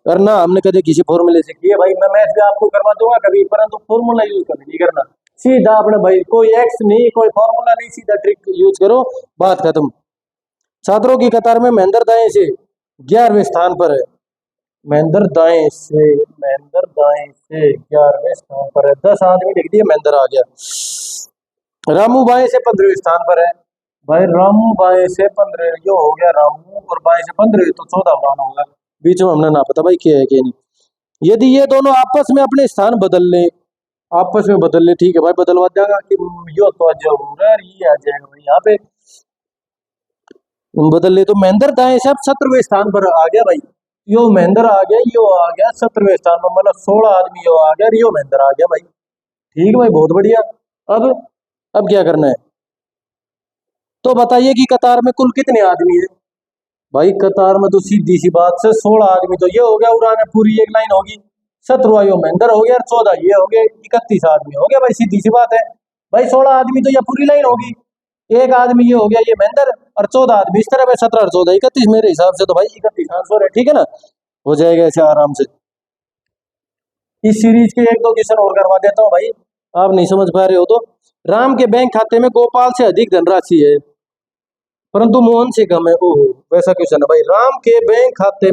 करना हमने कभी किसी फॉर्मूले से किए भाई, मैं मैथ भी आपको करवा दूंगा कभी, परंतु फॉर्मूला यूज कभी नहीं करना, सीधा अपने भाई कोई एक्स नहीं, कोई फॉर्मूला नहीं, सीधा ट्रिक यूज करो, बात खत्म। छात्रों की कतार में महेंद्र दाएं से 11वें स्थान पर है, महेंद्र दाएं से 11वें स्थान पर है, 10 आदमी लिख दिए, महेंद्र आ गया। रामू बाएं से 15वें स्थान पर है, भाई रामू बाएं से 15, यो हो गया रामू, और बाएं से 15, तो 14 बनाना होगा, बीच में हमने ना पता भाई क्या है क्या नहीं। यदि ये दोनों आपस में अपने स्थान बदल ले, आपस में बदल ले, ठीक है भाई, बदलवा देगा कि यो तो जरूर है, ये आ जाएगा भाई यहाँ पे, बदल ले, तो महेंद्र दाएं से अब 17वें स्थान पर आ गया भाई, यो महेंद्र आ गया, यो आ गया 17वें स्थान पर, मतलब 16 आदमी यो आ गया, यो महेंद्र आ गया भाई। ठीक भाई, बहुत बढ़िया। अब अब क्या करना है, तो बताइए कि कतार में कुल कितने आदमी है। भाई कतार में तो सीधी सी बात से 16 आदमी, तो ये हो गया उड़ान पूरी एक लाइन होगी, 17वां यो महेंद्र हो गया, और 14 ये हो गए, 31 आदमी हो गया भाई, सीधी सी बात है। भाई 16 आदमी तो ये पूरी लाइन होगी, एक आदमी ये हो गया ये महेंद्र, और 14 आदमी इस तरह, 17 और 14 31, मेरे हिसाब से तो भाई 31 आंसर है। ठीक है ना, हो जाएगा ऐसे आराम से। इस सीरीज के एक दो क्वेश्चन और करवा देता हूँ भाई, आप नहीं समझ पा रहे हो तो। राम के बैंक खाते में गोपाल से अधिक धनराशि है, परंतु मोहन से कम है। ओहो, वैसा क्वेश्चन है भाई, राम के बैंक खाते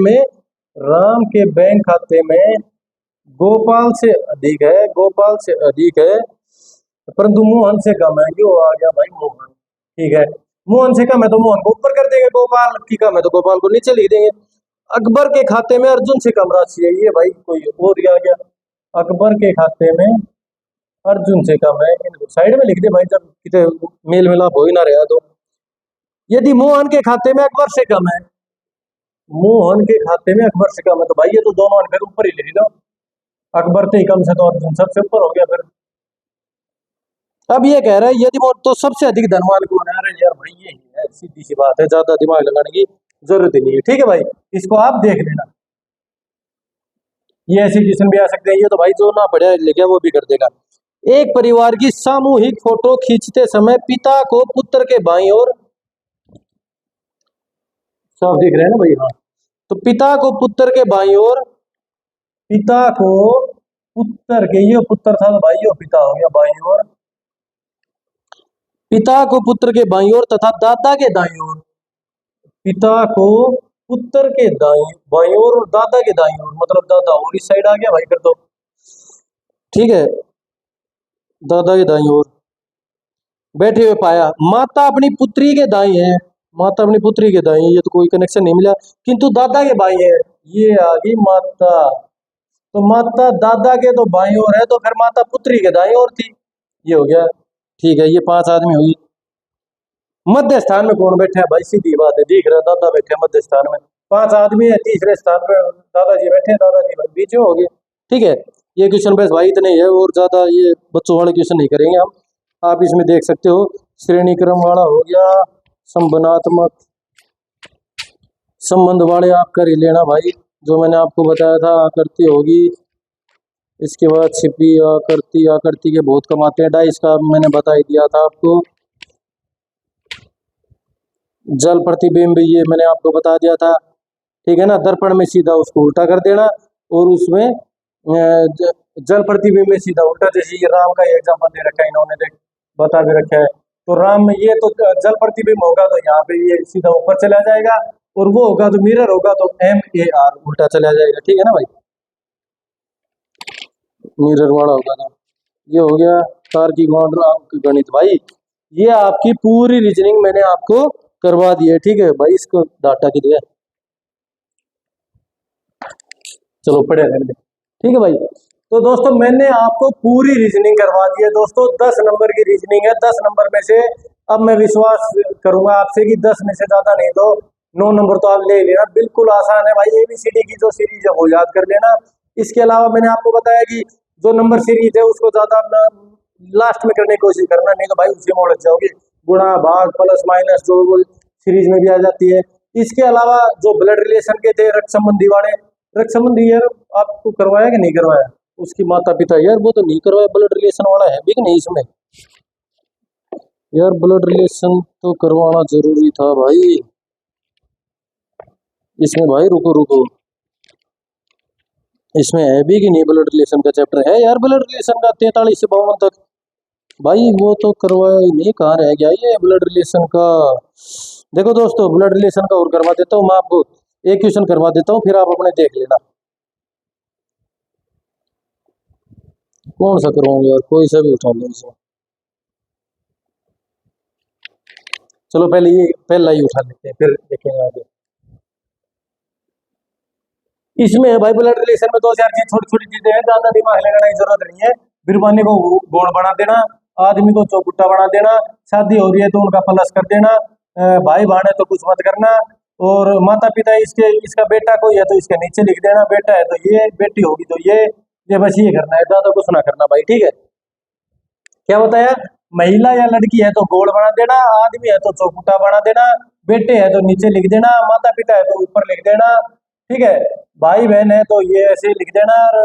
में गोपाल से अधिक है, गोपाल से अधिक है, परंतु मोहन से कम है, यो आ गया भाई मोहन। ठीक है, मोहन से कम है तो मोहन को ऊपर कर देंगे, गोपाल की कम है तो गोपाल को नीचे लिख देंगे। अकबर के खाते में अर्जुन से कम राशि है, ये भाई कोई और आ गया, अकबर के खाते में अर्जुन से कम है, इनको साइड में लिख दे भाई, जब कितने मेल मिलाप हो ही ना रहा तो। यदि मोहन के खाते में अकबर से कम है, मोहन के खाते में अकबर से कम है, तो भाई ये तो दोनों फिर ऊपर ही लिख दो, अकबर से ही कम से तो अर्जुन सबसे ऊपर हो गया फिर। अब ये कह रहा है यदि वो, तो सबसे अधिक धनवान कौन है, अरे यार भाई ये ही है, सीधी सी बात है, ज्यादा दिमाग लगाने की जरूरत ही नहीं है। ठीक है भाई, इसको आप देख लेना, ये ऐसे क्वेश्चन भी आ सकते हैं, ये तो भाई जो ना पढ़ा लिखा वो भी कर देगा। एक परिवार की सामूहिक फोटो खींचते समय पिता को पुत्र के बाईं ओर, सब देख रहे हैं ना भाई, हाँ, तो पिता को पुत्र के बाईं ओर, पिता को पुत्र के, ये पुत्र था तो भाई, ये पिता हो गया बाई और, पिता को पुत्र के बाई ओर तथा दादा के दाई ओर, पिता को पुत्र के दाई बाई ओर और दादा के दाई ओर, मतलब दादा और इस साइड आ गया भाई फिर तो, ठीक है, दादा के दाई ओर बैठे हुए पाया। माता अपनी पुत्री के दाई है, माता अपनी पुत्री के दाई है, ये तो कोई कनेक्शन नहीं मिला, किंतु दादा के भाई है, ये आ गई माता, तो माता दादा के तो बाई ओर है, तो फिर माता पुत्री के दाई ओर थी, ये हो गया, ठीक है, ये 5 आदमी हुई। मध्य स्थान में कौन बैठा है भाई, सीधी बात है, दिख रहा है दादा बैठे हैं मध्य स्थान में, 5 आदमी है, तीसरे स्थान पे दादाजी बैठे हैं, दादाजी भाई बीच में हो गए, ठीक है। ये क्वेश्चन बस भाई इतने ही है, और ज्यादा ये बच्चों वाले क्वेश्चन नहीं करेंगे हम, आप इसमें देख सकते हो, श्रेणी क्रम वाला हो गया, संबंधात्मक संबंध वाले आप कर ही लेना भाई, जो मैंने आपको बताया था, आकृति होगी, इसके बाद छिपी आकृति, आकृति के बहुत कम आते हैं, डाइस का मैंने बता ही दिया था आपको, जल प्रतिबिंब ये मैंने आपको बता दिया था, ठीक है ना। दर्पण में सीधा उसको उल्टा कर देना, और उसमें जल प्रतिबिंब में सीधा उल्टा, जैसे ये राम का एग्जाम्पल दे रखा है इन्होंने, देख बता भी रखा है, तो राम में ये तो जल प्रतिबिंब होगा तो यहाँ पे ये सीधा ऊपर चला जाएगा, और वो होगा तो मिरर होगा तो MAR उल्टा चला जाएगा, ठीक है ना भाई, मिरर वाला होगा तो ये हो गया तार्किक और अंक गणित। भाई ये आपकी पूरी रीजनिंग मैंने आपको करवा दी है, ठीक है भाई, इसको डाटा के लिए चलो पढ़े रहने, ठीक है भाई। तो दोस्तों मैंने आपको पूरी रीजनिंग करवा दी है दोस्तों, 10 नंबर की रीजनिंग है, 10 नंबर में से अब मैं विश्वास करूंगा आपसे कि 10 में से ज्यादा नहीं तो 9 नंबर तो आप ले लेना, बिल्कुल आसान है भाई, ABCD की जो सीरीज है वो याद कर लेना। इसके अलावा मैंने आपको बताया कि जो नंबर सीरीज है उसको ज्यादा लास्ट में करने की कोशिश करना, नहीं तो भाई उसी में उलझ जाओगे, गुणा भाग प्लस माइनस जो सीरीज में भी आ जाती है। इसके अलावा जो ब्लड रिलेशन के थे, रक्त संबंधी वाले, रक्त संबंधी यार आपको करवाया कि नहीं करवाया, उसकी माता पिता, यार वो तो नहीं करवाया, ब्लड रिलेशन वाला है भी कि नहीं इसमें, यार ब्लड रिलेशन तो करवाना जरूरी था भाई इसमें, भाई रुको रुको, इसमें है भी कि नहीं, ब्लड रिलेशन का चैप्टर है यार, ब्लड रिलेशन का 43 से 52 तक, भाई वो तो करवाया ही नहीं, कहाँ रह गया ये ब्लड रिलेशन का। देखो दोस्तों ब्लड रिलेशन का और करवा देता हूँ मैं आपको, एक क्वेश्चन करवा देता हूँ, फिर आप अपने देख लेना, कौन सा करवाऊंगा यार, कोई सा भी उठा लो इसमें, चलो पहले ये पहला ही उठा लेते हैं फिर देखेंगे आगे। इसमें है भाई ब्लड रिलेशन में 2-4 चीज, छोटी छोटी चीजें हैं, ज्यादा दिमाग लगाने की जरूरत नहीं है। बिरबानी को गोल बना देना, आदमी को चौकुट्टा बना देना, शादी हो रही है तो उनका प्लस कर देना, भाई बहन है तो कुछ मत करना, और माता पिता इसके, इसका बेटा कोई है तो इसके नीचे लिख देना, बेटा है तो ये, बेटी होगी तो ये बस ये करना है, ज्यादा कुछ ना करना भाई, ठीक है। क्या बताया, महिला या लड़की है तो गोल बना देना, आदमी है तो चौकुटा बना देना, बेटे है तो नीचे लिख देना, माता पिता है तो ऊपर लिख देना, ठीक है, भाई बहन है तो ये ऐसे लिख देना, और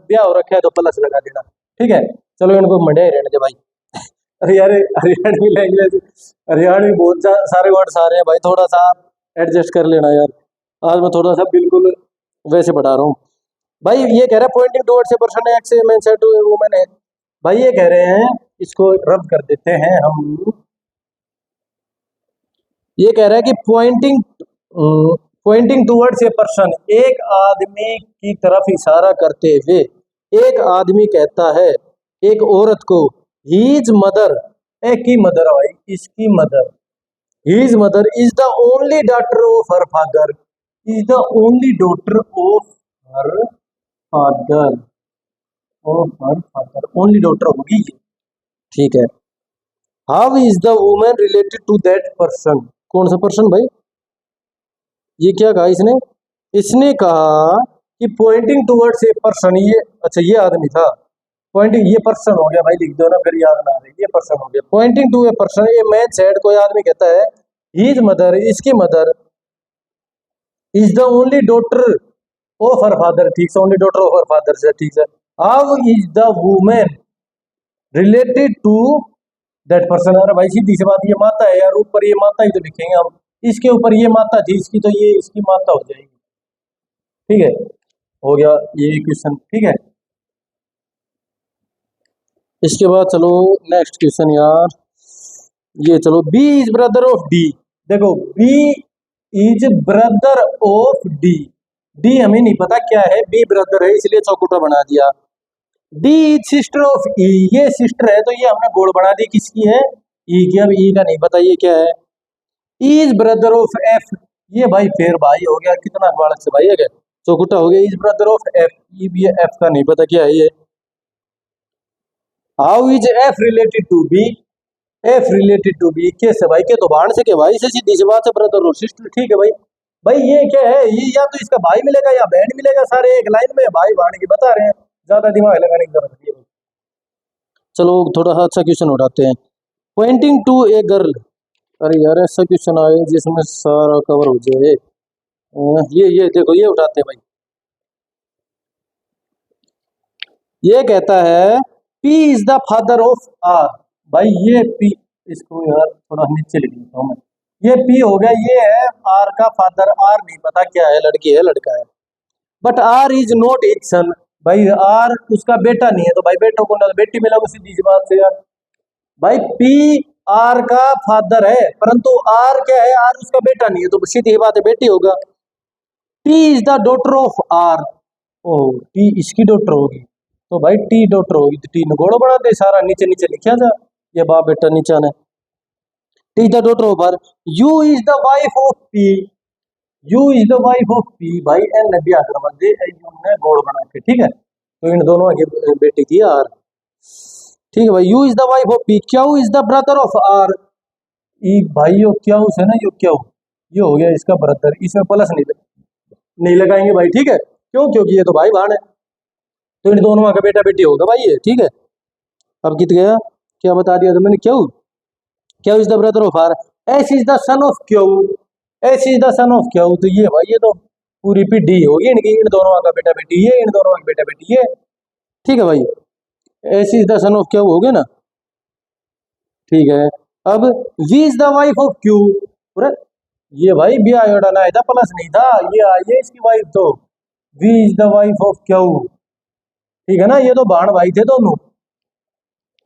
ब्याह हो रखा है तो प्लस लगा देना, ठीक है। चलो इनको मंडे रहने दे भाई। अरे यार हरियाणवी लैंग्वेज, हरियाणवी बहुत सारे वर्ड्स आ रहे हैं भाई, थोड़ा सा आप एडजस्ट कर लेना यार, आज मैं थोड़ा सा बिल्कुल वैसे पढ़ा रहा हूँ भाई। ये कह रहा है pointing towards a person X a man said to a woman है, भाई ये कह रहे हैं, इसको रब कर देते हैं हम, ये कह रहा है कि पॉइंटिंग टुवर्ड्स ए पर्सन, एक आदमी की तरफ इशारा करते हुए एक आदमी कहता है एक औरत को, हीज मदर, ए की मदर भाई, इसकी mother, his mother is the only daughter of her father, is the only daughter of her father, only daughter होगी, ठीक है। How is the women related to that person, कौन सा पर्सन भाई, ये क्या कहा इसने, इसने कहा कि पॉइंटिंग टुवर्ड्स ए पर्सन, ये अच्छा ये आदमी था, पॉइंटिंग, ये पर्सन हो गया भाई, लिख दो ना फिर याद ना रहे, ये पर्सन हो गया, पॉइंटिंग टू ए पर्सन, ये मैन सेड, कोई आदमी कहता है, हीज मदर, इसकी mother, is the only daughter of her father, ठीक है, only daughter of her father से, ठीक है। How is the women related to that person, अरे भाई सीधी सी बात, ये माता है यार, ऊपर ये माता ही तो लिखेंगे हम, इसके ऊपर ये माता थी इसकी, तो ये इसकी माता हो जाएगी, ठीक है, हो गया ये क्वेश्चन, ठीक है। इसके बाद चलो नेक्स्ट क्वेश्चन यार, ये चलो B is brother of D. देखो B is brother of D, D हमें नहीं पता क्या है, बी ब्रदर है इसलिए चौकुटा बना दिया। डी इज सिस्टर ऑफ ई, ये सिस्टर है तो ये हमने गोल बना दी, किसकी है, ई की। अब ई का नहीं पता ये क्या है। E is brother of F, ये भाई फिर भाई हो गया, कितना बालक से भाई है क्या, चौकुटा हो गया। इज ब्रदर ऑफ एफ, ई भी एफ का नहीं पता क्या है ये। How is F related to B, F related to B कैसे भाई, के तो बाण से के भाई से, सीधी सी बात है, ब्रदर और सिस्टर, ठीक है भाई। भाई ये क्या है, ये या तो इसका भाई मिलेगा या बहन मिलेगा, सारे एक लाइन में भाई बाण की बता रहे हैं, ज्यादा दिमाग लगाने की जरूरत नहीं है। चलो थोड़ा सा अच्छा क्वेश्चन उठाते हैं। पॉइंटिंग टू ए गर्ल, अरे यार ऐसा क्वेश्चन आए जिसमें सारा कवर हो जाए। ये देखो ये उठाते हैं भाई। ये कहता है P is the father of R, भाई ये P, इसको यार थोड़ा नीचे लिख देता हूं मैं। ये P हो गया, ये है आर का फादर, आर नहीं पता क्या है, लड़की है लड़का है। But R is not is son, भाई आर उसका बेटा नहीं है, तो भाई बेटों को ना बेटी मिला, सीधी सी बात से यार। भाई P आर का फादर है, परंतु आर क्या है, आर उसका बेटा नहीं है, तो सीधी बात है बेटी होगा। T is the daughter of R, ओ T इसकी डॉटर होगी, तो भाई टी डॉटर होगी, तो टी ने घोड़ो बना दे, सारा नीचे नीचे लिखा जा, ये बाप बेटा नीचा ने। T is the daughter of R, U is the wife of P, U is the wife of P, भाई एन ने ब्याह करवा दे, यू ने घोड़ बना के, ठीक है, तो इन दोनों की बेटी थी आर, ठीक है भाई। U is the wife of P, Q is the brother of R, E भाई यो क्यू से ना, यो क्यू, ये हो गया इसका ब्रदर, इसमें प्लस नहीं लगाएंगे भाई, ठीक है, क्यों, क्योंकि ये तो भाई बहन है, तो इन दोनों का बेटा बेटी होगा भाई ये, ठीक है। अब कित गया, क्या बता दिया था मैंने, Q, Q is the brother of R, S is the son of Q, S is the son of Q, तो ये भाई ये तो पूरी पीढ़ी होगी इनकी, इन दोनों का बेटा बेटी है, इन दोनों का बेटा बेटी है, ठीक है भाई। S is the son of Q हो गया ना, ठीक है। अब V is the wife of Q, ये भाई भी आयोडा ना था, प्लस नहीं था, ये आई है इसकी वाइफ, तो V is the wife of Q, ठीक है ना, ये तो बाण भाई थे दोनों।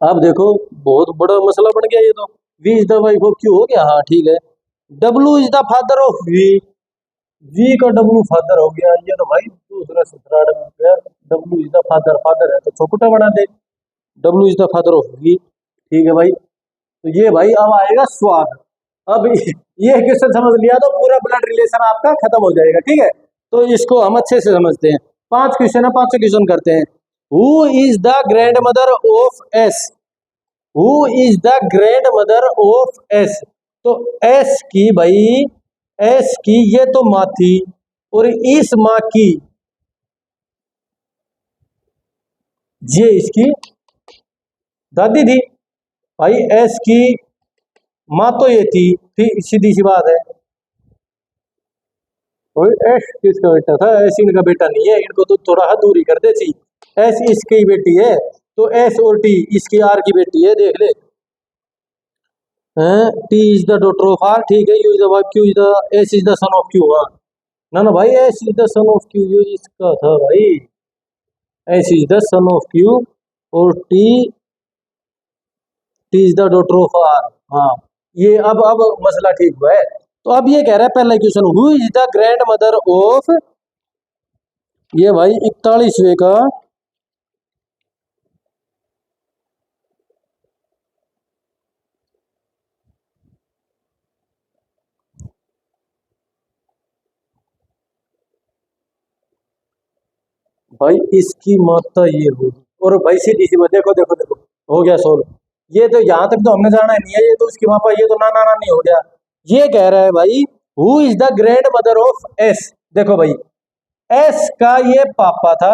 अब देखो बहुत बड़ा मसला बन गया ये तो, V is the wife of Q हो गया, हाँ ठीक है। W is the father of V, V का डब्लू फादर हो गया, ये तो भाई दूसरा सूत्राड़ में गया, W is the father, father है तो चौकुटा बना दे, W is the father of V, ठीक है भाई। तो ये भाई अब आएगा स्वाद, अब ये क्वेश्चन समझ लिया तो पूरा ब्लड रिलेशन आपका खत्म हो जाएगा, ठीक है। तो इसको हम अच्छे से समझते हैं, 5 क्वेश्चन है, 5 क्वेश्चन करते हैं। Who is the grand mother of S, who is the grand mother of S, तो एस की भाई, एस की ये तो माँ थी, और इस माँ की, ये इसकी दादी थी, भाई एस की माँ तो ये थी, ठीक, सीधी सी बात है। और एस किसका बेटा था, एस इनका बेटा नहीं है, इनको तो थोड़ा हाथ दूरी कर दे थी, एस इसकी बेटी है, तो एस और टी इसकी आर की बेटी है, देख ले। T is the daughter of R, ठीक है। U is the wife, Q is the, S is the son of Q, हाँ ना ना भाई, S is the son of Q, ये इसका था भाई, S is the son of Q, और T, T is the daughter of R, हाँ ये अब मसला ठीक हुआ है। तो अब ये कह रहा है पहला question, who is the grand mother of, ये भाई 41वें का, भाई इसकी माता ये होगी, और भाई सीधी सी बात, देखो देखो देखो हो गया सोल्व, ये तो यहाँ तक तो हमने जाना नहीं है, ये तो उसकी मापा, ये तो नाना नानी हो गया। ये कह रहा है भाई who is the grand mother of S, देखो भाई एस का ये पापा था,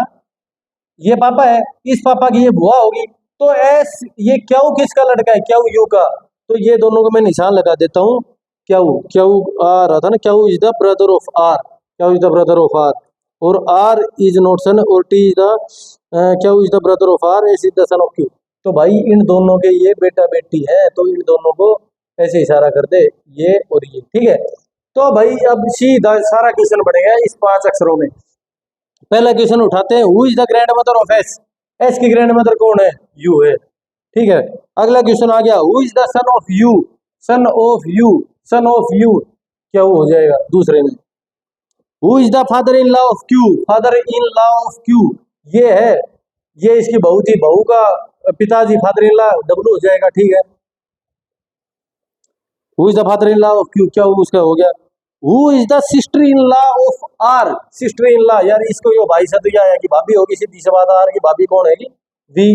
ये पापा है, इस पापा की ये बुआ होगी, तो एस ये क्यू किसका लड़का है, क्यू यू का, तो ये दोनों को मैं निशान लगा देता हूँ, क्यू, क्यू आ रहा था ना, Q is the brother of R, Q is the brother of R, और आर इज नॉट सन, और T is the, Q is the brother of R, S is the son of Q, तो भाई इन दोनों के ये बेटा बेटी है, तो इन दोनों को ऐसे इशारा कर दे, ये और ये, ठीक है। तो भाई अब सीधा सारा क्वेश्चन बढ़ेगा इस 5 अक्षरों में। पहला क्वेश्चन उठाते हैं, who is the grand mother of S, S की ग्रैंड मदर कौन है, यू है, ठीक है। अगला क्वेश्चन आ गया, who is the son of you, son of you, son of you क्या हो जाएगा दूसरे में। Who is the father in law of Q, father in law of Q ये है, ये इसकी बहू थी, बहू का पिताजी फादर इन लॉ डब्लू हो जाएगा, ठीक है। Who is the father in law of Q क्या उसका हो गया। Who is the sister in law of R, sister in law यार इसको यो भाई से तो यह आया कि भाभी होगी, सीधी सी बात, आर की भाभी कौन है V.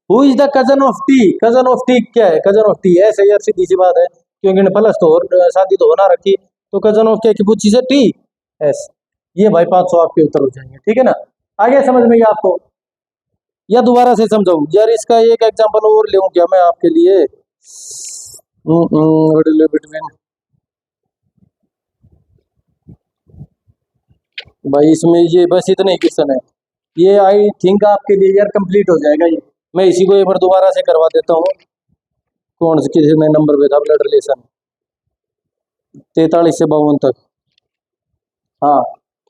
Who is the cousin of T, cousin of T क्या है, कजन ऑफ टी ऐसे यार सीधी सी बात है, क्योंकि प्लस तो और शादी तो होना रखी, तो कजन ऑफ क्या की पूछी से टी एस। ये भाई 500 आपके उत्तर हो जाएंगे, ठीक है ना। आगे समझ में गया आपको या दोबारा से समझाऊं यार, इसका एक एग्जांपल और ले क्या मैं आपके लिए। बिटवीन भाई इसमें ये बस इतने ही क्वेश्चन है, ये आई थिंक आपके लिए यार कंप्लीट हो जाएगा ये। मैं इसी को एक बार दोबारा से करवा देता हूँ। कौन से किसी नंबर पे था ब्लड रिलेशन, 43 से 52 तक। हाँ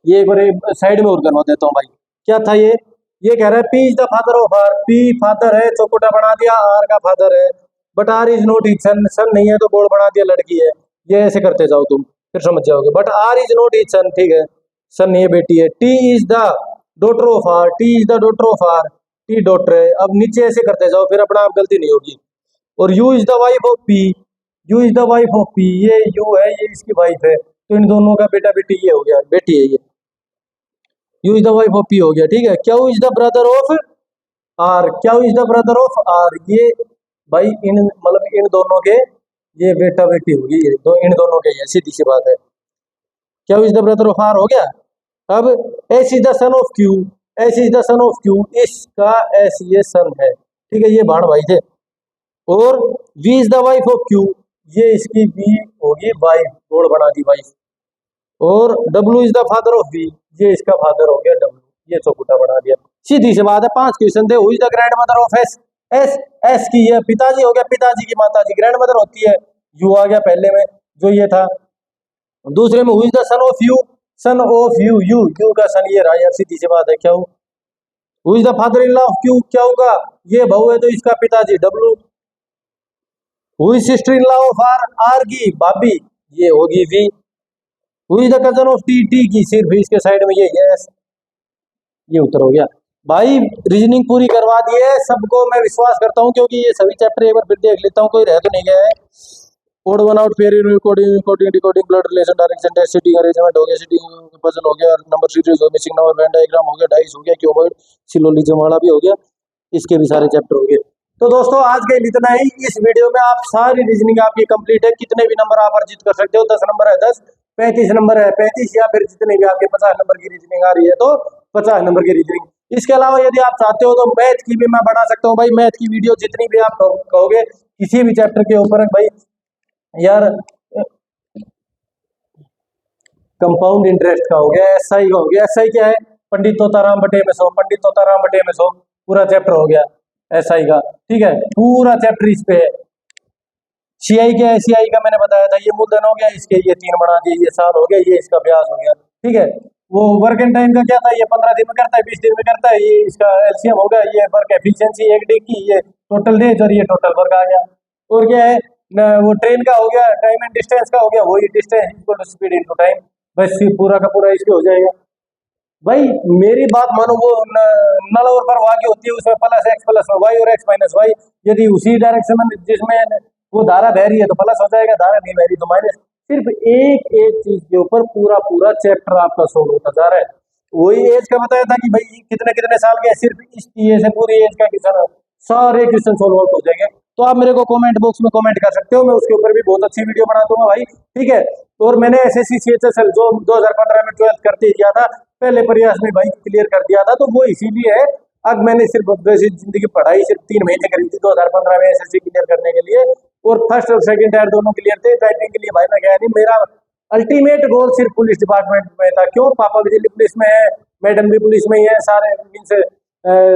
ये एक बार साइड में और करवा देता हूँ भाई। क्या था ये कह रहा है P is the father of R, P father है चौकोटा बना दिया, आर का फादर है, but R is not is son, son नहीं है तो बोर्ड बना दिया लड़की है। ये ऐसे करते जाओ तुम फिर समझ जाओगे, but R is not is son, ठीक है, सन नहीं है बेटी है। T is the daughter of R, T is the daughter of R, T daughter है। अब नीचे ऐसे करते जाओ फिर अपना आप गलती नहीं होगी। और you is the wife of P, U is the wife of P, ये यू है ये इसकी वाइफ है, तो इन दोनों का बेटा बेटी ये हो गया, बेटी है ये। U is the wife of P हो गया, ठीक है। Q is the brother of R, Q is the brother of R, ये भाई इन मतलब इन दोनों के ये बेटा बेटी होगी, ये दो इन दोनों के, ये सीधी सी बात है। Q is the brother of R हो गया। अब S is the son of Q, S is the son of Q, इसका एस ये सन है, ठीक है, ये भाण भाई थे। और V is the wife of Q, ये इसकी वी होगी वाइफ, जोड़ बना दी वाइफ। और W is the father of V, ये इसका फादर हो गया डब्ल्यू, ये चौकुटा बना दिया, सीधी सी बात है। 5 क्वेश्चन थे। Who is the grand mother of S, S S की ये पिताजी हो गया, पिताजी की माता जी ग्रैंड मदर होती है, यू आ गया पहले में जो ये था। दूसरे में who is the son of you, son of you, you का सन ये रहा यार, सीधी सी बात है क्या। Who is the father in law of Q, क्या होगा, ये बहू है तो इसका पिताजी W. Who is sister in law of R, R की भाभी ये होगी V. Who is the cousin of T, T की सिर्फ इसके साइड में ये यस, ये उत्तर हो गया भाई। रीजनिंग पूरी करवा दी है सबको, मैं विश्वास करता हूँ, क्योंकि ये सभी चैप्टर एक बार फिर देख लेता हूँ, कोई रह तो नहीं गया है। Odd one out, pair recording, recording, decoding, blood relation, direction, test, sitting arrangement हो गया, सिटिंग पजल हो गया, नंबर सीरीज हो, मिसिंग नंबर, वेन डायग्राम हो गया, डाइस हो गया, क्यूबॉइड, सिलोजिज्म वाला भी हो गया, इसके भी सारे चैप्टर हो गए। तो दोस्तों आज के लिए इतना ही। इस वीडियो में आप सारी रीजनिंग आपकी कंप्लीट है, कितने भी नंबर आप अर्जित कर सकते हो, 10 नंबर है 10, 35 नंबर है 35, या फिर जितने भी आपके 50 नंबर की रीजनिंग आ रही है तो 50 नंबर की रीजनिंग। इसके अलावा यदि आप चाहते हो तो मैथ की भी मैं बना सकता हूँ भाई, मैथ की वीडियो जितनी भी आप कहोगे किसी भी चैप्टर के ऊपर भाई यार, कंपाउंड इंटरेस्ट का हो गया, एसआई का हो गया, एसआई क्या है, पंडित तोताराम बटे में 100, पंडित तोताराम बटे में 100 पूरा चैप्टर हो गया एसआई का, ठीक है, पूरा चैप्टर इस पे है। सीआई क्या है, सीआई का मैंने बताया था, ये मूलधन हो गया, इसके ये 3 बना दिए, ये साल हो गया, ये इसका ब्याज हो गया, ठीक है। वो वर्क एंड टाइम का क्या था, ये 15 दिन में करता है, 20 दिन में करता है, ये इसका एलसीएम होगा, ये वर्क एफिशिएंसी एक डे की, ये टोटल डेज और ये टोटल वर्क आ गया। और क्या है वो ट्रेन का हो गया, टाइम एंड डिस्टेंस का हो गया, वही distance equal to speed into time, बस पूरा का पूरा इसके हो जाएगा। भाई मेरी बात मानो, वो नल और पर आगे होती है, उसमें प्लस एक्स प्लस वाई और एक्स माइनस वाई, यदि उसी डायरेक्शन में जिसमें वो धारा बह रही है तो प्लस हो जाएगा, धारा नहीं बह रही तो माइनस। सिर्फ एक एक चीज के ऊपर पूरा पूरा चैप्टर आपका सोल्व होता जा रहा है। वही एज का बताया था कि भाई कितने कितने साल के, सिर्फ इस एज से पूरी एज का क्वेश्चन, सारे क्वेश्चन सोल्व आउट हो जाएंगे। तो आप मेरे को कमेंट बॉक्स में कमेंट कर सकते हो, मैं उसके ऊपर भी बहुत अच्छी वीडियो बना दूंगा भाई, ठीक है। और मैंने एसएससी सीएचएसएल जो 2015 में 12th करते किया था, पहले प्रयास में भाई क्लियर कर दिया था, तो वो इसीलिए है। अब मैंने सिर्फ वैसी जिंदगी पढ़ाई सिर्फ 3 महीने करी थी 2015 में एसएससी क्लियर करने के लिए, और फर्स्ट और सेकंड टायर दोनों क्लियर थे। टाइपिंग के लिए भाई मैं गया नहीं, मेरा अल्टीमेट गोल सिर्फ पुलिस डिपार्टमेंट में था। क्यों, पापा भी दिल्ली पुलिस में है, मैडम भी पुलिस में ही है, सारे मीन्स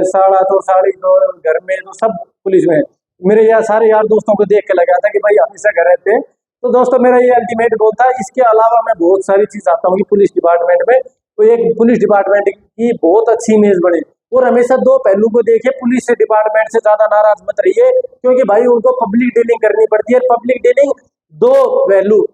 साड़ा तो साड़ी तो घर में तो सब पुलिस में है। मेरे यार सारे यार दोस्तों को देख के लगा था कि भाई हमेशा घर रहते हैं। तो दोस्तों मेरा ये अल्टीमेट गोल था। इसके अलावा मैं बहुत सारी चीज आता हूँ पुलिस डिपार्टमेंट में, तो एक पुलिस डिपार्टमेंट की बहुत अच्छी इमेज बने, और हमेशा दो पहलू को देखिए। पुलिस डिपार्टमेंट से ज्यादा नाराज मत रहिए, क्योंकि भाई उनको पब्लिक डीलिंग करनी पड़ती है। पब्लिक डीलिंग दो पहलू,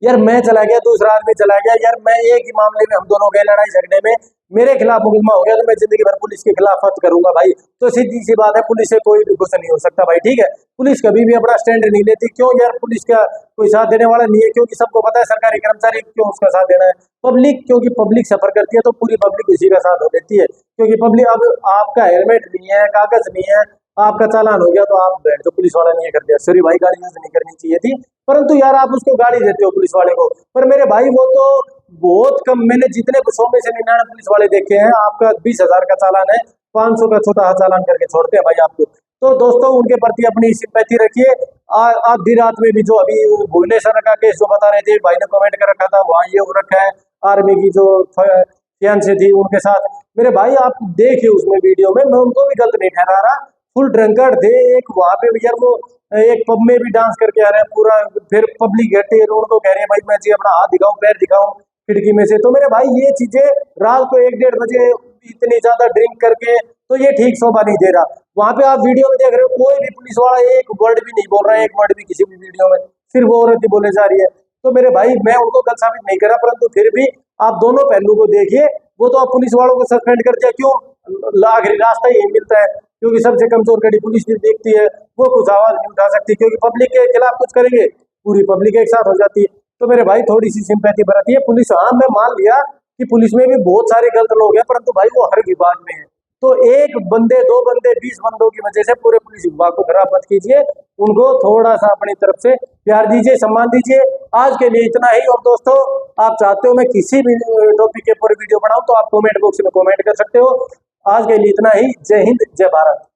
यार मैं चला गया, दूसरा आदमी चला गया, यार मैं एक ही मामले में हम दोनों गए लड़ाई झगड़े में, मेरे खिलाफ मुकदमा हो गया तो मैं जिंदगी भर पुलिस के खिलाफ मत करूंगा भाई। तो सीधी सी बात है, पुलिस से कोई भी गुस्सा नहीं हो सकता भाई, ठीक है। पुलिस कभी भी अपना स्टैंड नहीं लेती, क्यों यार, पुलिस का कोई साथ देने वाला नहीं है, क्योंकि सबको पता है सरकारी कर्मचारी क्यों उसका साथ देना है। पब्लिक, क्योंकि पब्लिक सफर करती है तो पूरी पब्लिक उसी का साथ हो देती है, क्योंकि पब्लिक, अब आपका हेलमेट नहीं है, कागज नहीं है, आपका चालान हो गया तो आप बैठ जो पुलिस वाला नहीं कर दिया, सॉरी भाई गाड़ी यूज नहीं करनी चाहिए थी, परंतु यार आप उसको गाड़ी देते हो पुलिस वाले को। पर मेरे भाई वो तो बहुत कम, मैंने जितने 100 में से 99 पुलिस वाले देखे हैं, आपका 20,000 का चालान है, 500 का छोटा चालान करके छोड़ते हैं भाई आपको। तो दोस्तों उनके प्रति अपनी सिंपैथी रखिए। आधी रात में भी जो अभी भुवनेश्वर का केस जो बता रहे थे, भाई ने कमेंट कर रखा था, वहाँ ये हो रखा है, आर्मी की जो फियांसे थी उनके साथ, मेरे भाई आप देखिए उसमें वीडियो में, मैं उनको भी गलत नहीं ठहरा रहा, फुल ड्रंकर्ड थे। एक वहां पे यार वो एक पब में भी डांस करके आ रहे हैं पूरा, फिर पब्लिक घटे उनको कह रही है भाई मैं जी अपना हाथ दिखाऊं, पैर दिखाऊं खिड़की में से। तो मेरे भाई ये चीजें रात को 1-1:30 बजे इतनी ज्यादा ड्रिंक करके, तो ये ठीक शोभा नहीं दे रहा। वहां पे आप वीडियो में देख रहे हो, कोई भी पुलिस वाला एक वर्ड भी नहीं बोल रहा है, एक वर्ड भी किसी भी वीडियो में, सिर्फ वो औरत ही बोले जा रही है। तो मेरे भाई मैं उनको गलत साबित नहीं करा, परंतु फिर भी आप दोनों पहलू को देखिए। वो तो आप पुलिस वालों को सस्पेंड कर दिया, क्यों, आखिरी रास्ता यही मिलता है, क्योंकि सबसे कमजोर कड़ी पुलिस भी देखती है, वो कुछ आवाज नहीं उठा सकती, क्योंकि पब्लिक के खिलाफ कुछ करेंगे पूरी पब्लिक एक साथ हो जाती है। तो मेरे भाई थोड़ी सी सिंपैथी बरतिए पुलिस। हाँ मैं मान लिया कि पुलिस में भी बहुत सारे गलत लोग हैं, परंतु भाई वो हर विभाग में है। तो एक बंदे, दो बंदे, 20 बंदों की वजह से पूरे पुलिस विभाग को खराब मत कीजिए। उनको थोड़ा सा अपनी तरफ से प्यार दीजिए, सम्मान दीजिए। आज के लिए इतना ही। और दोस्तों आप चाहते हो मैं किसी भी टॉपिक के ऊपर वीडियो बनाऊं तो आप कमेंट बॉक्स में कमेंट कर सकते हो। आज के लिए इतना ही। जय हिंद, जय भारत।